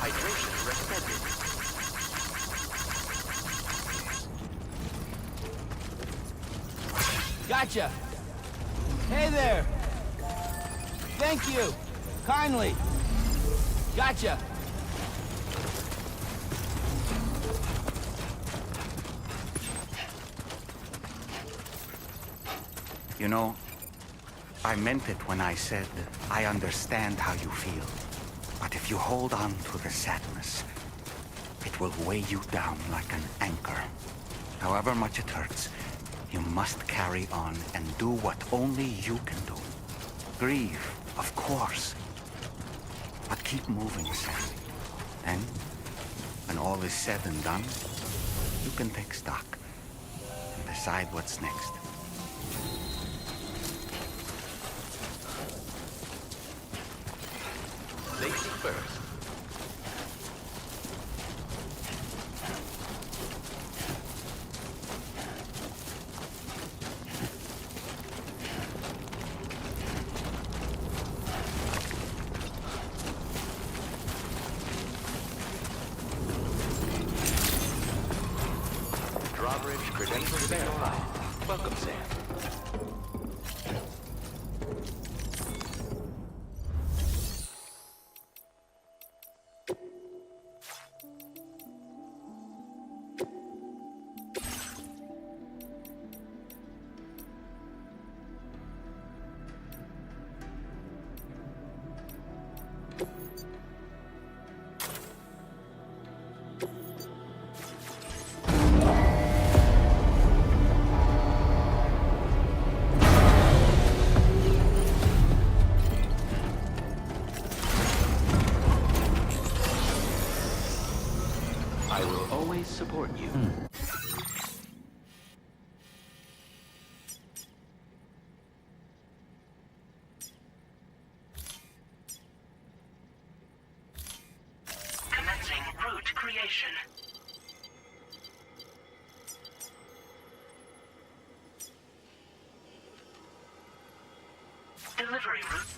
Hydration recommended. Gotcha! Hey there! Thank you! Kindly! Gotcha! You know, I meant it when I said I understand how you feel. But if you hold on to the sadness, it will weigh you down like an anchor. However much it hurts, you must carry on and do what only you can do. Grieve, of course. But keep moving, Sam. Then, when all is said and done, you can take stock and decide what's next. Safety first. Drawbridge credentials verified. Welcome, Sam. I will always support you. Commencing route creation. Delivery route.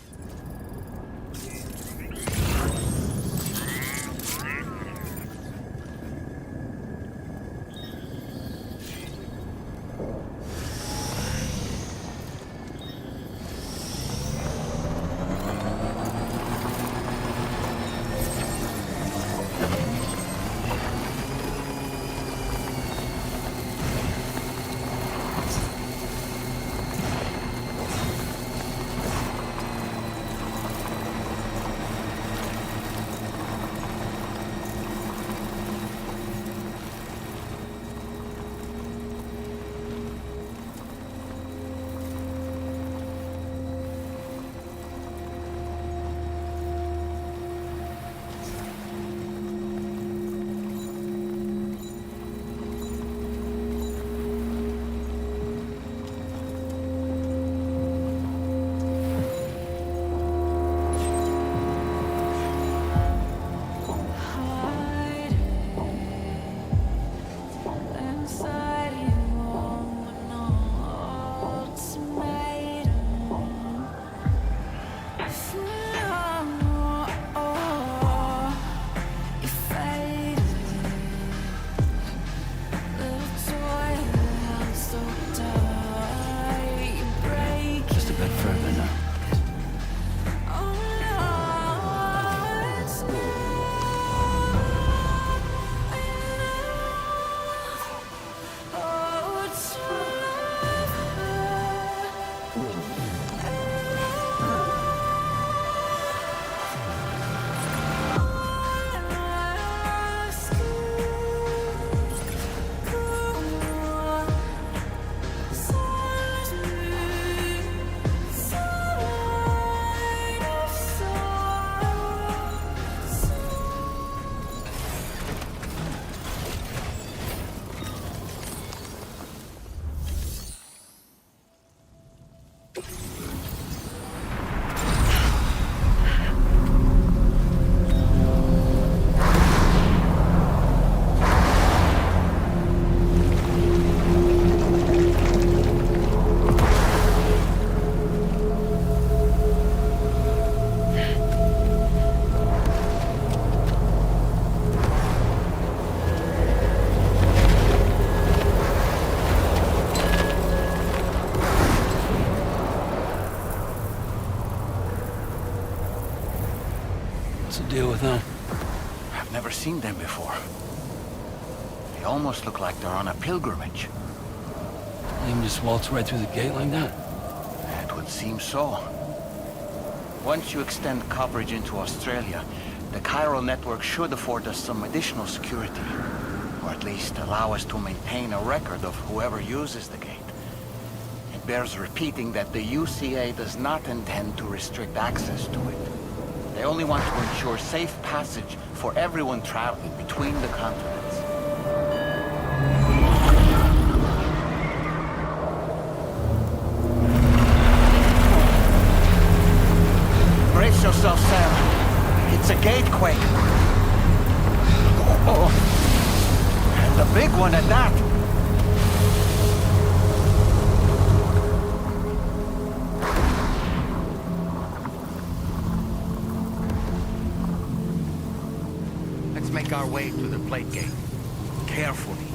What's the deal with them? I've never seen them before. They almost look like they're on a pilgrimage. They can just waltz right through the gate like that? It would seem so. Once you extend coverage into Australia, the chiral network should afford us some additional security. Or at least allow us to maintain a record of whoever uses the gate. It bears repeating that the UCA does not intend to restrict access to it. They only want to ensure safe passage for everyone traveling between the continents. Brace yourself, Sam. It's a gatequake. Oh. And a big one at that. Let's make our way to the plate gate. Carefully.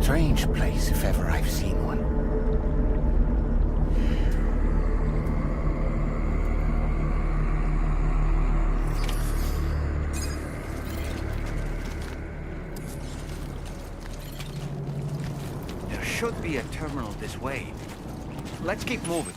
Strange place, if ever I've seen one. There should be a terminal this way. Let's keep moving.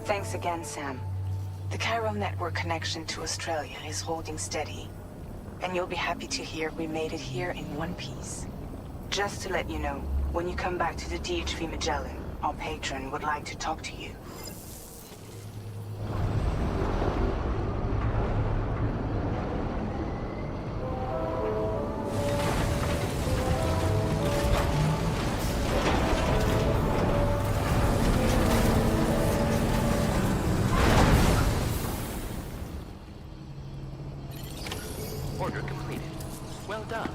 Thanks again, Sam. The chiral network connection to Australia is holding steady. And you'll be happy to hear we made it here in one piece. Just to let you know, when you come back to the DHV Magellan, our patron would like to talk to you. Order completed. Well done.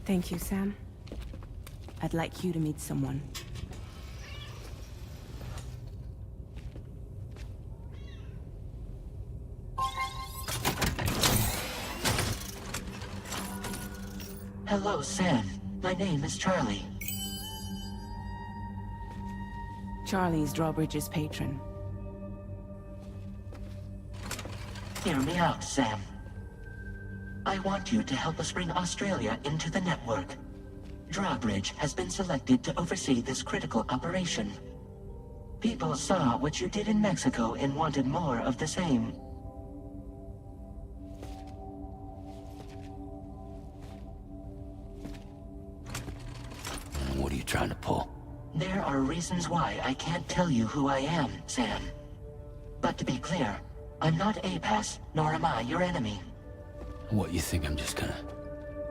Thank you, Sam. I'd like you to meet someone. Hello, Sam. My name is Charlie. Charlie's Drawbridge's patron. Hear me out, Sam. I want you to help us bring Australia into the network. Drawbridge has been selected to oversee this critical operation. People saw what you did in Mexico and wanted more of the same. What are you trying to pull? There are reasons why I can't tell you who I am, Sam. But to be clear, I'm not APAS, nor am I your enemy. What, you think I'm just gonna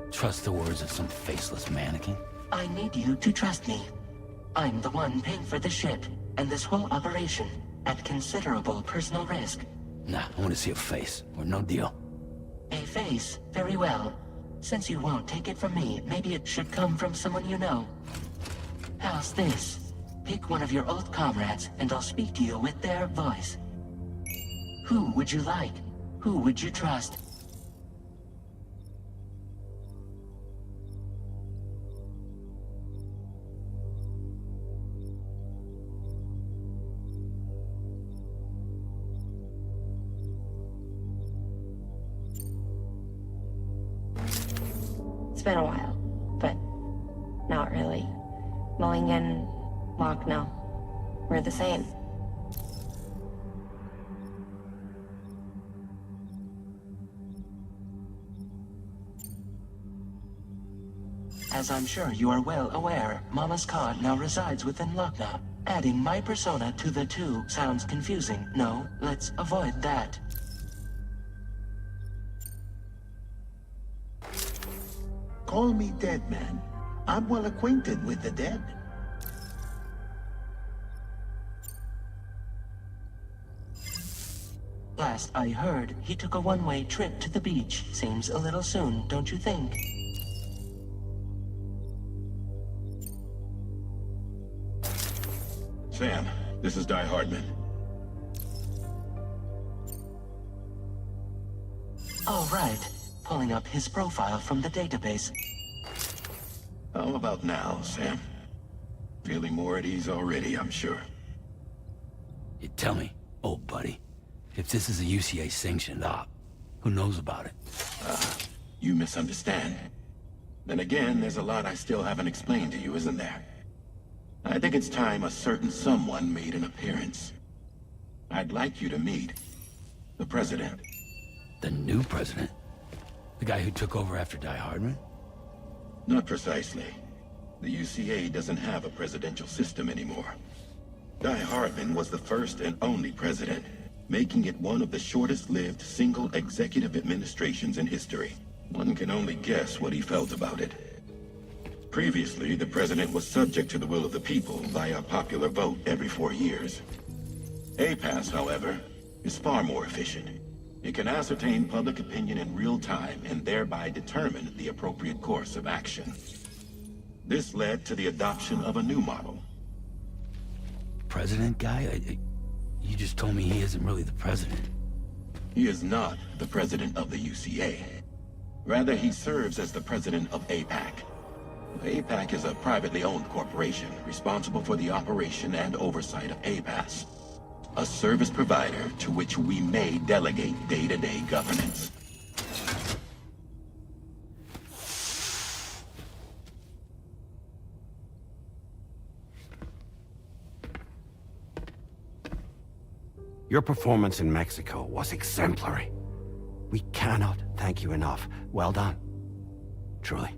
trust the words of some faceless mannequin? I need you to trust me. I'm the one paying for the ship and this whole operation at considerable personal risk. Nah, I want to see a face, or no deal. A face? Very well. Since you won't take it from me, maybe it should come from someone you know. How's this? Pick one of your old comrades, and I'll speak to you with their voice. Who would you like? Who would you trust? It's been a while, but not really. Mulligan, Lochno, we're the same. As I'm sure you are well aware, Mama's Khan now resides within Lochna. Adding my persona to the two sounds confusing. No, let's avoid that. Call me Dead Man. I'm well acquainted with the dead. Last I heard, he took a one-way trip to the beach. Seems a little soon, don't you think? Sam, this is Di Hardman. All right. Pulling up his profile from the database. How about now, Sam? Feeling more at ease already, I'm sure. You tell me, old buddy, if this is a UCA-sanctioned op, who knows about it? You misunderstand. Then again, there's a lot I still haven't explained to you, isn't there? I think it's time a certain someone made an appearance. I'd like you to meet the President. The new president? The guy who took over after Die Hardman? Not precisely. The UCA doesn't have a presidential system anymore. Die Hardman was the first and only president, making it one of the shortest-lived single executive administrations in history. One can only guess what he felt about it. Previously, the president was subject to the will of the people via a popular vote every 4 years. APAS, however, is far more efficient. It can ascertain public opinion in real time and thereby determine the appropriate course of action. This led to the adoption of a new model. President guy? You just told me he isn't really the president. He is not the president of the UCA. Rather, he serves as the president of APAC. APAC is a privately owned corporation responsible for the operation and oversight of APAS, a service provider to which we may delegate day-to-day governance. Your performance in Mexico was exemplary. We cannot thank you enough. Well done. Truly.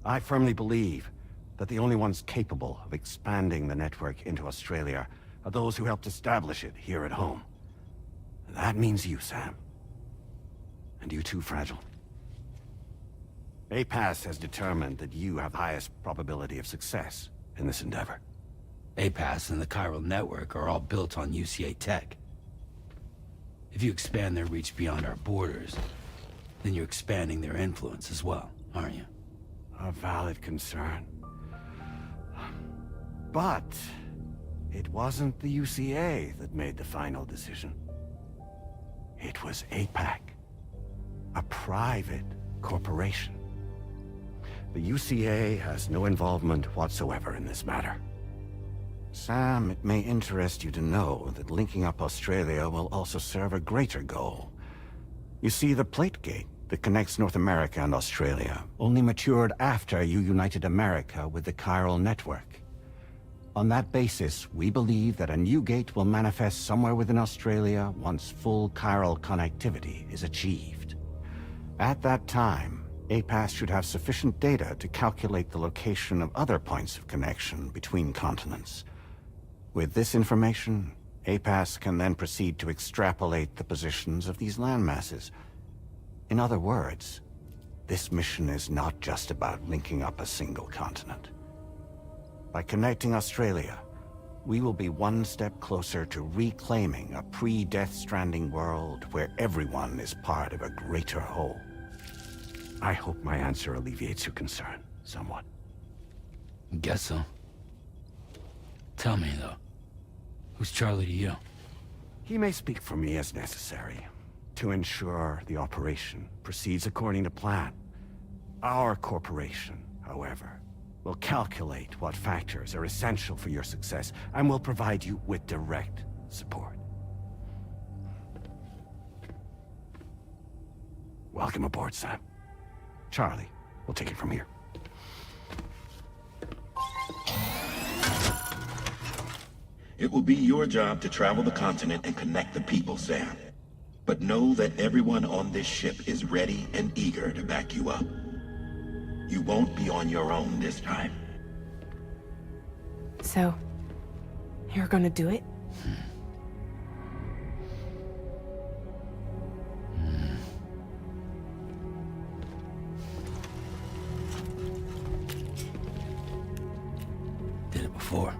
I firmly believe that the only ones capable of expanding the network into Australia are those who helped establish it here at home. That means you, Sam. And you too, Fragile. APAS has determined that you have the highest probability of success in this endeavor. APAS and the chiral network are all built on UCA tech. If you expand their reach beyond our borders, then you're expanding their influence as well, aren't you? A valid concern. But it wasn't the UCA that made the final decision. It was APAC, a private corporation. The UCA has no involvement whatsoever in this matter. Sam, it may interest you to know that linking up Australia will also serve a greater goal. You see, the plate gate that connects North America and Australia only matured after you united America with the chiral network. On that basis, we believe that a new gate will manifest somewhere within Australia once full chiral connectivity is achieved. At that time, APAS should have sufficient data to calculate the location of other points of connection between continents. With this information, APAS can then proceed to extrapolate the positions of these landmasses. In other words, this mission is not just about linking up a single continent. By connecting Australia, we will be one step closer to reclaiming a pre-Death Stranding world where everyone is part of a greater whole. I hope my answer alleviates your concern somewhat. Guess so. Tell me, though, who's Charlie to you? He may speak for me as necessary to ensure the operation proceeds according to plan. Our corporation, however, will calculate what factors are essential for your success and will provide you with direct support. Welcome aboard, Sam. Charlie, we'll take it from here. It will be your job to travel the continent and connect the people, Sam. But know that everyone on this ship is ready and eager to back you up. You won't be on your own this time. So, you're gonna do it? Did it before.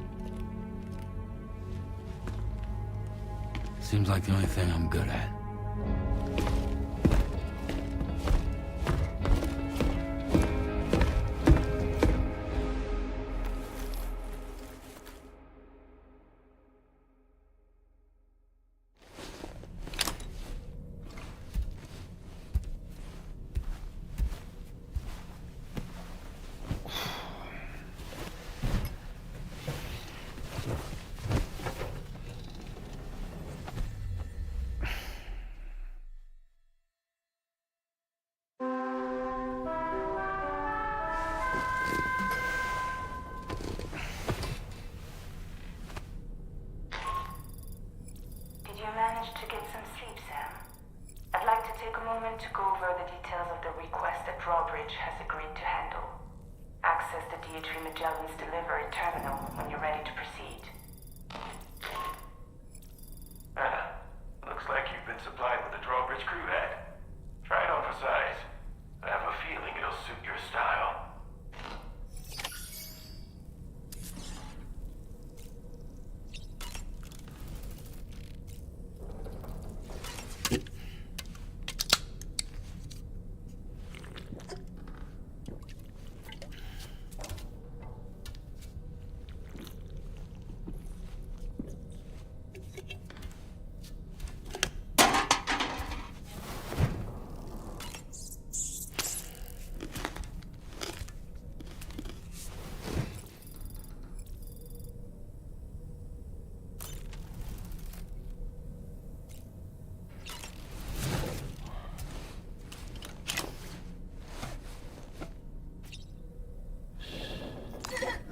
Seems like the only thing I'm good at. drawbridge has agreed to handle. Access the DHV Magellan's delivery terminal when you're ready to proceed. Looks like you've been supplied with a drawbridge crew hat. Try it on for size. I have a feeling it'll suit your style.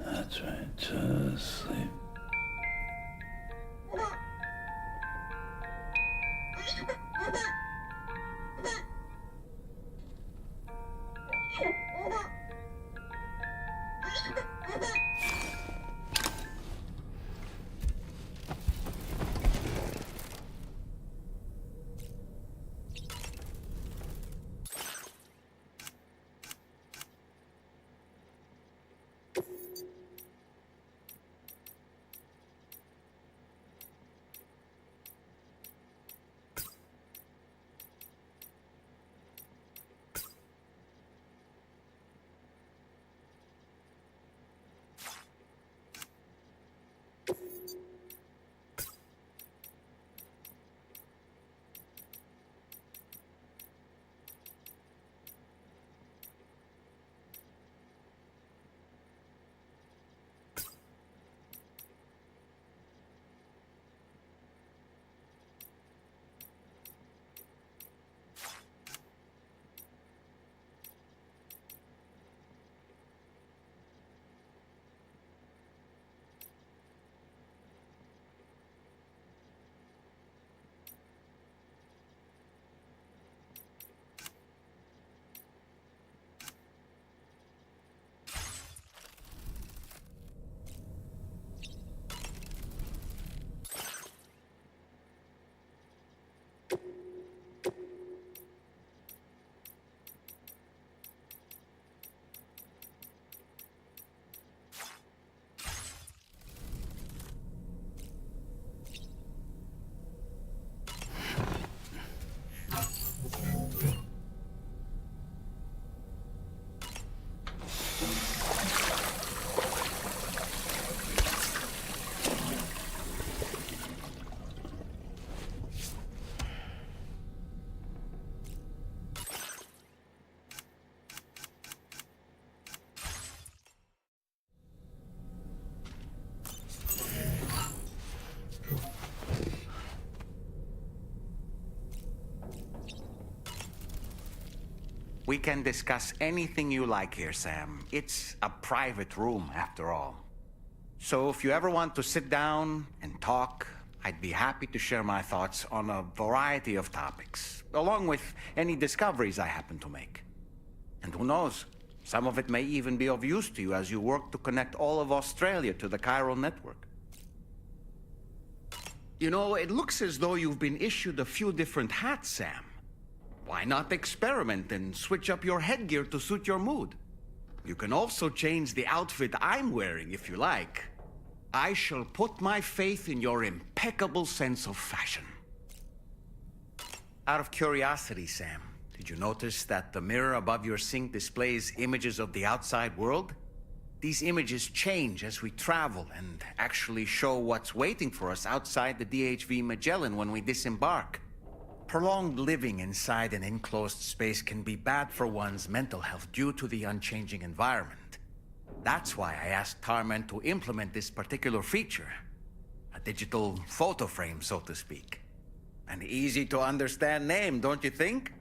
That's right, just sleep. We can discuss anything you like here, Sam. It's a private room, after all. So if you ever want to sit down and talk, I'd be happy to share my thoughts on a variety of topics, along with any discoveries I happen to make. And who knows, some of it may even be of use to you as you work to connect all of Australia to the chiral network. You know, it looks as though you've been issued a few different hats, Sam. Why not experiment and switch up your headgear to suit your mood? You can also change the outfit I'm wearing if you like. I shall put my faith in your impeccable sense of fashion. Out of curiosity, Sam, did you notice that the mirror above your sink displays images of the outside world? These images change as we travel and actually show what's waiting for us outside the DHV Magellan when we disembark. Prolonged living inside an enclosed space can be bad for one's mental health due to the unchanging environment. That's why I asked Tarman to implement this particular feature. A digital photo frame, so to speak. An easy-to-understand name, don't you think?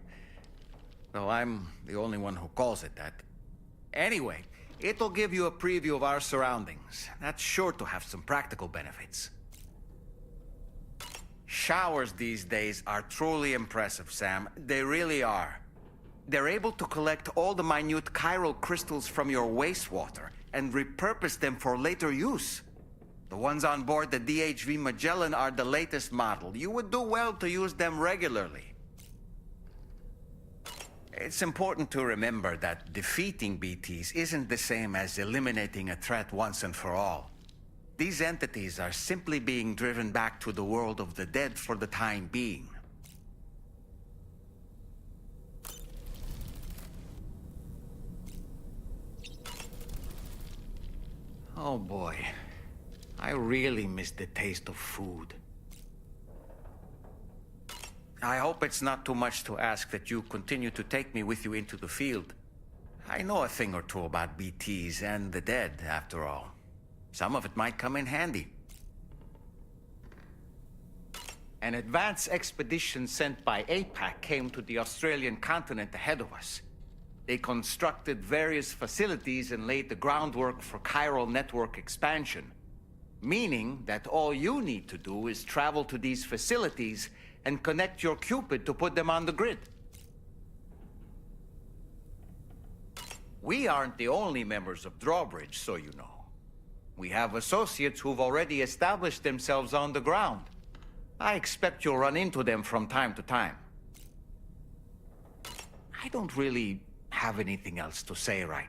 Though I'm the only one who calls it that. Anyway, it'll give you a preview of our surroundings. That's sure to have some practical benefits. Showers these days are truly impressive, Sam. They really are. They're able to collect all the minute chiral crystals from your wastewater and repurpose them for later use. The ones on board the DHV Magellan are the latest model. You would do well to use them regularly. It's important to remember that defeating BTs isn't the same as eliminating a threat once and for all. These entities are simply being driven back to the world of the dead for the time being. Oh boy, I really miss the taste of food. I hope it's not too much to ask that you continue to take me with you into the field. I know a thing or two about BTs and the dead, after all. Some of it might come in handy. An advance expedition sent by APAC came to the Australian continent ahead of us. They constructed various facilities and laid the groundwork for chiral network expansion, meaning that all you need to do is travel to these facilities and connect your Cupid to put them on the grid. We aren't the only members of Drawbridge, so you know. We have associates who've already established themselves on the ground. I expect you'll run into them from time to time. I don't really have anything else to say right.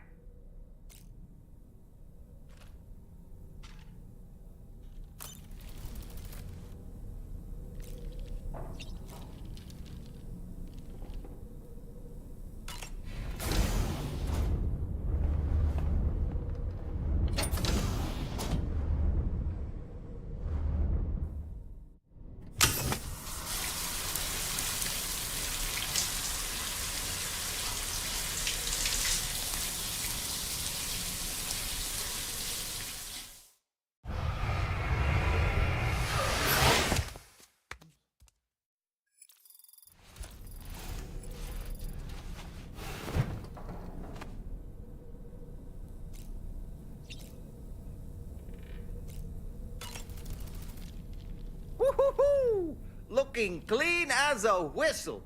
Looking clean as a whistle.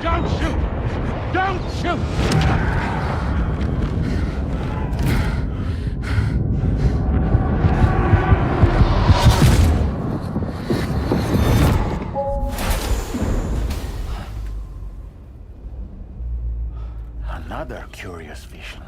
Don't shoot! Don't shoot! Another curious vision.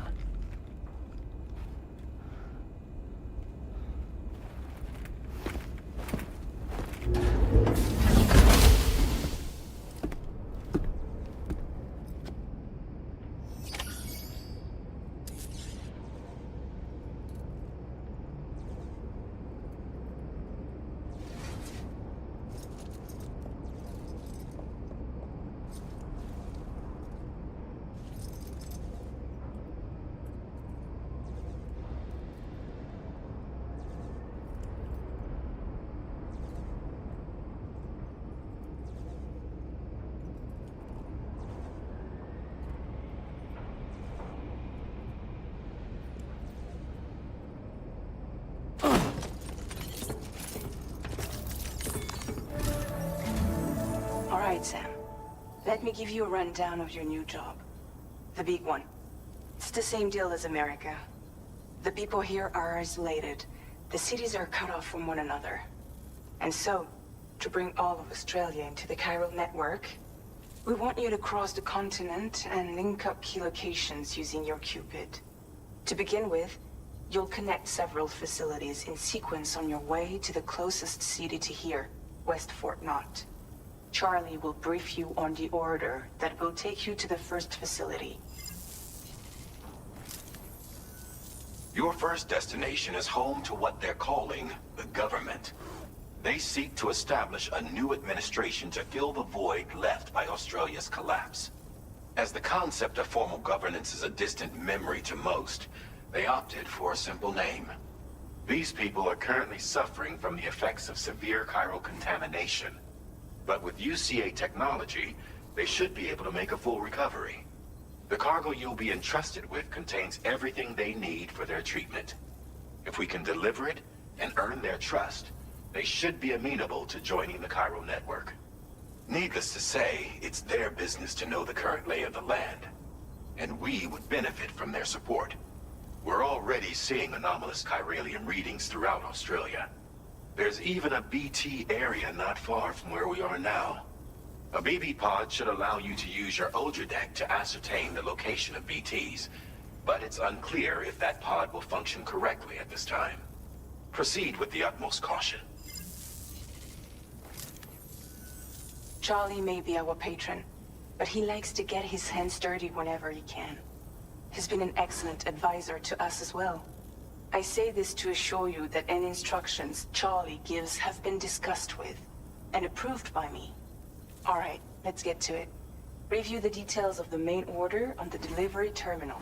All right, Sam. Let me give you a rundown of your new job. The big one. It's the same deal as America. The people here are isolated. The cities are cut off from one another. And so, to bring all of Australia into the chiral network, we want you to cross the continent and link up key locations using your Cupid. To begin with, you'll connect several facilities in sequence on your way to the closest city to here, West Fort Knott. Charlie will brief you on the order that will take you to the first facility. Your first destination is home to what they're calling the government. They seek to establish a new administration to fill the void left by Australia's collapse. As the concept of formal governance is a distant memory to most, They opted for a simple name. These people are currently suffering from the effects of severe chiral contamination. But with UCA technology, they should be able to make a full recovery. The cargo you'll be entrusted with contains everything they need for their treatment. If we can deliver it and earn their trust, they should be amenable to joining the chiral network. Needless to say, it's their business to know the current lay of the land, and we would benefit from their support. We're already seeing anomalous chiralium readings throughout Australia. There's even a BT area not far from where we are now. A BB pod should allow you to use your Ultra deck to ascertain the location of BTs, but it's unclear if that pod will function correctly at this time. Proceed with the utmost caution. Charlie may be our patron, but he likes to get his hands dirty whenever he can. He's been an excellent advisor to us as well. I say this to assure you that any instructions Charlie gives have been discussed with and approved by me. All right, let's get to it. Review the details of the main order on the delivery terminal.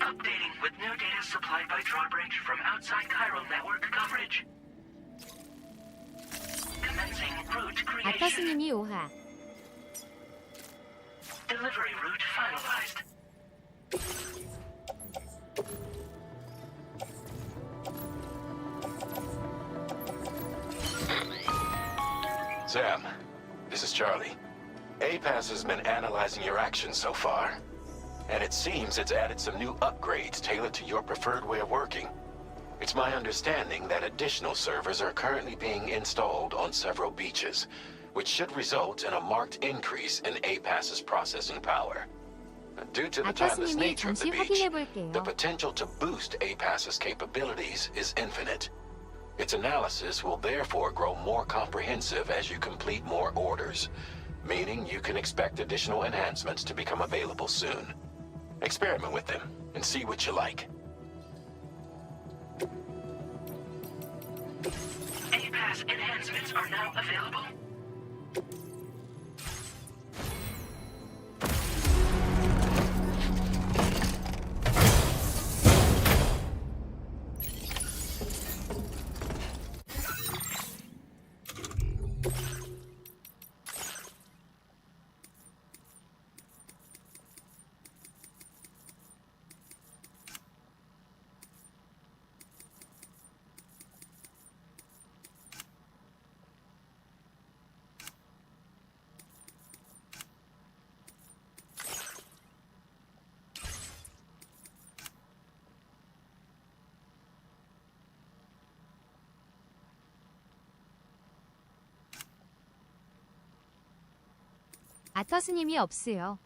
Updating with new data supplied by Drawbridge from outside chiral network coverage. Commencing route creation. 아타스님이 오하. Delivery route finalized. Sam, this is Charlie. APAS has been analyzing your actions so far, and it seems it's added some new upgrades tailored to your preferred way of working. It's my understanding that additional servers are currently being installed on several beaches, which should result in a marked increase in APAS's processing power. Due to the timeless 아타스님이 nature of the 잠시 beach, 확인해 볼게요. the potential to boost APAS's capabilities is infinite. Its analysis will therefore grow more comprehensive as you complete more orders, meaning you can expect additional enhancements to become available soon. Experiment with them and see what you like. APAS enhancements are now available. 아타스님이 없어요.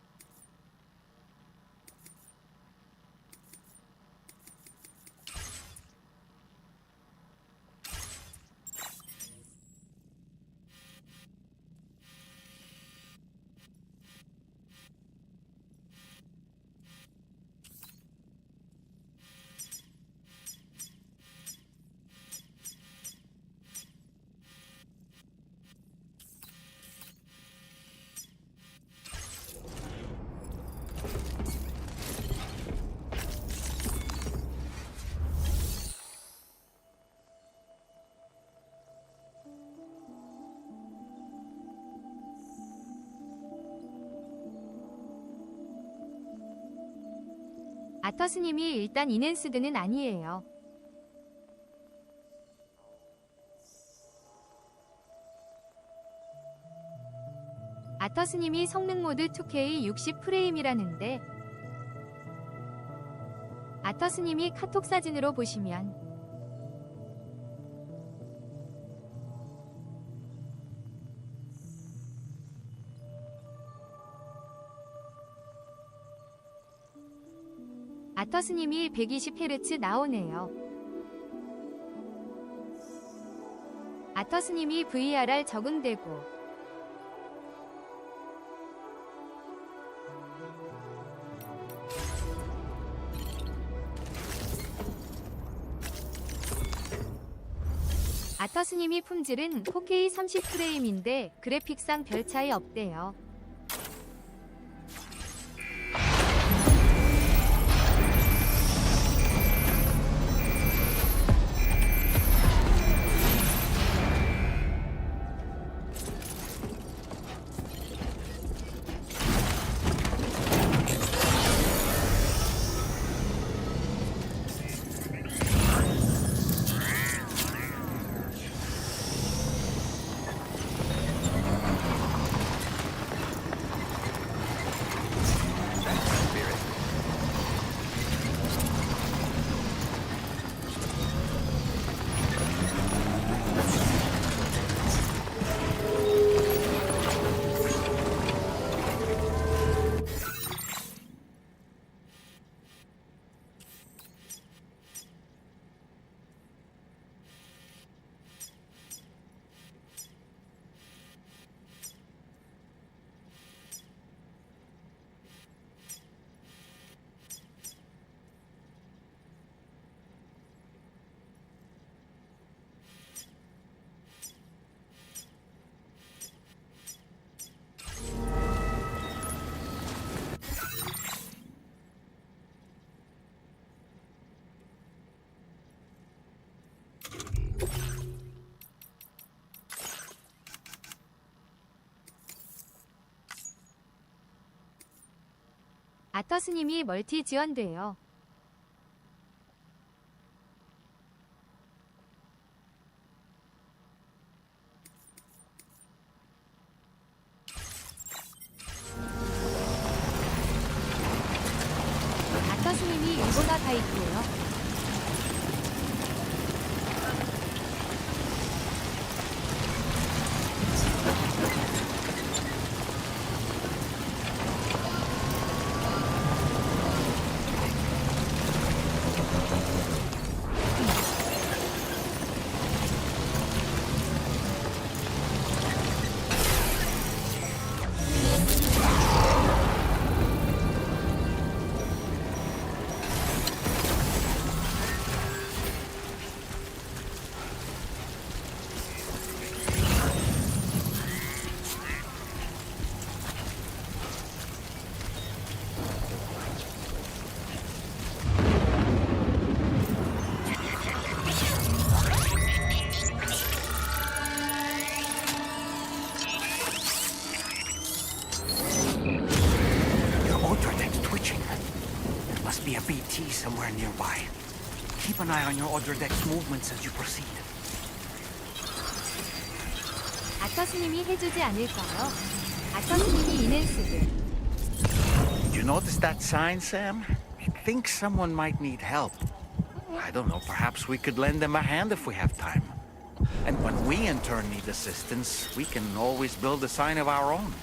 아타스님이 일단 이넨스드는 아니에요. 아타스님이 성능 모드 2K 60프레임이라는데 아타스님이 카톡 사진으로 보시면 아타스님이 120Hz 나오네요. 아타스님이 VRR 적응되고 아터스님이 품질은 4K 30프레임인데 그래픽상 별 차이 없대요. 아터스님이 멀티 지원돼요. 아터스님이 일본어 다 있고요. Somewhere nearby. Keep an eye on your other deck's movements as you proceed. 아터스님이 해주지 않을까요? 아터스님이 이넨스드. Did you notice that sign, Sam? It thinks someone might need help. I don't know, perhaps we could lend them a hand if we have time. And when we in turn need assistance, we can always build a sign of our own.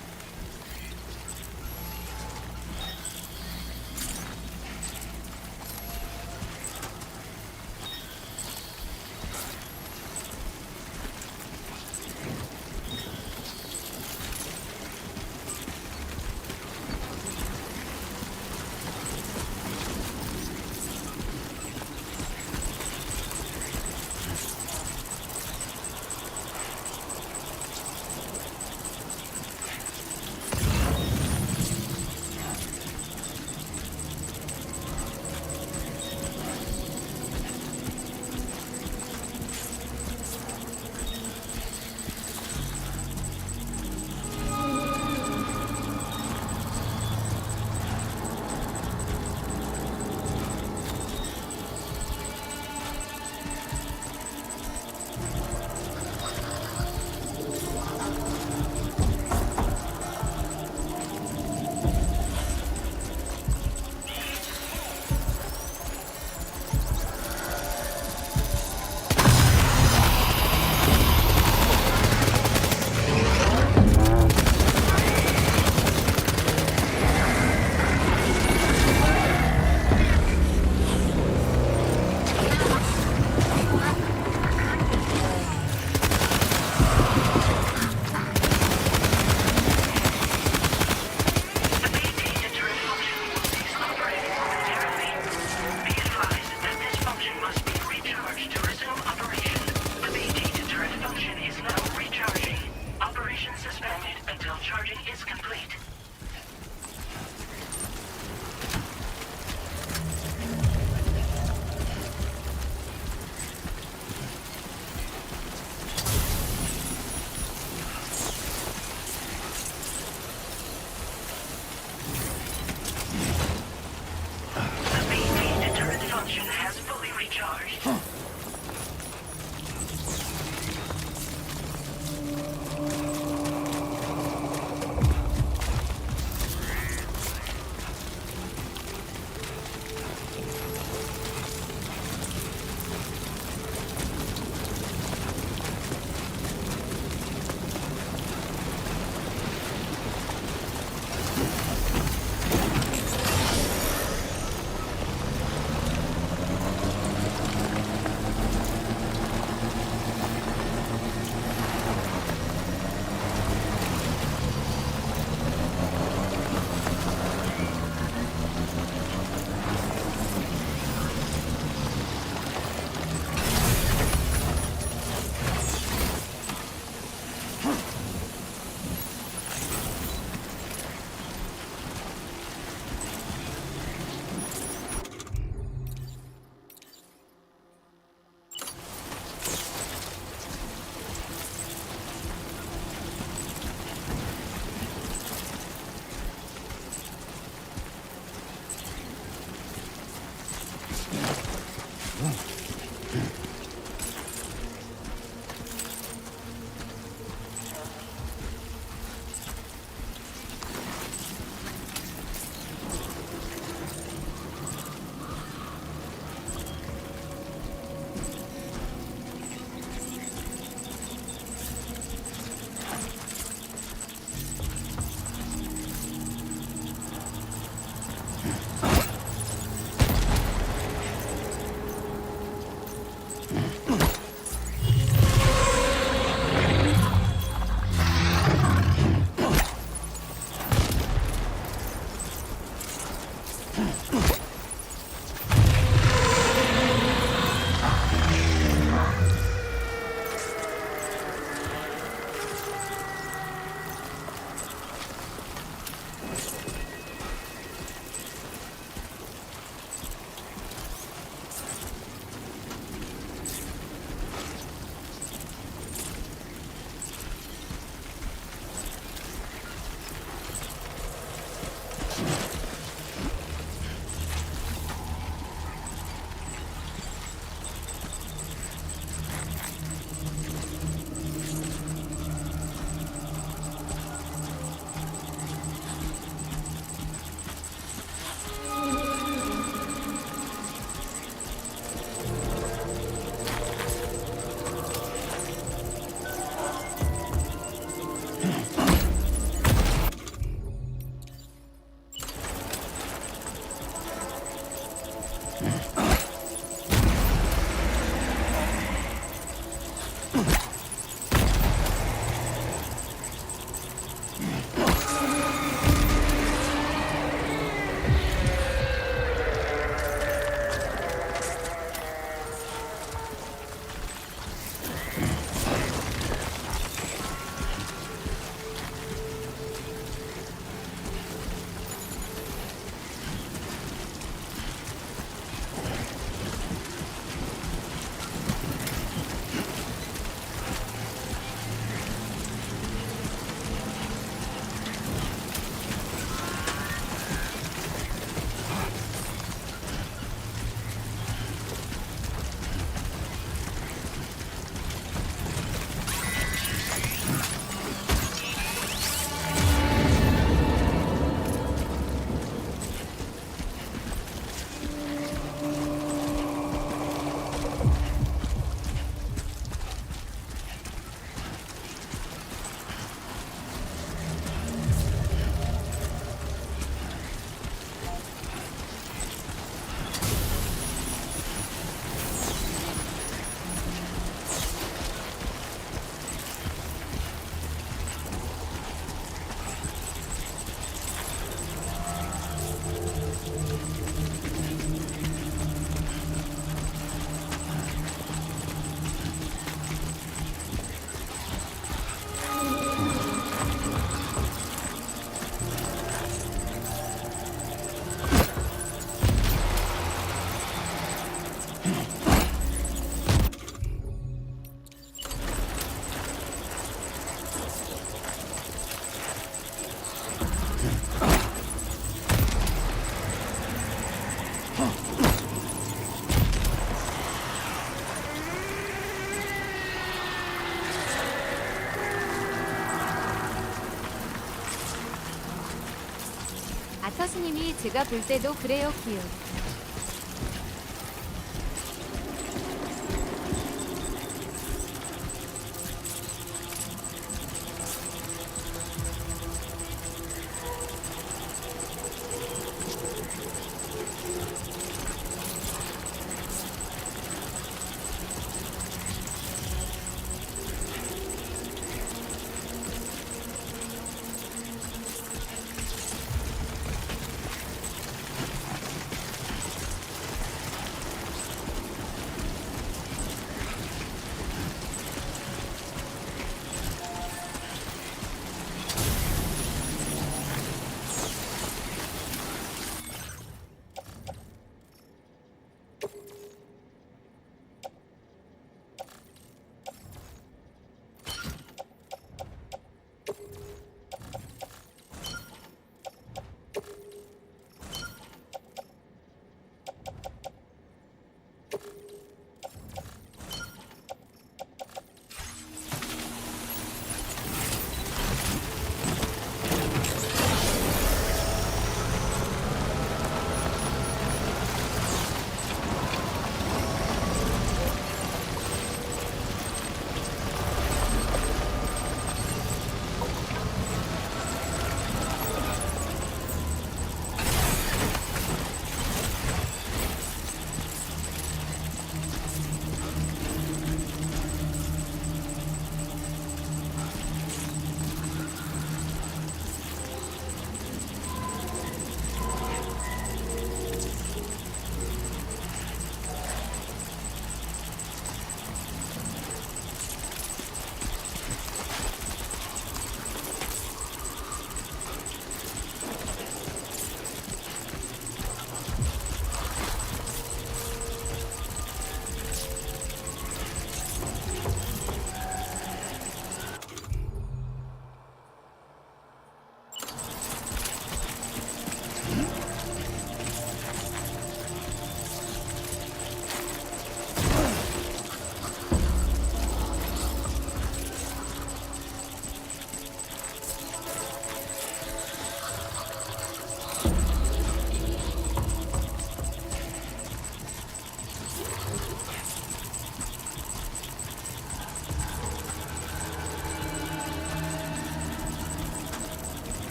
아터스님이 제가 볼 때도 그래요 키읔.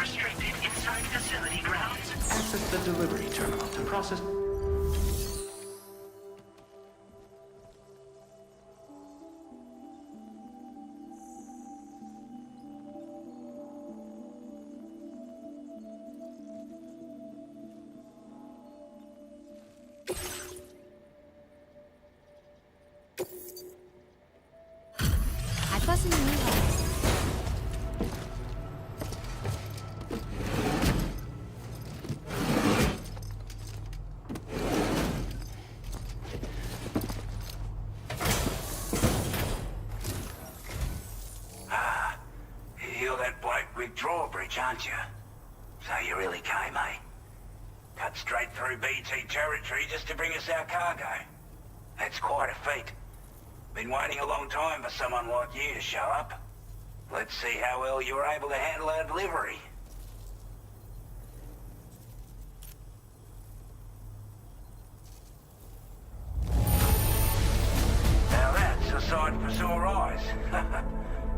restricted inside facility grounds. Access the delivery terminal to process... 아터스님이 You're that bloke with drawbridge, aren't you? So you really came, eh? Cut straight through BT territory just to bring us our cargo. That's quite a feat. Been waiting a long time for someone like you to show up. Let's see how well you were able to handle our delivery. Now that's a sight for sore eyes.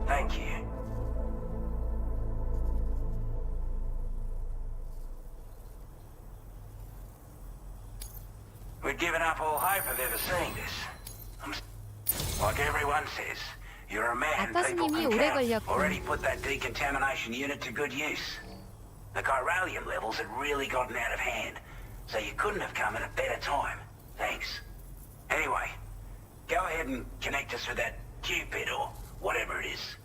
Thank you. We'd given up all hope of ever seeing this. Like everyone says, you're a man people 아터스님이 can 오래 count. 걸렸고 Already put that decontamination unit to good use. The chiralium levels had really gotten out of hand, so you couldn't have come at a better time. Thanks. Anyway, go ahead and connect us with that Cupid or whatever it is.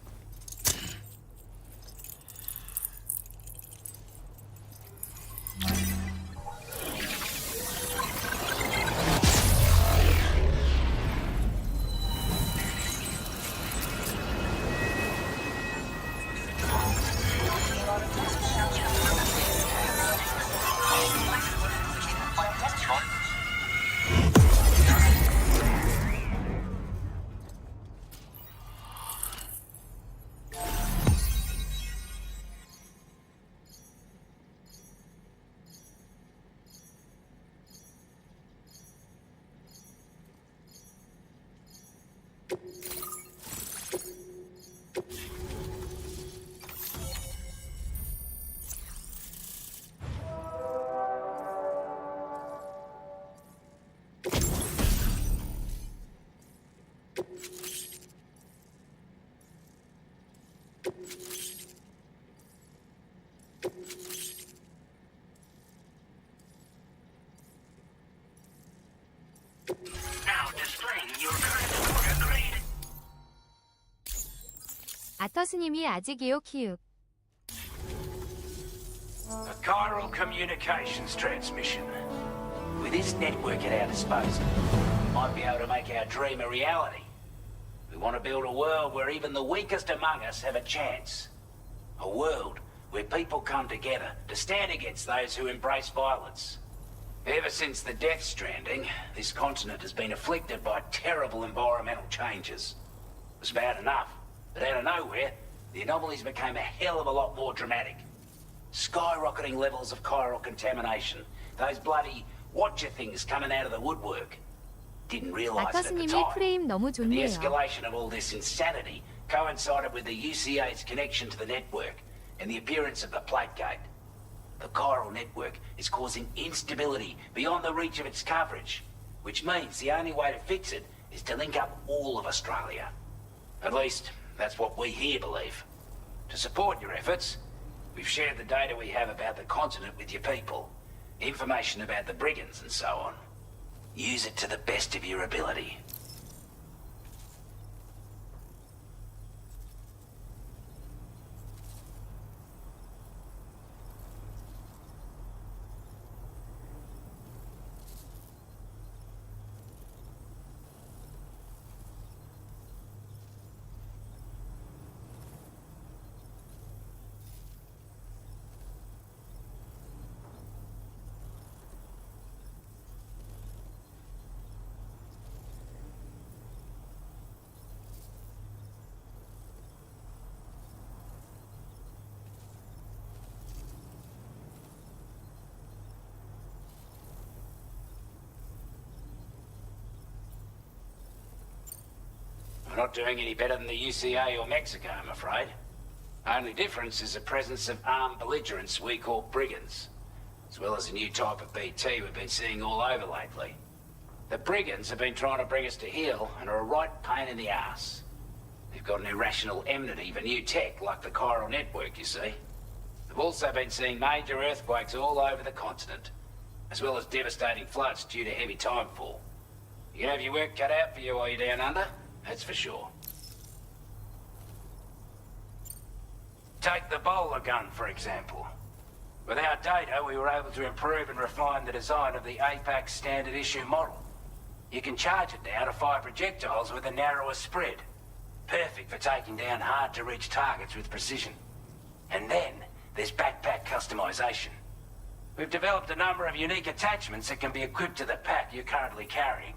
아터스님이 아직이요 키읔. A chiral communications transmission. With this network at our disposal, we might be able to make our dream a reality. We want to build a world where even the weakest among us have a chance. A world where people come together to stand against those who embrace violence. Ever since the death stranding, this continent has been afflicted by terrible environmental changes. It was bad enough, but out of nowhere, the anomalies became a hell of a lot more dramatic. Skyrocketing levels of chiral contamination. Those bloody watcher things coming out of the woodwork. Didn't realise it at the 아터스님이 time. 프레임 너무 The 좋네요. escalation of all this insanity coincided with the UCA's connection to the network and the appearance of the plate gate. The chiral network is causing instability beyond the reach of its coverage, which means the only way to fix it is to link up all of Australia. At least, that's what we here believe. To support your efforts, we've shared the data we have about the continent with your people, information about the brigands and so on. Use it to the best of your ability. We're not doing any better than the UCA or Mexico, I'm afraid. Only difference is the presence of armed belligerents we call brigands, as well as a new type of BT we've been seeing all over lately. The brigands have been trying to bring us to heel and are a right pain in the ass. They've got an irrational enmity for new tech, like the chiral network, you see. They've also been seeing major earthquakes all over the continent, as well as devastating floods due to heavy timefall. You can have your work cut out for you while you're down under, that's for sure. Take the bowler gun, for example. With our data, we were able to improve and refine the design of the APAC standard issue model. You can charge it now to fire projectiles with a narrower spread. Perfect for taking down hard-to-reach targets with precision. And then, there's backpack customization. We've developed a number of unique attachments that can be equipped to the pack you're currently carrying.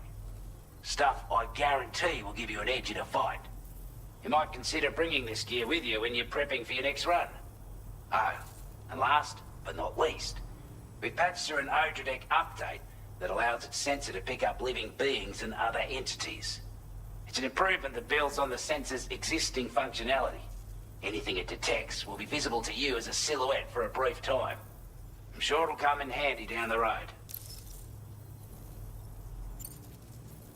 Stuff I guarantee will give you an edge in a fight. You might consider bringing this gear with you when you're prepping for your next run. Oh, and last but not least, we've patched through an Odradek update that allows its sensor to pick up living beings and other entities. It's an improvement that builds on the sensor's existing functionality. Anything it detects will be visible to you as a silhouette for a brief time. I'm sure it'll come in handy down the road.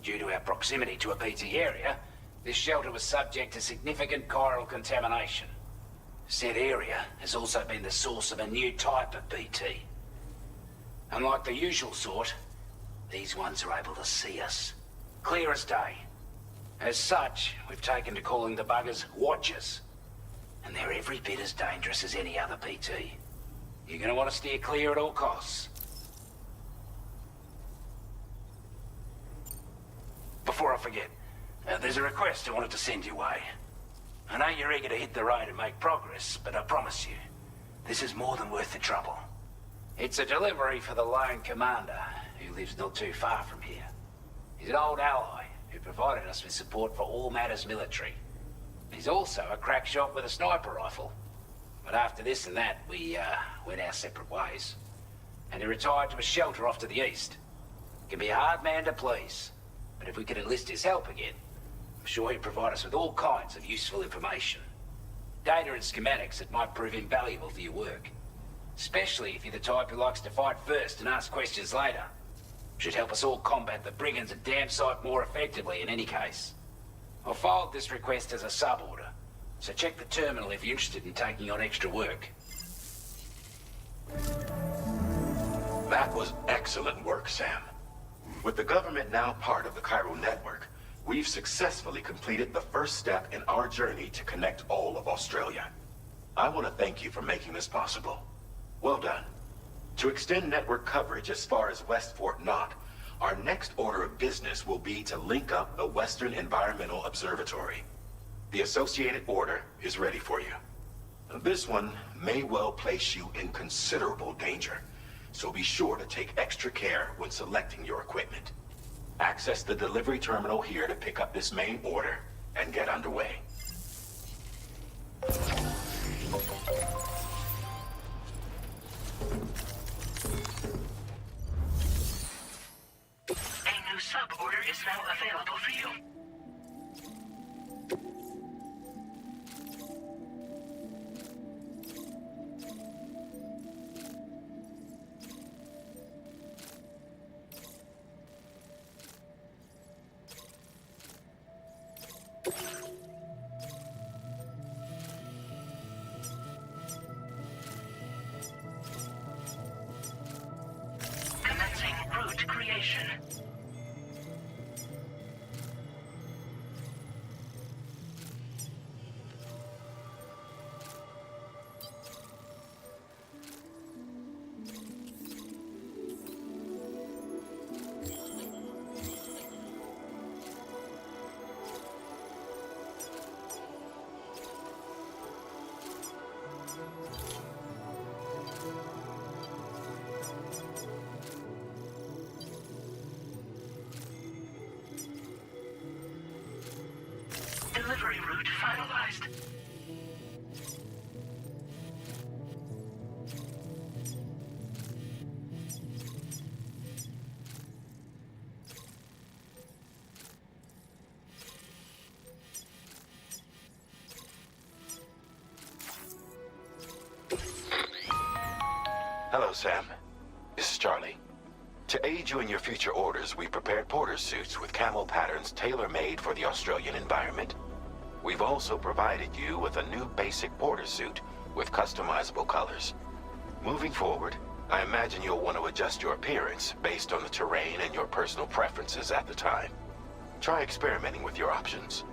Due to our proximity to a PT area, this shelter was subject to significant chiral contamination. Said area has also been the source of a new type of BT. Unlike the usual sort, these ones are able to see us. Clear as day. As such, we've taken to calling the buggers Watchers. And they're every bit as dangerous as any other PT. You're gonna want to steer clear at all costs. Before I forget, there's a request I wanted to send your way. I know you're eager to hit the road and make progress, but I promise you, this is more than worth the trouble. It's a delivery for the lone commander, who lives not too far from here. He's an old ally who provided us with support for all matters military. He's also a crack shot with a sniper rifle. But after this and that, we went our separate ways. And he retired to a shelter off to the east. He can be a hard man to please, but if we could enlist his help again, I'm sure he'd provide us with all kinds of useful information. Data and schematics that might prove invaluable for your work. Especially if you're the type who likes to fight first and ask questions later. Should help us all combat the brigands a damn sight more effectively in any case. I'll forward this request as a sub-order, so check the terminal if you're interested in taking on extra work. That was excellent work, Sam. With the government now part of the chiral network, we've successfully completed the first step in our journey to connect all of Australia. I want to thank you for making this possible. Well done. To extend network coverage as far as West Fort Knott, our next order of business will be to link up the Western Environmental Observatory. The associated order is ready for you. This one may well place you in considerable danger, so be sure to take extra care when selecting your equipment. Access the delivery terminal here to pick up this main order and get underway. A new sub-order is now available for you. Commencing route creation. Delivery route finalized. Hello, Sam. This is Charlie. To aid you in your future orders, we prepared porter suits with camel patterns tailor-made for the Australian environment. We've also provided you with a new basic porter suit with customizable colors. Moving forward, I imagine you'll want to adjust your appearance based on the terrain and your personal preferences at the time. Try experimenting with your options.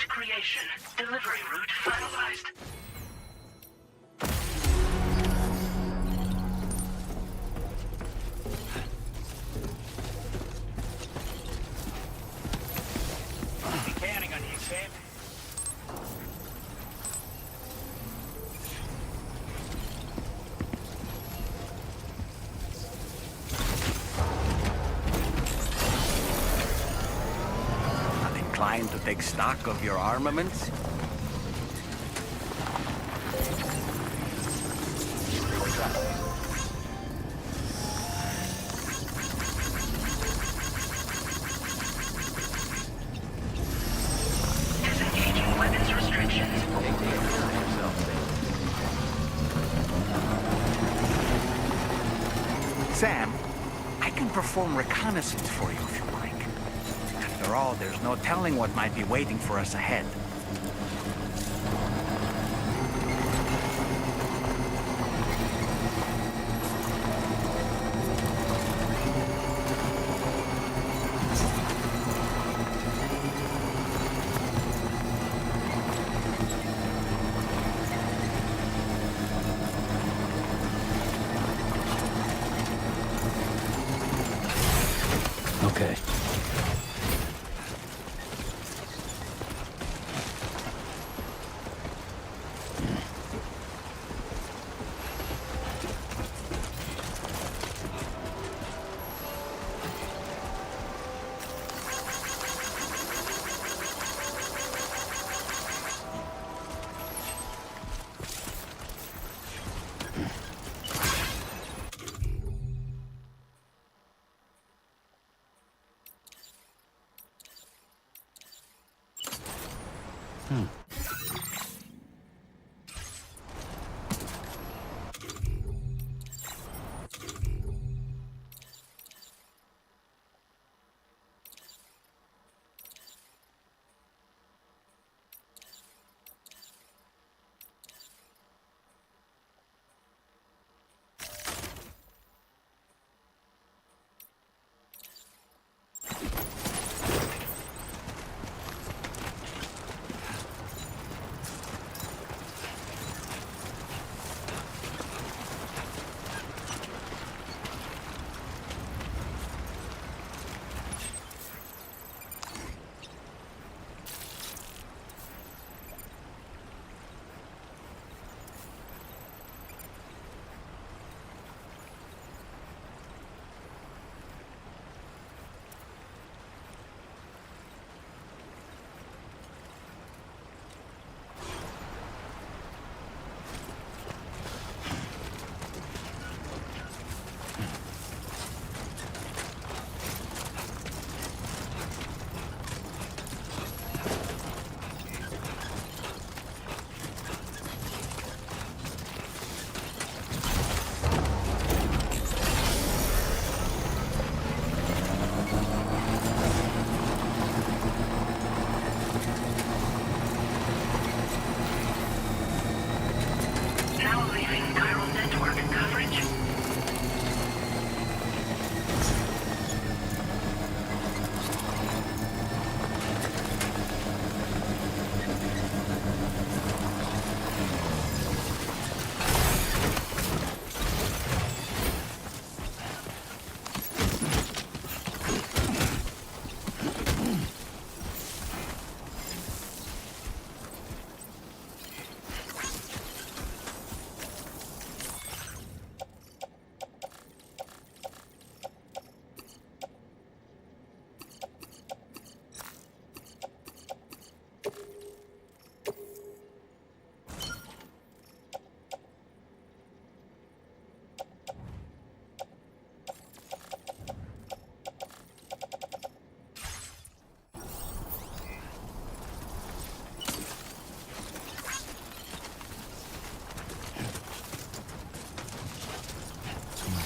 Creation. Delivery route finalized. I'll be counting on you, Sam. Inclined to take stock of your armaments? Disengaging weapons restrictions. Sam, I can perform reconnaissance for you if you like. After all, there's no telling what might be waiting for us ahead.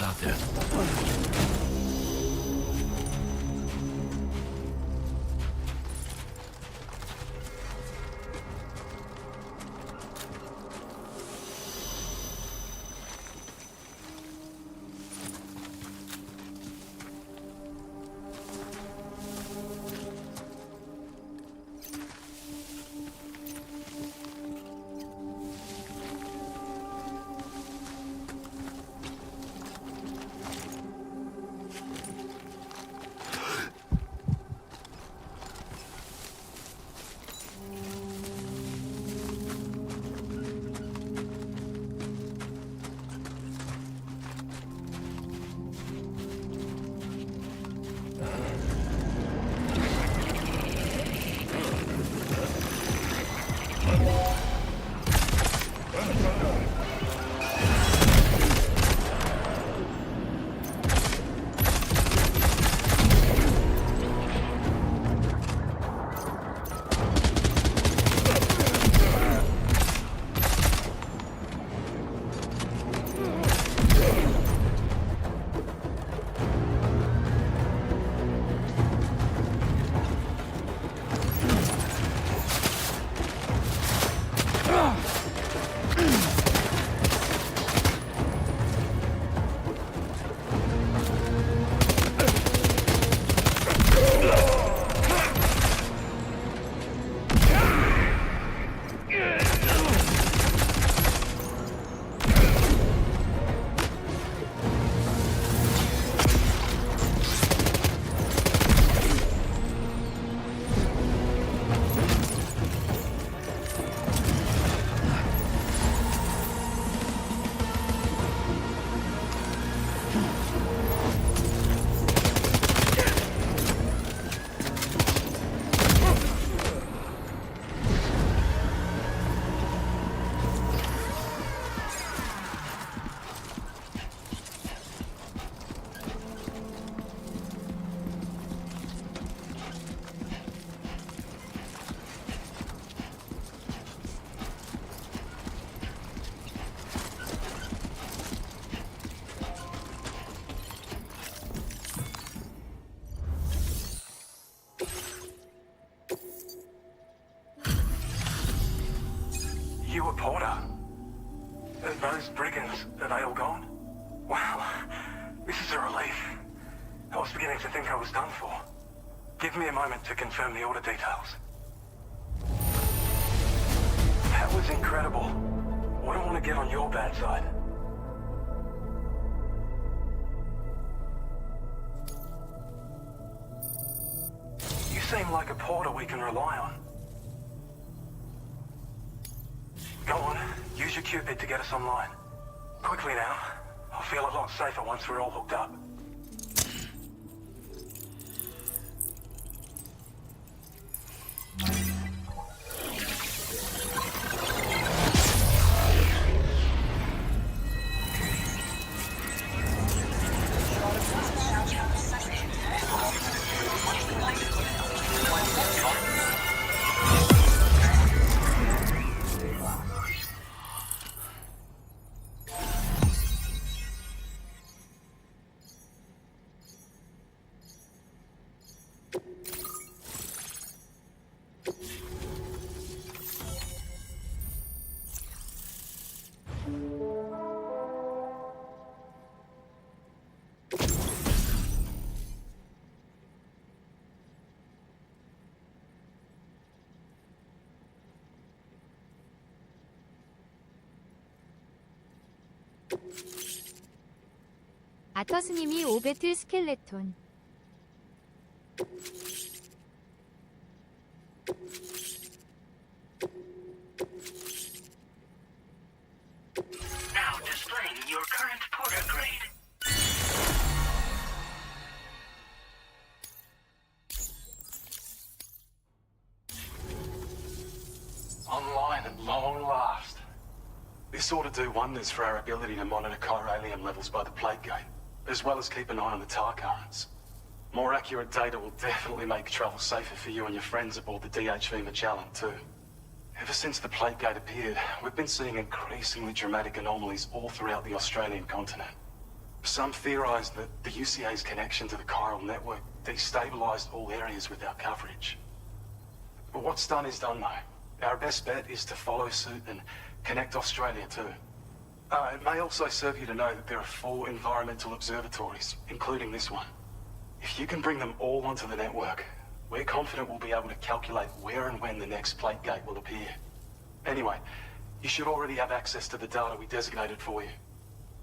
Out there. you a porter? Those brigands, are they all gone? Wow, this is a relief. I was beginning to think I was done for. Give me a moment to confirm the order details. That was incredible. Wouldn't want to get on your bad side. You seem like a porter we can rely on. Go on, use your Cupid to get us online. Quickly now. I'll feel a lot safer once we're all hooked up. 아터스님이 오배틀 스켈레톤. Now displaying your current porter grade. Online at long last. This ought to do wonders for our ability to monitor chiralium levels by the plate gate, as well as keep an eye on the tar currents. More accurate data will definitely make travel safer for you and your friends aboard the DHV Magellan too. Ever since the plate gate appeared, we've been seeing increasingly dramatic anomalies all throughout the Australian continent. Some theorize that the UCA's connection to the chiral network destabilized all areas with our coverage. But what's done is done though. Our best bet is to follow suit and connect Australia too. It may also serve you to know that there are 4 environmental observatories, including this one. If you can bring them all onto the network, we're confident we'll be able to calculate where and when the next plate gate will appear. Anyway, you should already have access to the data we designated for you.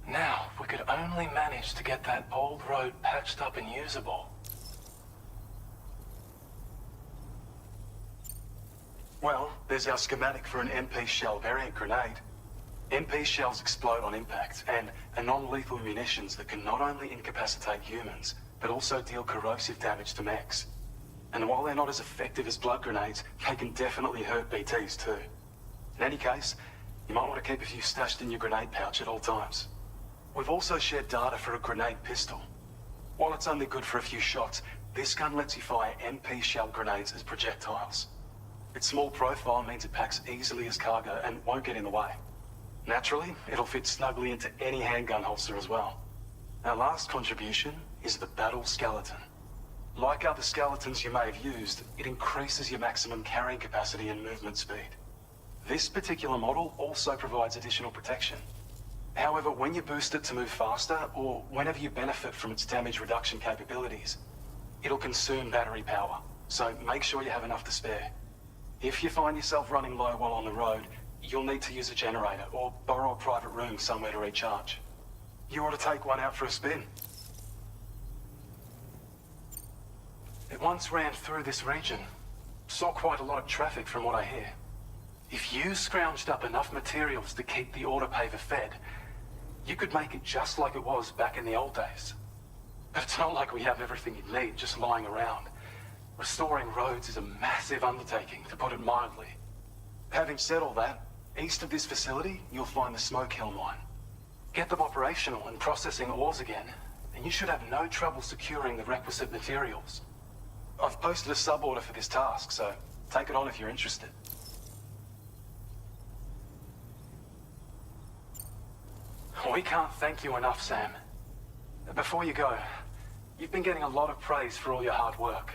Now, if we could only manage to get that old road patched up and usable. Well, there's our schematic for an MP shell variant grenade. MP shells explode on impact and are non-lethal munitions that can not only incapacitate humans, but also deal corrosive damage to mechs. And while they're not as effective as blood grenades, they can definitely hurt BTs too. In any case, you might want to keep a few stashed in your grenade pouch at all times. We've also shared data for a grenade pistol. While it's only good for a few shots, this gun lets you fire MP shell grenades as projectiles. Its small profile means it packs easily as cargo and won't get in the way. Naturally, it'll fit snugly into any handgun holster as well. Our last contribution is the battle skeleton. Like other skeletons you may have used, it increases your maximum carrying capacity and movement speed. This particular model also provides additional protection. However, when you boost it to move faster, or whenever you benefit from its damage reduction capabilities, it'll consume battery power, so make sure you have enough to spare. If you find yourself running low while on the road, you'll need to use a generator or borrow a private room somewhere to recharge. You ought to take one out for a spin. It once ran through this region. Saw quite a lot of traffic from what I hear. If you scrounged up enough materials to keep the autopaver fed, you could make it just like it was back in the old days. But it's not like we have everything you need just lying around. Restoring roads is a massive undertaking, to put it mildly. Having said all that, east of this facility, you'll find the Smoke Hill mine. Get them operational and processing ores again, and you should have no trouble securing the requisite materials. I've posted a sub-order for this task, so take it on if you're interested. We can't thank you enough, Sam. Before you go, you've been getting a lot of praise for all your hard work.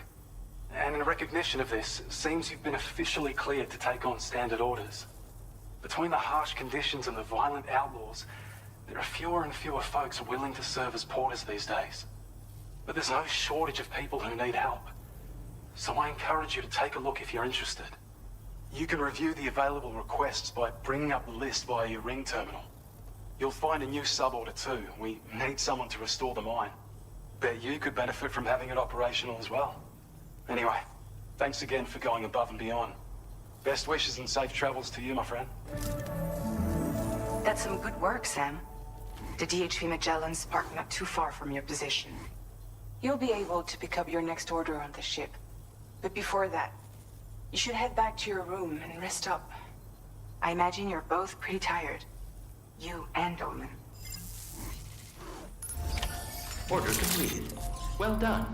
And in recognition of this, it seems you've been officially cleared to take on standard orders. Between the harsh conditions and the violent outlaws, there are fewer and fewer folks willing to serve as porters these days. But there's no shortage of people who need help. So I encourage you to take a look if you're interested. You can review the available requests by bringing up the list via your ring terminal. You'll find a new suborder too. We need someone to restore the mine. Bet you could benefit from having it operational as well. Anyway, thanks again for going above and beyond. Best wishes and safe travels to you, my friend. That's some good work, Sam. The DHV Magellan's parked not too far from your position. You'll be able to pick up your next order on the ship. But before that, you should head back to your room and rest up. I imagine you're both pretty tired. You and Dolman. Order completed. Well done.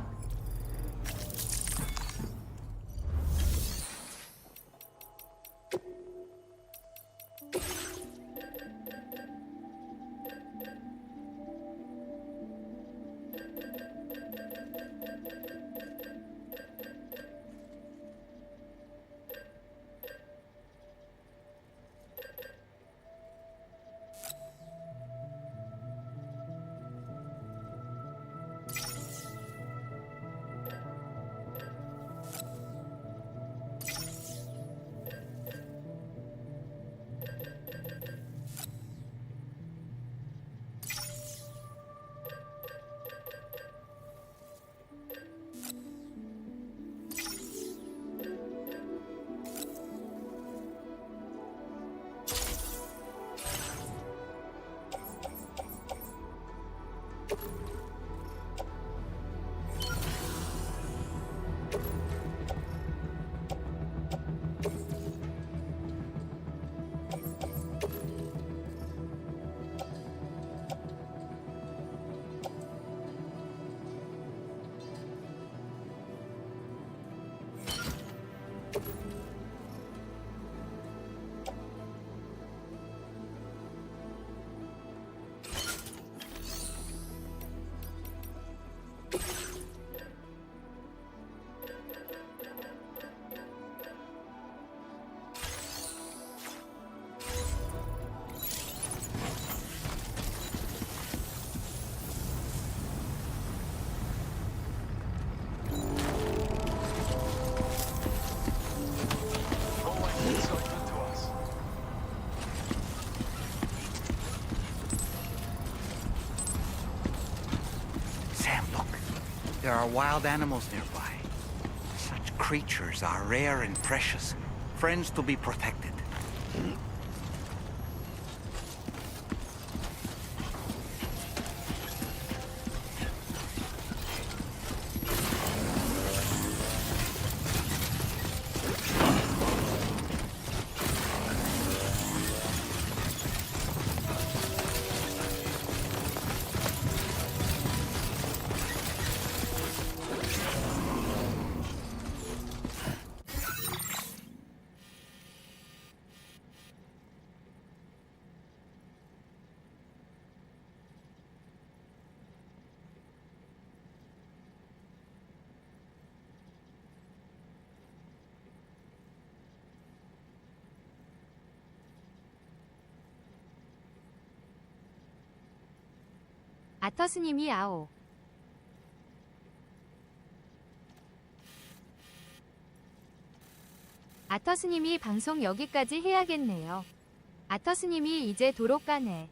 There are wild animals nearby. Such creatures are rare and precious, friends to be protected. 아터스님이 아오. 아터스님이 방송 여기까지 해야겠네요. 아터스님이 이제 도로 가네.